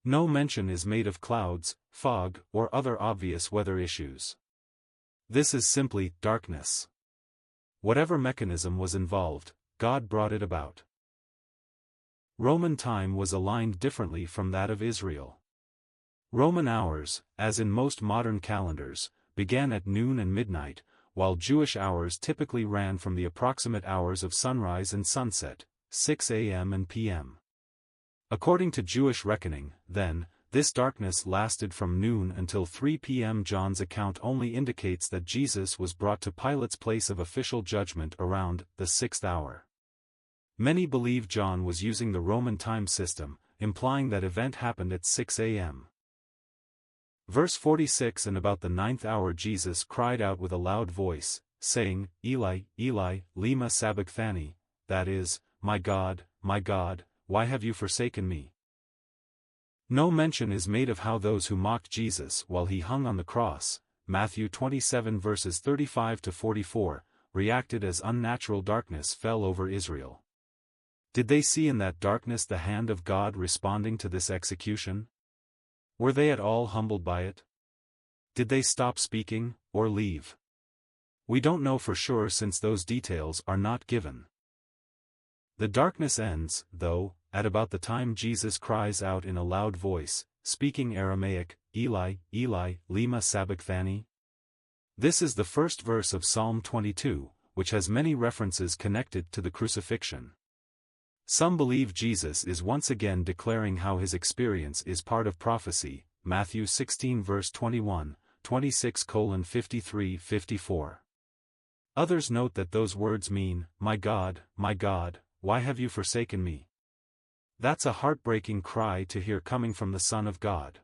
No mention is made of clouds, fog, or other obvious weather issues. This is simply darkness. Whatever mechanism was involved, God brought it about. Roman time was aligned differently from that of Israel. Roman hours, as in most modern calendars, began at noon and midnight, while Jewish hours typically ran from the approximate hours of sunrise and sunset, 6 a.m. and p.m. According to Jewish reckoning, then, this darkness lasted from noon until 3 p.m. John's account only indicates that Jesus was brought to Pilate's place of official judgment around the 6th hour. Many believe John was using the Roman time system, implying that event happened at 6 a.m. Verse 46 And about the 9th hour Jesus cried out with a loud voice, saying, Eli, Eli, lema sabachthani, that is, my God, why have you forsaken me? No mention is made of how those who mocked Jesus while he hung on the cross, Matthew 27 verses 35 to 44, reacted as unnatural darkness fell over Israel. Did they see in that darkness the hand of God responding to this execution? Were they at all humbled by it? Did they stop speaking, or leave? We don't know for sure since those details are not given. The darkness ends, though, at about the time Jesus cries out in a loud voice, speaking Aramaic, Eli, Eli, lema sabachthani? This is the first verse of Psalm 22, which has many references connected to the crucifixion. Some believe Jesus is once again declaring how his experience is part of prophecy, Matthew 16 verse 21, 26:53-54. Others note that those words mean, my God, why have you forsaken me? That's a heartbreaking cry to hear coming from the Son of God.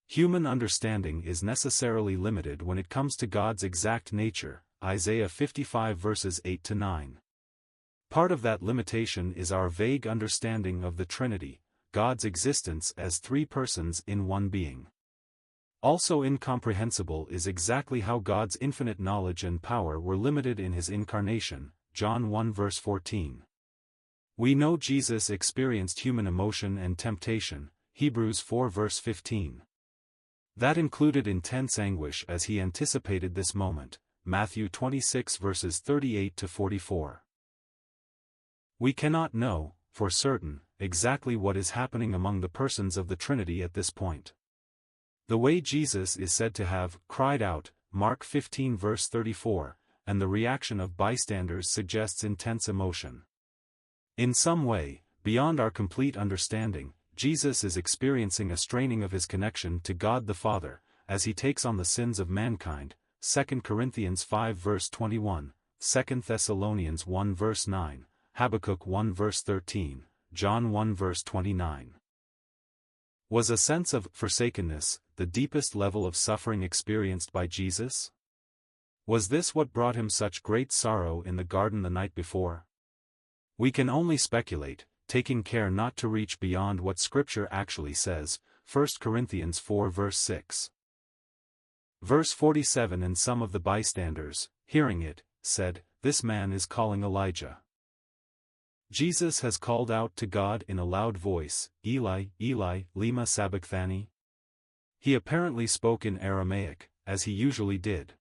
Human understanding is necessarily limited when it comes to God's exact nature, Isaiah 55 verses 8 to 9. Part of that limitation is our vague understanding of the Trinity, God's existence as three persons in one being. Also incomprehensible is exactly how God's infinite knowledge and power were limited in his incarnation, John 1 verse 14. We know Jesus experienced human emotion and temptation, Hebrews 4 verse 15. That included intense anguish as he anticipated this moment, Matthew 26 verses 38 to 44. We cannot know, for certain, exactly what is happening among the persons of the Trinity at this point. The way Jesus is said to have cried out, Mark 15 verse 34, and the reaction of bystanders suggests intense emotion. In some way, beyond our complete understanding, Jesus is experiencing a straining of his connection to God the Father, as he takes on the sins of mankind, 2 Corinthians 5 verse 21, 2 Thessalonians 1 verse 9, Habakkuk 1 verse 13, John 1 verse 29. Was a sense of forsakenness the deepest level of suffering experienced by Jesus? Was this what brought him such great sorrow in the garden the night before? We can only speculate, taking care not to reach beyond what Scripture actually says, 1 Corinthians 4 verse 6. Verse 47 And some of the bystanders, hearing it, said, This man is calling Elijah. Jesus has called out to God in a loud voice, Eli, Eli, lema sabachthani. He apparently spoke in Aramaic, as he usually did.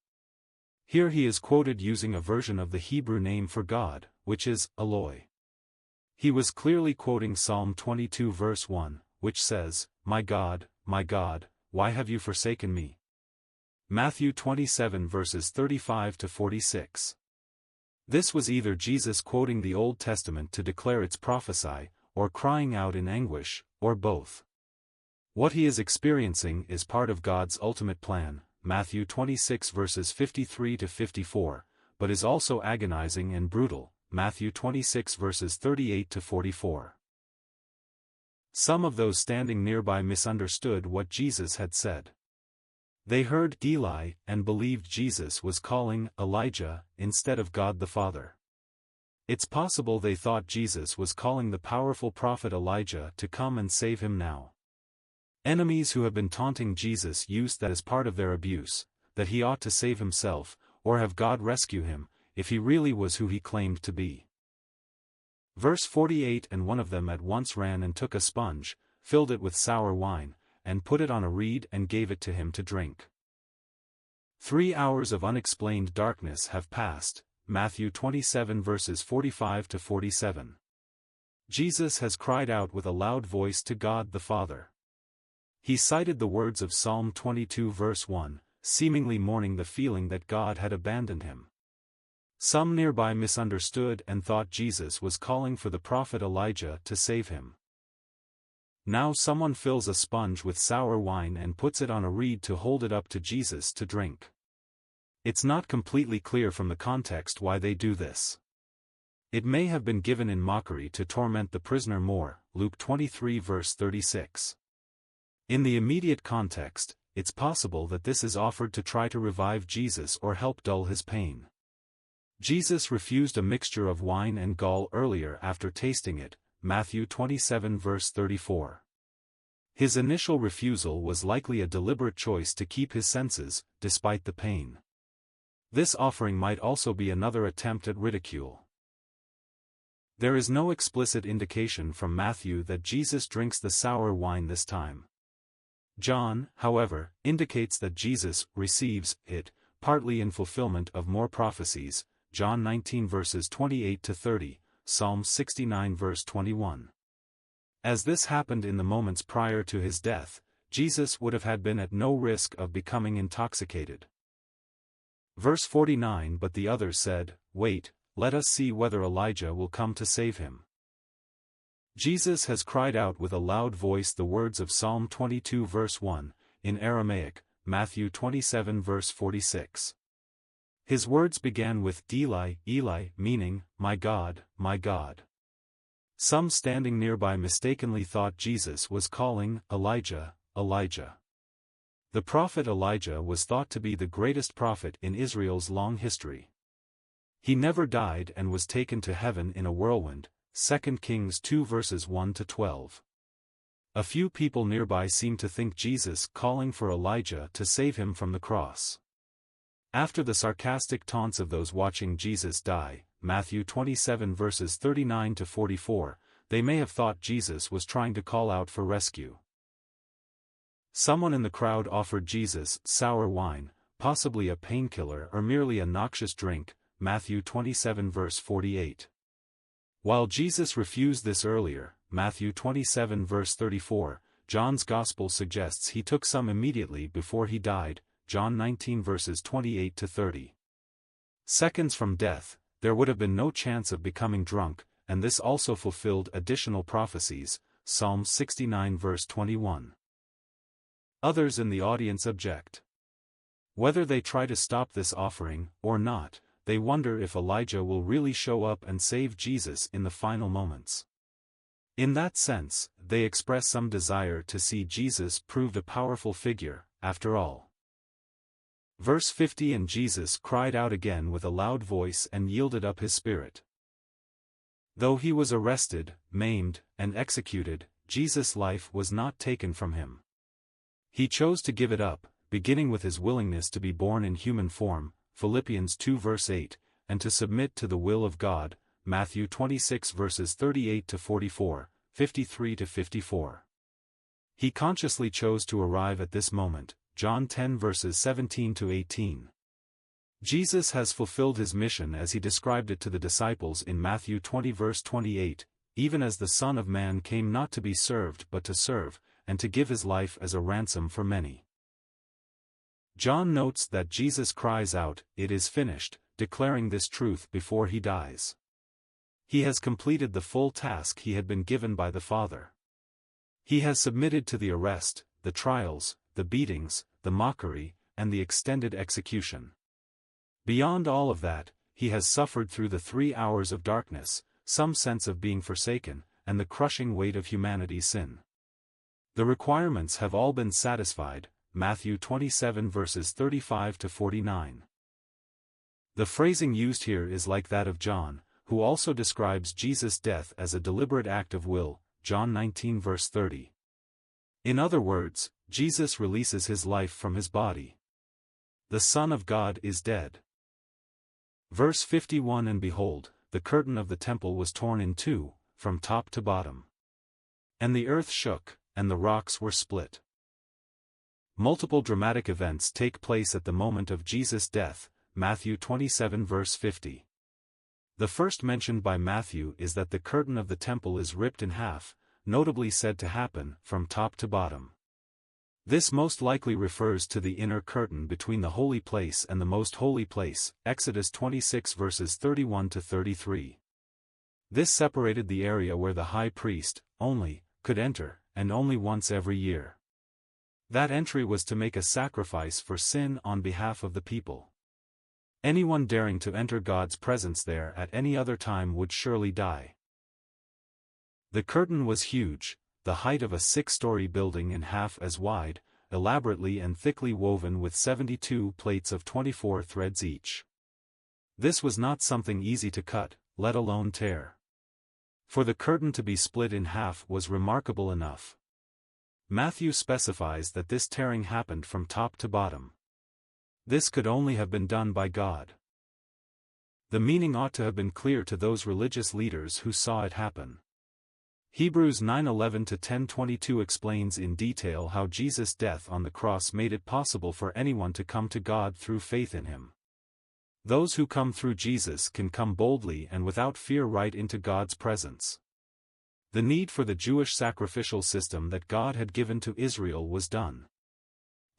Here he is quoted using a version of the Hebrew name for God, which is, Eloi. He was clearly quoting Psalm 22 verse 1, which says, my God, why have you forsaken me? Matthew 27 verses 35 to 46. This was either Jesus quoting the Old Testament to declare its prophecy, or crying out in anguish, or both. What he is experiencing is part of God's ultimate plan, Matthew 26 verses 53 to 54, but is also agonizing and brutal, Matthew 26 verses 38 to 44. Some of those standing nearby misunderstood what Jesus had said. They heard Eli and believed Jesus was calling Elijah instead of God the Father. It's possible they thought Jesus was calling the powerful prophet Elijah to come and save him now. Enemies who have been taunting Jesus used that as part of their abuse, that he ought to save himself, or have God rescue him, if he really was who he claimed to be. Verse 48 And one of them at once ran and took a sponge, filled it with sour wine, and put it on a reed and gave it to him to drink. 3 hours of unexplained darkness have passed, Matthew 27 verses 45 to 47. Jesus has cried out with a loud voice to God the Father. He cited the words of Psalm 22 verse 1, seemingly mourning the feeling that God had abandoned him. Some nearby misunderstood and thought Jesus was calling for the prophet Elijah to save him. Now someone fills a sponge with sour wine and puts it on a reed to hold it up to Jesus to drink. It's not completely clear from the context why they do this. It may have been given in mockery to torment the prisoner more, Luke 23 verse 36. In the immediate context, it's possible that this is offered to try to revive Jesus or help dull his pain. Jesus refused a mixture of wine and gall earlier after tasting it, Matthew 27 verse 34. His initial refusal was likely a deliberate choice to keep his senses, despite the pain. This offering might also be another attempt at ridicule. There is no explicit indication from Matthew that Jesus drinks the sour wine this time. John, however, indicates that Jesus receives it, partly in fulfillment of more prophecies, John 19 verses 28 to 30, Psalm 69 verse 21. As this happened in the moments prior to his death, Jesus would have had been at no risk of becoming intoxicated. Verse 49 But the others said, Wait, let us see whether Elijah will come to save him. Jesus has cried out with a loud voice the words of Psalm 22 verse 1, in Aramaic, Matthew 27 verse 46. His words began with Eli, Eli, meaning, my God, my God. Some standing nearby mistakenly thought Jesus was calling Elijah, Elijah. The prophet Elijah was thought to be the greatest prophet in Israel's long history. He never died and was taken to heaven in a whirlwind, 2 Kings 2 verses 1 to 12. A few people nearby seem to think Jesus calling for Elijah to save him from the cross. After the sarcastic taunts of those watching Jesus die, Matthew 27 verses 39 to 44, they may have thought Jesus was trying to call out for rescue. Someone in the crowd offered Jesus sour wine, possibly a painkiller or merely a noxious drink, Matthew 27 verse 48. While Jesus refused this earlier, Matthew 27 verse 34, John's Gospel suggests he took some immediately before he died, John 19 verses 28 to 30. Seconds from death, there would have been no chance of becoming drunk, and this also fulfilled additional prophecies, Psalm 69 verse 21. Others in the audience object. Whether they try to stop this offering, or not, they wonder if Elijah will really show up and save Jesus in the final moments. In that sense, they express some desire to see Jesus proved a powerful figure, after all. Verse 50 And Jesus cried out again with a loud voice and yielded up his spirit. Though he was arrested, maimed, and executed, Jesus' life was not taken from him. He chose to give it up, beginning with his willingness to be born in human form, Philippians 2 verse 8, and to submit to the will of God, Matthew 26 verses 38 to 44, 53 to 54. He consciously chose to arrive at this moment, John 10 verses 17 to 18. Jesus has fulfilled his mission as he described it to the disciples in Matthew 20 verse 28, even as the Son of Man came not to be served but to serve, and to give his life as a ransom for many. John notes that Jesus cries out, "It is finished," declaring this truth before he dies. He has completed the full task he had been given by the Father. He has submitted to the arrest, the trials, the beatings, the mockery, and the extended execution. Beyond all of that, he has suffered through the 3 hours of darkness, some sense of being forsaken, and the crushing weight of humanity's sin. The requirements have all been satisfied, Matthew 27 verses 35 to 49. The phrasing used here is like that of John, who also describes Jesus' death as a deliberate act of will, John 19 verse 30. In other words, Jesus releases his life from his body. The Son of God is dead. Verse 51 And behold, the curtain of the temple was torn in two, from top to bottom. And the earth shook, and the rocks were split. Multiple dramatic events take place at the moment of Jesus' death, Matthew 27 verse 50. The first mentioned by Matthew is that the curtain of the temple is ripped in half, notably said to happen from top to bottom. This most likely refers to the inner curtain between the holy place and the most holy place, Exodus 26 verses 31 to 33. This separated the area where the high priest, only, could enter, and only once every year. That entry was to make a sacrifice for sin on behalf of the people. Anyone daring to enter God's presence there at any other time would surely die. The curtain was huge, the height of a 6-story building and half as wide, elaborately and thickly woven with 72 plates of 24 threads each. This was not something easy to cut, let alone tear. For the curtain to be split in half was remarkable enough. Matthew specifies that this tearing happened from top to bottom. This could only have been done by God. The meaning ought to have been clear to those religious leaders who saw it happen. Hebrews 9:11 to 10:22 explains in detail how Jesus' death on the cross made it possible for anyone to come to God through faith in him. Those who come through Jesus can come boldly and without fear right into God's presence. The need for the Jewish sacrificial system that God had given to Israel was done.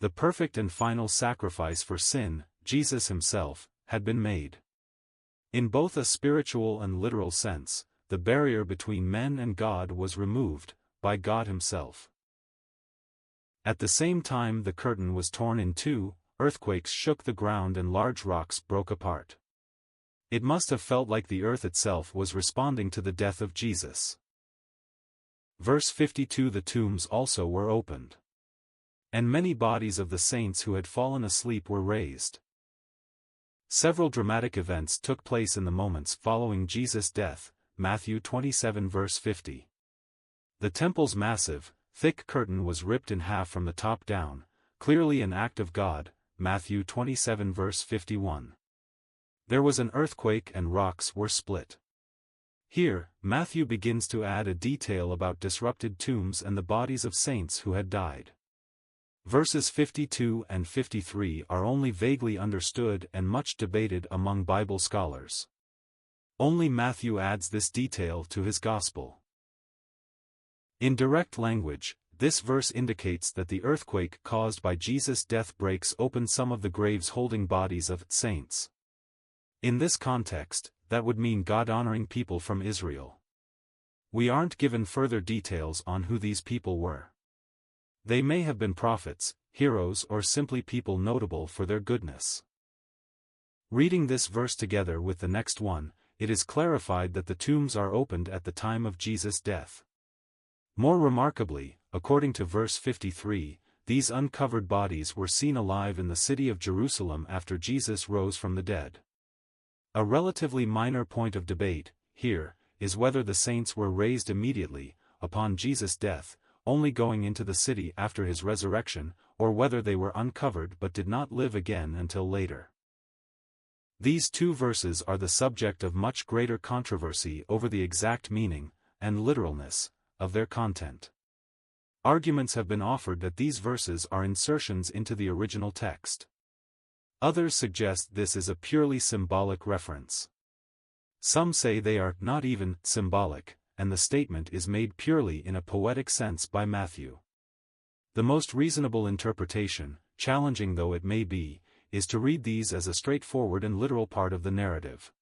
The perfect and final sacrifice for sin, Jesus himself, had been made. In both a spiritual and literal sense, the barrier between men and God was removed, by God himself. At the same time the curtain was torn in two, earthquakes shook the ground and large rocks broke apart. It must have felt like the earth itself was responding to the death of Jesus. Verse 52 The tombs also were opened. And many bodies of the saints who had fallen asleep were raised. Several dramatic events took place in the moments following Jesus' death, Matthew 27 verse 50. The temple's massive, thick curtain was ripped in half from the top down, clearly an act of God, Matthew 27 verse 51. There was an earthquake and rocks were split. Here, Matthew begins to add a detail about disrupted tombs and the bodies of saints who had died. Verses 52 and 53 are only vaguely understood and much debated among Bible scholars. Only Matthew adds this detail to his gospel. In direct language, this verse indicates that the earthquake caused by Jesus' death breaks open some of the graves holding bodies of saints. In this context, that would mean God-honoring people from Israel. We aren't given further details on who these people were. They may have been prophets, heroes, or simply people notable for their goodness. Reading this verse together with the next one, it is clarified that the tombs are opened at the time of Jesus' death. More remarkably, according to verse 53, these uncovered bodies were seen alive in the city of Jerusalem after Jesus rose from the dead. A relatively minor point of debate, here, is whether the saints were raised immediately, upon Jesus' death, only going into the city after his resurrection, or whether they were uncovered but did not live again until later. These two verses are the subject of much greater controversy over the exact meaning, and literalness, of their content. Arguments have been offered that these verses are insertions into the original text. Others suggest this is a purely symbolic reference. Some say they are not even symbolic, and the statement is made purely in a poetic sense by Matthew. The most reasonable interpretation, challenging though it may be, is to read these as a straightforward and literal part of the narrative.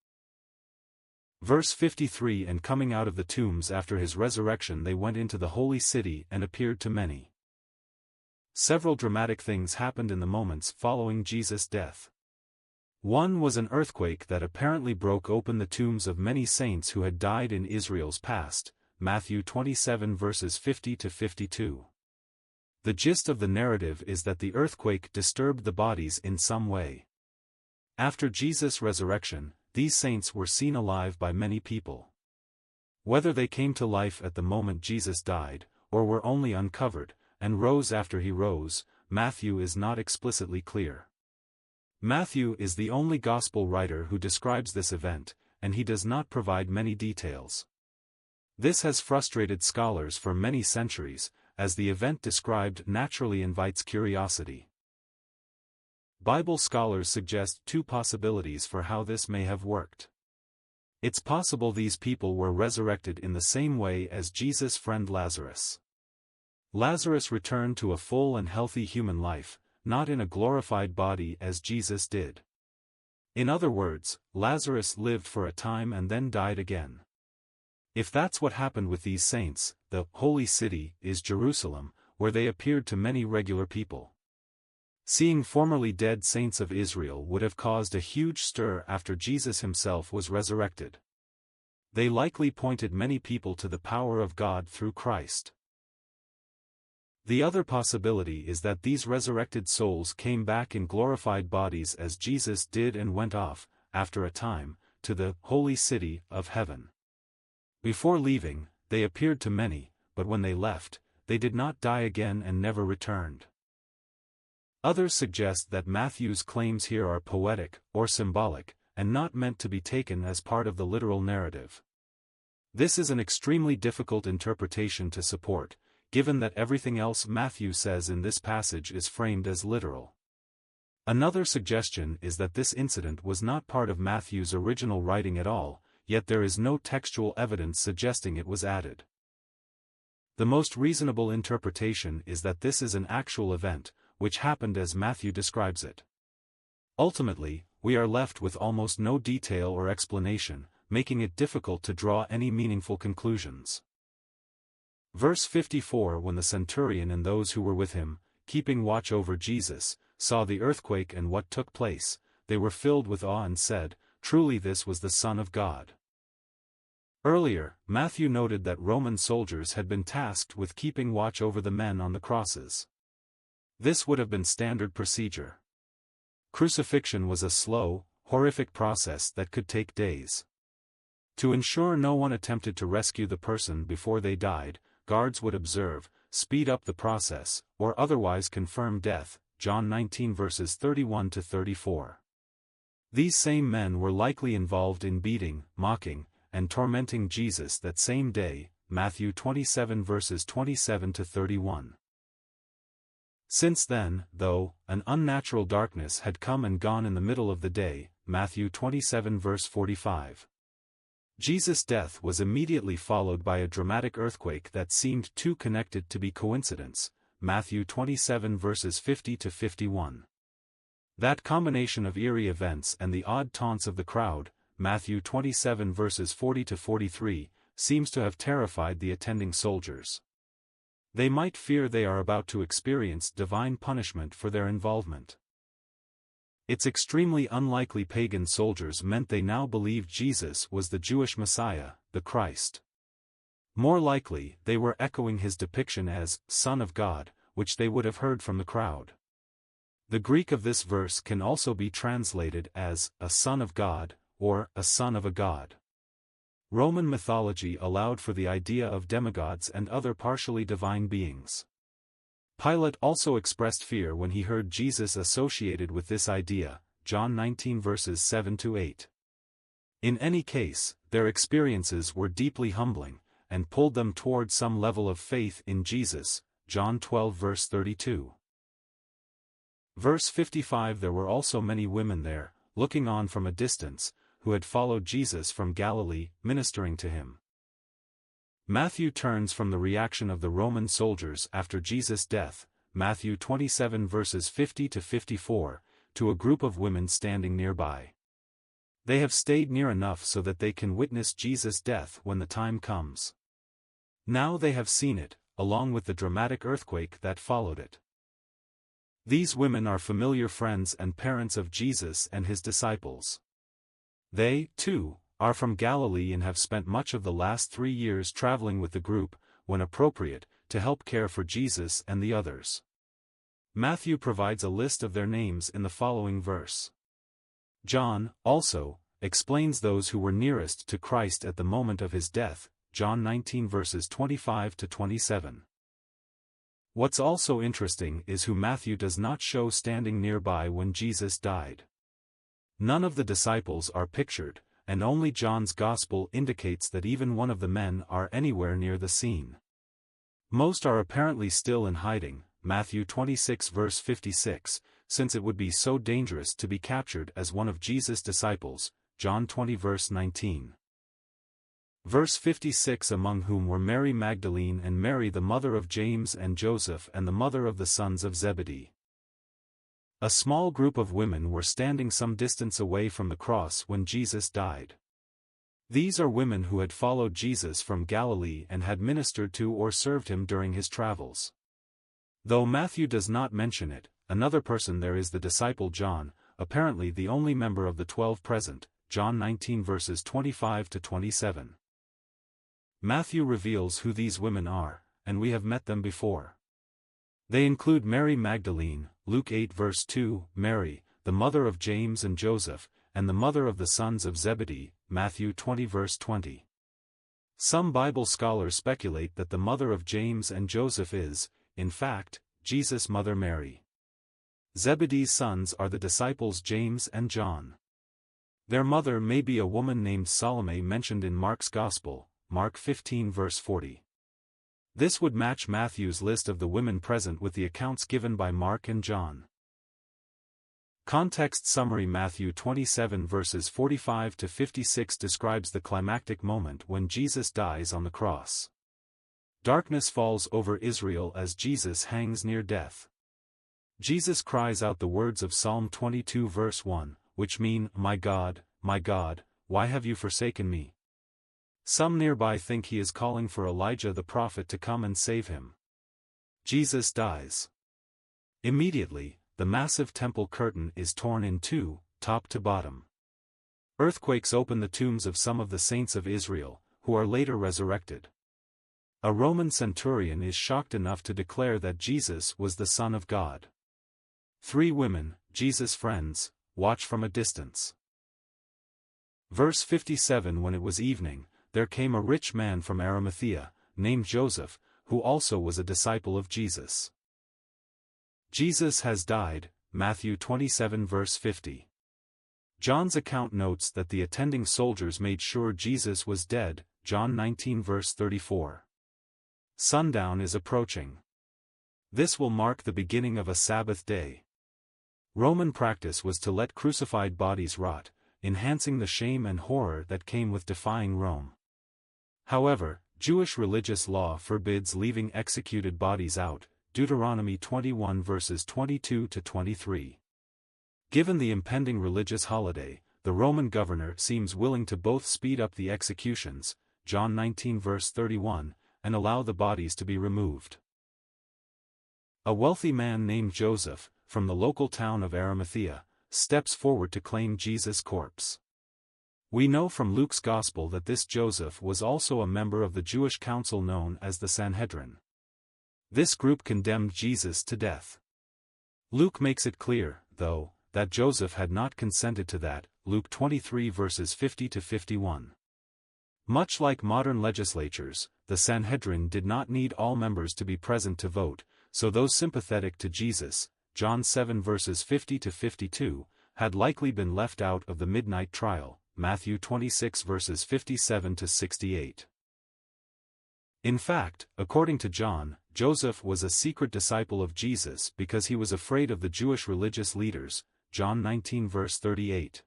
Verse 53 And coming out of the tombs after his resurrection they went into the holy city and appeared to many. Several dramatic things happened in the moments following Jesus' death. One was an earthquake that apparently broke open the tombs of many saints who had died in Israel's past, Matthew 27 verses 50 to 52. The gist of the narrative is that the earthquake disturbed the bodies in some way. After Jesus' resurrection, these saints were seen alive by many people. Whether they came to life at the moment Jesus died, or were only uncovered, and rose after he rose, Matthew is not explicitly clear. Matthew is the only gospel writer who describes this event, and he does not provide many details. This has frustrated scholars for many centuries, as the event described naturally invites curiosity. Bible scholars suggest two possibilities for how this may have worked. It's possible these people were resurrected in the same way as Jesus' friend Lazarus. Lazarus returned to a full and healthy human life, not in a glorified body as Jesus did. In other words, Lazarus lived for a time and then died again. If that's what happened with these saints, the holy city is Jerusalem, where they appeared to many regular people. Seeing formerly dead saints of Israel would have caused a huge stir after Jesus himself was resurrected. They likely pointed many people to the power of God through Christ. The other possibility is that these resurrected souls came back in glorified bodies as Jesus did and went off, after a time, to the holy city of heaven. Before leaving, they appeared to many, but when they left, they did not die again and never returned. Others suggest that Matthew's claims here are poetic, or symbolic, and not meant to be taken as part of the literal narrative. This is an extremely difficult interpretation to support, given that everything else Matthew says in this passage is framed as literal. Another suggestion is that this incident was not part of Matthew's original writing at all, yet there is no textual evidence suggesting it was added. The most reasonable interpretation is that this is an actual event, which happened as Matthew describes it. Ultimately, we are left with almost no detail or explanation, making it difficult to draw any meaningful conclusions. Verse 54 When the centurion and those who were with him, keeping watch over Jesus, saw the earthquake and what took place, they were filled with awe and said, Truly this was the Son of God. Earlier, Matthew noted that Roman soldiers had been tasked with keeping watch over the men on the crosses. This would have been standard procedure. Crucifixion was a slow, horrific process that could take days. To ensure no one attempted to rescue the person before they died, guards would observe, speed up the process, or otherwise confirm death, John 19 verses 31 to 34. These same men were likely involved in beating, mocking, and tormenting Jesus that same day, Matthew 27 verses 27 to 31. Since then, though, an unnatural darkness had come and gone in the middle of the day, Matthew 27 verse 45. Jesus' death was immediately followed by a dramatic earthquake that seemed too connected to be coincidence, Matthew 27 verses 50 to 51. That combination of eerie events and the odd taunts of the crowd, Matthew 27 verses 40 to 43, seems to have terrified the attending soldiers. They might fear they are about to experience divine punishment for their involvement. It's extremely unlikely pagan soldiers meant they now believed Jesus was the Jewish Messiah, the Christ. More likely, they were echoing his depiction as Son of God, which they would have heard from the crowd. The Greek of this verse can also be translated as a Son of God, or a Son of a God. Roman mythology allowed for the idea of demigods and other partially divine beings. Pilate also expressed fear when he heard Jesus associated with this idea, John 19 verses 7-8. In any case, their experiences were deeply humbling, and pulled them toward some level of faith in Jesus, John 12 verse 32. Verse 55. There were also many women there, looking on from a distance, who had followed Jesus from Galilee, ministering to him. Matthew turns from the reaction of the Roman soldiers after Jesus' death, Matthew 27 verses 50-54, to a group of women standing nearby. They have stayed near enough so that they can witness Jesus' death when the time comes. Now they have seen it, along with the dramatic earthquake that followed it. These women are familiar friends and parents of Jesus and his disciples. They, too, are from Galilee and have spent much of the last 3 years traveling with the group, when appropriate, to help care for Jesus and the others. Matthew provides a list of their names in the following verse. John, also, explains those who were nearest to Christ at the moment of his death, John 19 verses 25-27. What's also interesting is who Matthew does not show standing nearby when Jesus died. None of the disciples are pictured, and only John's Gospel indicates that even one of the men are anywhere near the scene. Most are apparently still in hiding, Matthew 26 verse 56, since it would be so dangerous to be captured as one of Jesus' disciples, John 20 verse 19. Verse 56. Among whom were Mary Magdalene and Mary the mother of James and Joseph and the mother of the sons of Zebedee. A small group of women were standing some distance away from the cross when Jesus died. These are women who had followed Jesus from Galilee and had ministered to or served him during his travels. Though Matthew does not mention it, another person there is the disciple John, apparently the only member of the 12 present, John 19 verses 25-27. Matthew reveals who these women are, and we have met them before. They include Mary Magdalene, Luke 8 verse 2, Mary, the mother of James and Joseph, and the mother of the sons of Zebedee, Matthew 20 verse 20. Some Bible scholars speculate that the mother of James and Joseph is, in fact, Jesus' mother Mary. Zebedee's sons are the disciples James and John. Their mother may be a woman named Salome mentioned in Mark's Gospel, Mark 15 verse 40. This would match Matthew's list of the women present with the accounts given by Mark and John. Context summary. Matthew 27 verses 45-56 describes the climactic moment when Jesus dies on the cross. Darkness falls over Israel as Jesus hangs near death. Jesus cries out the words of Psalm 22 verse 1, which mean, my God, why have you forsaken me?" Some nearby think he is calling for Elijah the prophet to come and save him. Jesus dies. Immediately, the massive temple curtain is torn in two, top to bottom. Earthquakes open the tombs of some of the saints of Israel, who are later resurrected. A Roman centurion is shocked enough to declare that Jesus was the Son of God. 3 women, Jesus' friends, watch from a distance. Verse 57. When it was evening, there came a rich man from Arimathea, named Joseph, who also was a disciple of Jesus. Jesus has died, Matthew 27 verse 50. John's account notes that the attending soldiers made sure Jesus was dead, John 19 verse 34. Sundown is approaching. This will mark the beginning of a Sabbath day. Roman practice was to let crucified bodies rot, enhancing the shame and horror that came with defying Rome. However, Jewish religious law forbids leaving executed bodies out, Deuteronomy 21 verses 22-23. Given the impending religious holiday, the Roman governor seems willing to both speed up the executions, John 19 verse 31, and allow the bodies to be removed. A wealthy man named Joseph, from the local town of Arimathea, steps forward to claim Jesus' corpse. We know from Luke's Gospel that this Joseph was also a member of the Jewish council known as the Sanhedrin. This group condemned Jesus to death. Luke makes it clear, though, that Joseph had not consented to that, Luke 23 verses 50-51. Much like modern legislatures, the Sanhedrin did not need all members to be present to vote, so those sympathetic to Jesus, John 7 verses 50 to 52, had likely been left out of the midnight trial, Matthew 26 verses 57 to 68. In fact, according to John, Joseph was a secret disciple of Jesus because he was afraid of the Jewish religious leaders, John 19 verse 38.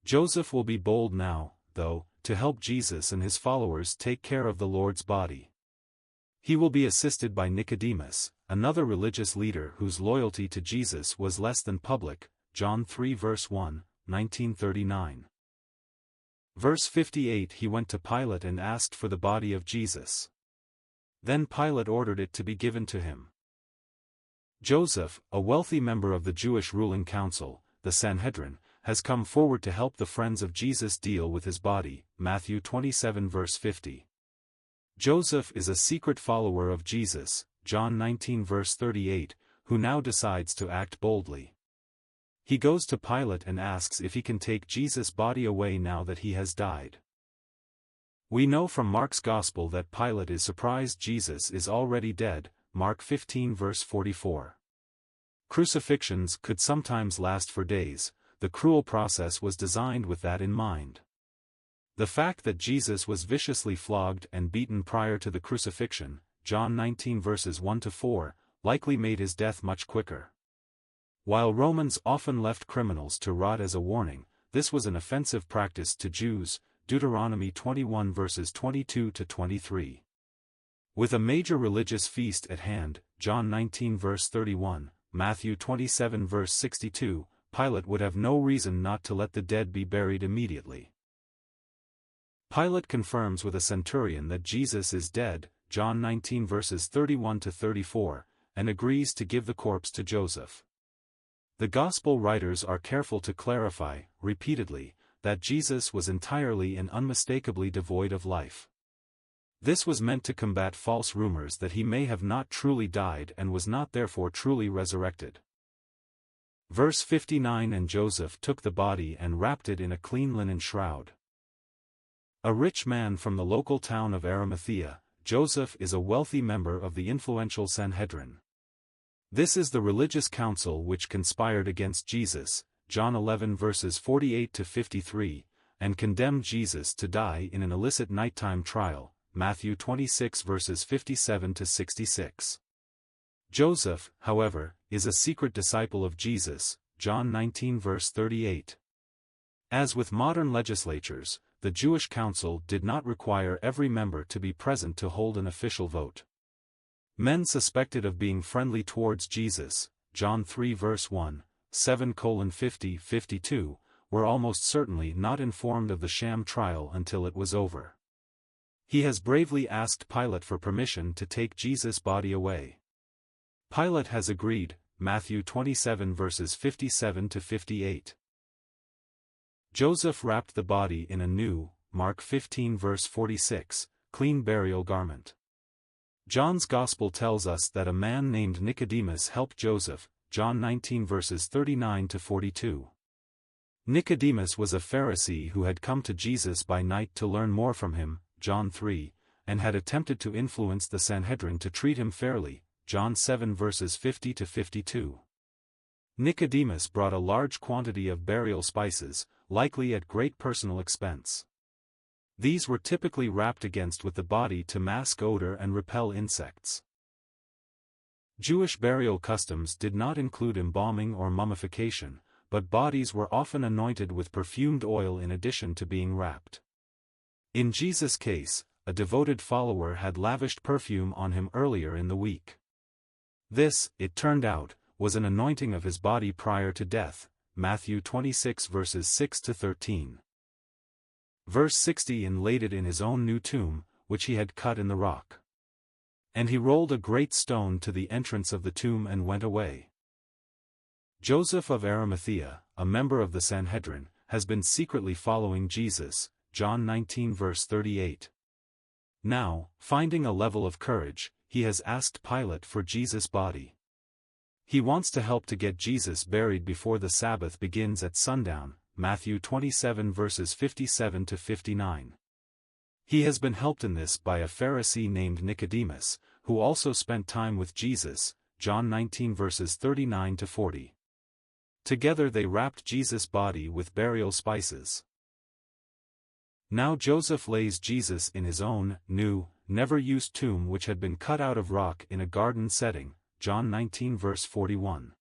Joseph will be bold now, though, to help Jesus and his followers take care of the Lord's body. He will be assisted by Nicodemus, another religious leader whose loyalty to Jesus was less than public, John 3 verse 1, 1939. Verse 58. He went to Pilate and asked for the body of Jesus. Then Pilate ordered it to be given to him. Joseph, a wealthy member of the Jewish ruling council, the Sanhedrin, has come forward to help the friends of Jesus deal with his body, Matthew 27 verse 50. Joseph is a secret follower of Jesus, John 19 verse 38, who now decides to act boldly. He goes to Pilate and asks if he can take Jesus' body away now that he has died. We know from Mark's Gospel that Pilate is surprised Jesus is already dead, Mark 15 verse 44. Crucifixions could sometimes last for days. The cruel process was designed with that in mind. The fact that Jesus was viciously flogged and beaten prior to the crucifixion, John 19 verses 1 to 4, likely made his death much quicker. While Romans often left criminals to rot as a warning, this was an offensive practice to Jews, Deuteronomy 21 verses 22 to 23. With a major religious feast at hand, John 19 verse 31, Matthew 27 verse 62, Pilate would have no reason not to let the dead be buried immediately. Pilate confirms with a centurion that Jesus is dead, John 19 verses 31 to 34, and agrees to give the corpse to Joseph. The Gospel writers are careful to clarify, repeatedly, that Jesus was entirely and unmistakably devoid of life. This was meant to combat false rumors that he may have not truly died and was not therefore truly resurrected. Verse 59. And Joseph took the body and wrapped it in a clean linen shroud. A rich man from the local town of Arimathea, Joseph is a wealthy member of the influential Sanhedrin. This is the religious council which conspired against Jesus, John 11 verses 48 to 53, and condemned Jesus to die in an illicit nighttime trial, Matthew 26 verses 57 to 66. Joseph, however, is a secret disciple of Jesus, John 19 verse 38. As with modern legislatures, the Jewish council did not require every member to be present to hold an official vote. Men suspected of being friendly towards Jesus, John 3 verse 1, 7:50-52, were almost certainly not informed of the sham trial until it was over. He has bravely asked Pilate for permission to take Jesus' body away. Pilate has agreed, Matthew 27 verses 57 to 58. Joseph wrapped the body in a new, Mark 15 verse 46, clean burial garment. John's Gospel tells us that a man named Nicodemus helped Joseph, John 19 verses 39 to 42. Nicodemus was a Pharisee who had come to Jesus by night to learn more from him, John 3, and had attempted to influence the Sanhedrin to treat him fairly, John 7 verses 50 to 52. Nicodemus brought a large quantity of burial spices, likely at great personal expense. These were typically wrapped against with the body to mask odor and repel insects. Jewish burial customs did not include embalming or mummification, but bodies were often anointed with perfumed oil in addition to being wrapped. In Jesus' case, a devoted follower had lavished perfume on him earlier in the week. This, it turned out, was an anointing of his body prior to death, Matthew 26 verses 6 to 13. Verse 60. And laid it in his own new tomb, which he had cut in the rock. And he rolled a great stone to the entrance of the tomb and went away. Joseph of Arimathea, a member of the Sanhedrin, has been secretly following Jesus, John 19 verse 38. Now, finding a level of courage, he has asked Pilate for Jesus' body. He wants to help to get Jesus buried before the Sabbath begins at sundown, Matthew 27 verses 57 to 59. He has been helped in this by a Pharisee named Nicodemus, who also spent time with Jesus, John 19 verses 39 to 40. Together they wrapped Jesus' body with burial spices. Now Joseph lays Jesus in his own, new, never-used tomb which had been cut out of rock in a garden setting, John 19 verse 41.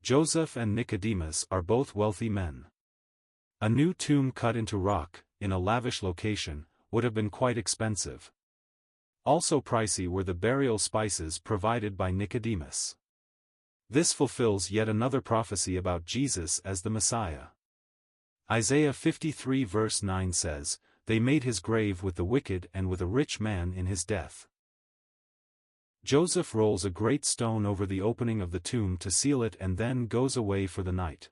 Joseph and Nicodemus are both wealthy men. A new tomb cut into rock, in a lavish location, would have been quite expensive. Also pricey were the burial spices provided by Nicodemus. This fulfills yet another prophecy about Jesus as the Messiah. Isaiah 53 verse 9 says, "They made his grave with the wicked and with a rich man in his death." Joseph rolls a great stone over the opening of the tomb to seal it and then goes away for the night.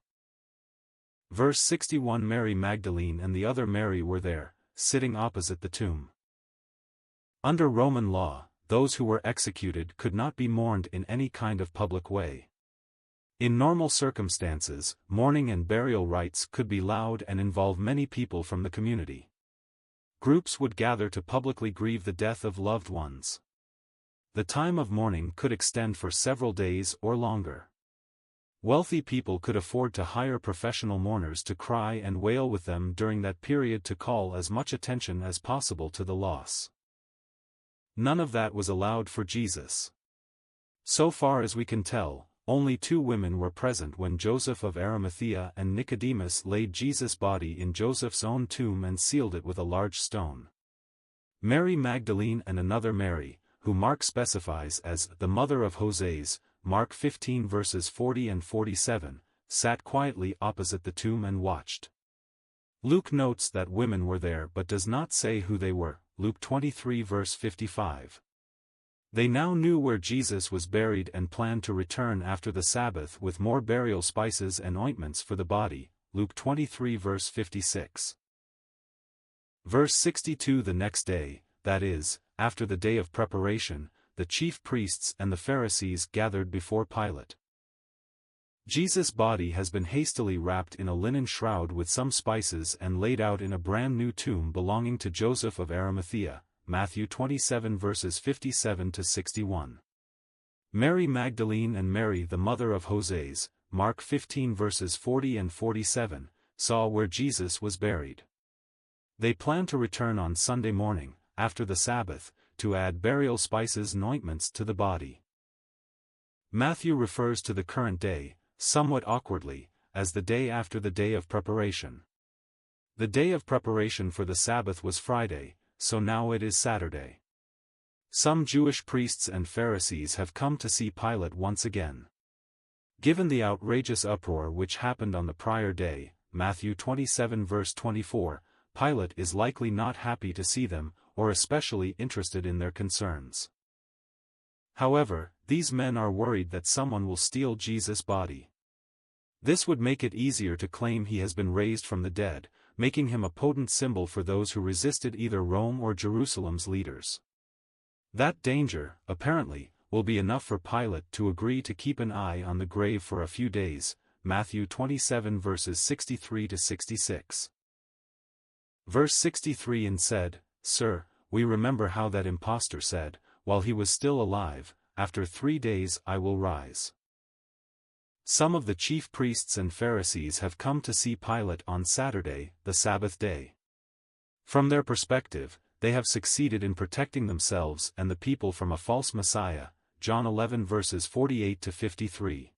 Verse 61 Mary Magdalene and the other Mary were there, sitting opposite the tomb. Under Roman law, those who were executed could not be mourned in any kind of public way. In normal circumstances, mourning and burial rites could be loud and involve many people from the community. Groups would gather to publicly grieve the death of loved ones. The time of mourning could extend for several days or longer. Wealthy people could afford to hire professional mourners to cry and wail with them during that period to call as much attention as possible to the loss. None of that was allowed for Jesus. So far as we can tell, only 2 women were present when Joseph of Arimathea and Nicodemus laid Jesus' body in Joseph's own tomb and sealed it with a large stone. Mary Magdalene and another Mary, who Mark specifies as the mother of Joses, Mark 15 verses 40 and 47, sat quietly opposite the tomb and watched. Luke notes that women were there but does not say who they were, Luke 23 verse 55. They now knew where Jesus was buried and planned to return after the Sabbath with more burial spices and ointments for the body, Luke 23 verse 56. Verse 62 The next day, that is, after the day of preparation, the chief priests and the Pharisees gathered before Pilate. Jesus' body has been hastily wrapped in a linen shroud with some spices and laid out in a brand new tomb belonging to Joseph of Arimathea, Matthew 27 verses 57 to 61. Mary Magdalene and Mary the mother of Joses, Mark 15 verses 40 and 47, saw where Jesus was buried. They planned to return on Sunday morning, after the Sabbath, to add burial spices and ointments to the body. Matthew refers to the current day, somewhat awkwardly, as the day after the day of preparation. The day of preparation for the Sabbath was Friday, so now it is Saturday. Some Jewish priests and Pharisees have come to see Pilate once again. Given the outrageous uproar which happened on the prior day, Matthew 27 verse 24, Pilate is likely not happy to see them, or especially interested in their concerns. However, these men are worried that someone will steal Jesus' body. This would make it easier to claim he has been raised from the dead, making him a potent symbol for those who resisted either Rome or Jerusalem's leaders. That danger, apparently, will be enough for Pilate to agree to keep an eye on the grave for a few days, Matthew 27 verses 63 to 66. Verse 63 And said, Sir, we remember how that impostor said, while he was still alive, after 3 days I will rise. Some of the chief priests and Pharisees have come to see Pilate on Saturday, the Sabbath day. From their perspective, they have succeeded in protecting themselves and the people from a false Messiah, John 11 verses 48 to 53.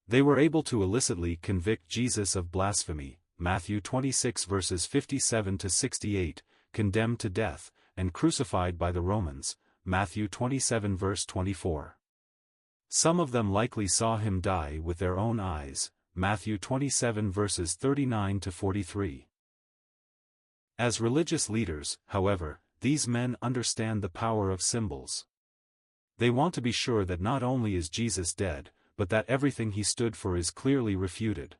They were able to illicitly convict Jesus of blasphemy, Matthew 26 verses 57 to 68, condemned to death, and crucified by the Romans, Matthew 27 verse 24. Some of them likely saw him die with their own eyes, Matthew 27 verses 39 to 43. As religious leaders, however, these men understand the power of symbols. They want to be sure that not only is Jesus dead, but that everything he stood for is clearly refuted.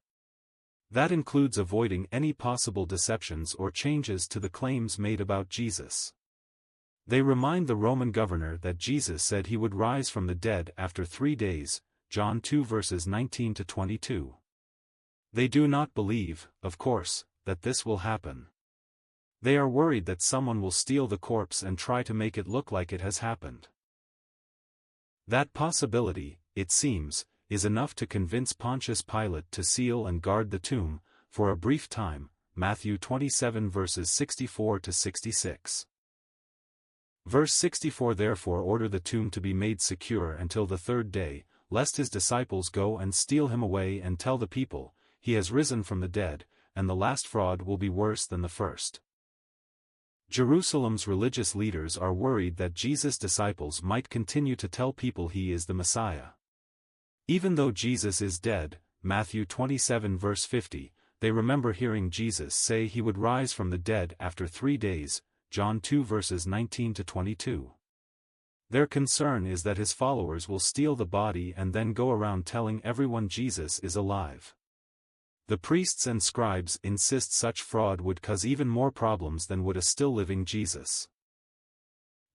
That includes avoiding any possible deceptions or changes to the claims made about Jesus. They remind the Roman governor that Jesus said he would rise from the dead after 3 days, John 2 verses 19 to 22. They do not believe, of course, that this will happen. They are worried that someone will steal the corpse and try to make it look like it has happened. That possibility, it seems, is enough to convince Pontius Pilate to seal and guard the tomb, for a brief time, Matthew 27 verses 64 to 66. Verse 64 Therefore order the tomb to be made secure until the third day, lest his disciples go and steal him away and tell the people, he has risen from the dead, and the last fraud will be worse than the first. Jerusalem's religious leaders are worried that Jesus' disciples might continue to tell people he is the Messiah. Even though Jesus is dead, Matthew 27 verse 50, they remember hearing Jesus say he would rise from the dead after 3 days, John 2 verses 19 to 22. Their concern is that his followers will steal the body and then go around telling everyone Jesus is alive. The priests and scribes insist such fraud would cause even more problems than would a still living Jesus.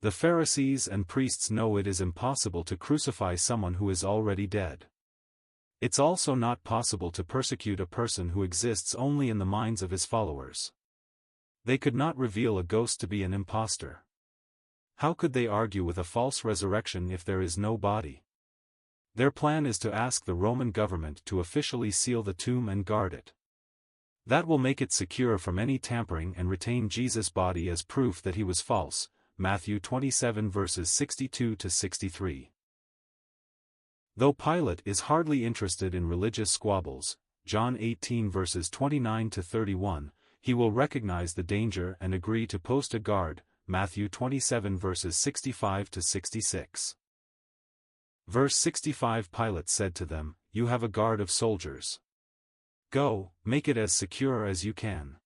The Pharisees and priests know it is impossible to crucify someone who is already dead. It's also not possible to persecute a person who exists only in the minds of his followers. They could not reveal a ghost to be an impostor. How could they argue with a false resurrection if there is no body? Their plan is to ask the Roman government to officially seal the tomb and guard it. That will make it secure from any tampering and retain Jesus' body as proof that he was false, Matthew 27 verses 62 to 63. Though Pilate is hardly interested in religious squabbles, John 18 verses 29 to 31, he will recognize the danger and agree to post a guard, Matthew 27 verses 65 to 66. Verse 65 Pilate said to them, You have a guard of soldiers. Go, make it as secure as you can.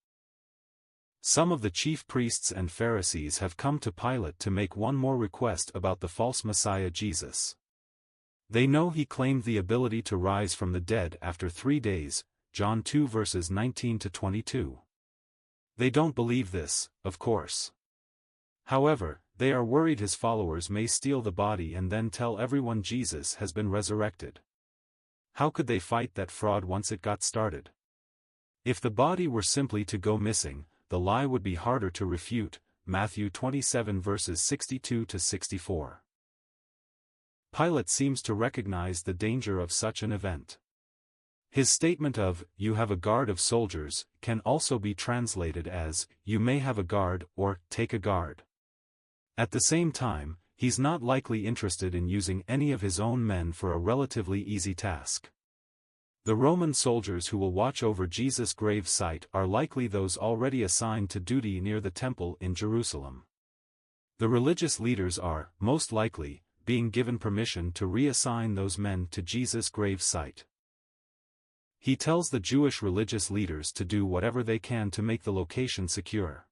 Some of the chief priests and Pharisees have come to Pilate to make one more request about the false Messiah Jesus. They know he claimed the ability to rise from the dead after 3 days, John 2 verses 19 to 22. They don't believe this, of course. However, they are worried his followers may steal the body and then tell everyone Jesus has been resurrected. How could they fight that fraud once it got started? If the body were simply to go missing, the lie would be harder to refute, Matthew 27 verses 62 to 64. Pilate seems to recognize the danger of such an event. His statement of, You have a guard of soldiers, can also be translated as, You may have a guard, or, take a guard. At the same time, he's not likely interested in using any of his own men for a relatively easy task. The Roman soldiers who will watch over Jesus' grave site are likely those already assigned to duty near the temple in Jerusalem. The religious leaders are, most likely, being given permission to reassign those men to Jesus' grave site. He tells the Jewish religious leaders to do whatever they can to make the location secure.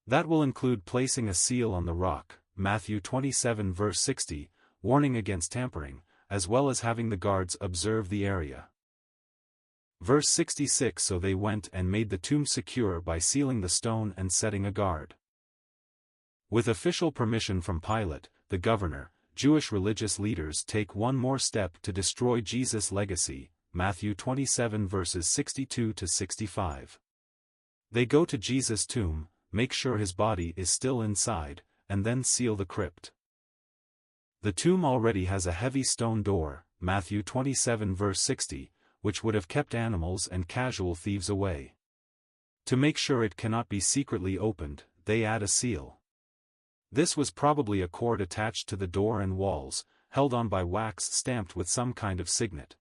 That will include placing a seal on the rock, Matthew 27 verse 60, warning against tampering, as well as having the guards observe the area. Verse 66 So they went and made the tomb secure by sealing the stone and setting a guard. With official permission from Pilate, the governor, Jewish religious leaders take one more step to destroy Jesus' legacy, Matthew 27 verses 62 to 65. They go to Jesus' tomb, make sure his body is still inside, and then seal the crypt. The tomb already has a heavy stone door, Matthew 27 verse 60, which would have kept animals and casual thieves away. To make sure it cannot be secretly opened, they add a seal. This was probably a cord attached to the door and walls, held on by wax stamped with some kind of signet.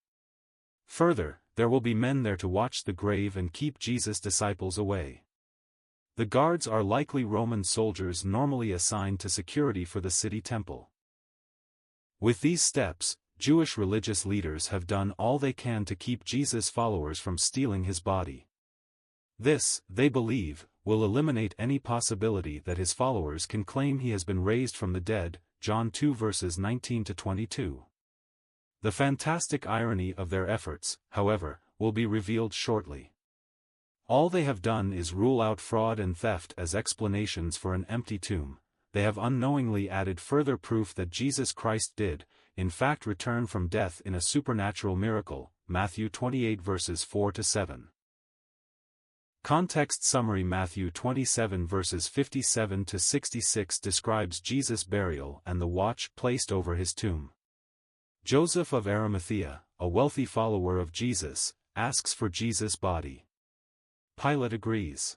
Further, there will be men there to watch the grave and keep Jesus' disciples away. The guards are likely Roman soldiers normally assigned to security for the city temple. With these steps, Jewish religious leaders have done all they can to keep Jesus' followers from stealing his body. This, they believe, will eliminate any possibility that his followers can claim he has been raised from the dead, John 2 verses 19 to 22. The fantastic irony of their efforts, however, will be revealed shortly. All they have done is rule out fraud and theft as explanations for an empty tomb. They have unknowingly added further proof that Jesus Christ did, in fact, return from death in a supernatural miracle, Matthew 28 verses 4 to 7. Context summary: Matthew 27 verses 57 to 66 describes Jesus' burial and the watch placed over his tomb. Joseph of Arimathea, a wealthy follower of Jesus, asks for Jesus' body. Pilate agrees.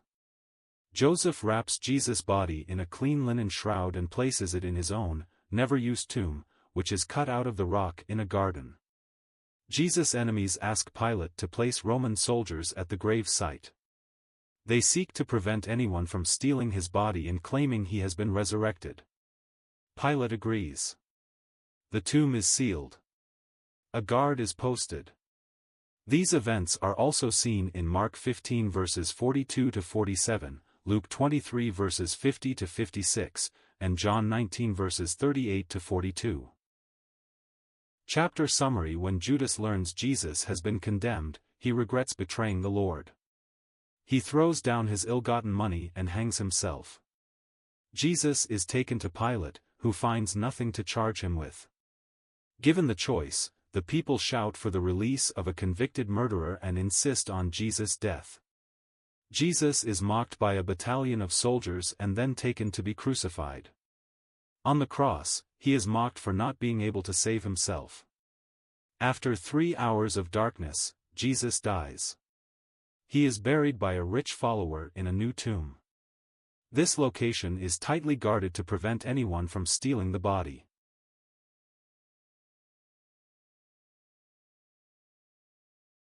Joseph wraps Jesus' body in a clean linen shroud and places it in his own, never-used tomb, which is cut out of the rock in a garden. Jesus' enemies ask Pilate to place Roman soldiers at the grave site. They seek to prevent anyone from stealing his body and claiming he has been resurrected. Pilate agrees. The tomb is sealed. A guard is posted. These events are also seen in Mark 15 verses 42 to 47, Luke 23 verses 50 to 56, and John 19 verses 38 to 42. Chapter summary: When Judas learns Jesus has been condemned, he regrets betraying the Lord. He throws down his ill-gotten money and hangs himself. Jesus is taken to Pilate, who finds nothing to charge him with. Given the choice, the people shout for the release of a convicted murderer and insist on Jesus' death. Jesus is mocked by a battalion of soldiers and then taken to be crucified. On the cross, he is mocked for not being able to save himself. After 3 hours of darkness, Jesus dies. He is buried by a rich follower in a new tomb. This location is tightly guarded to prevent anyone from stealing the body.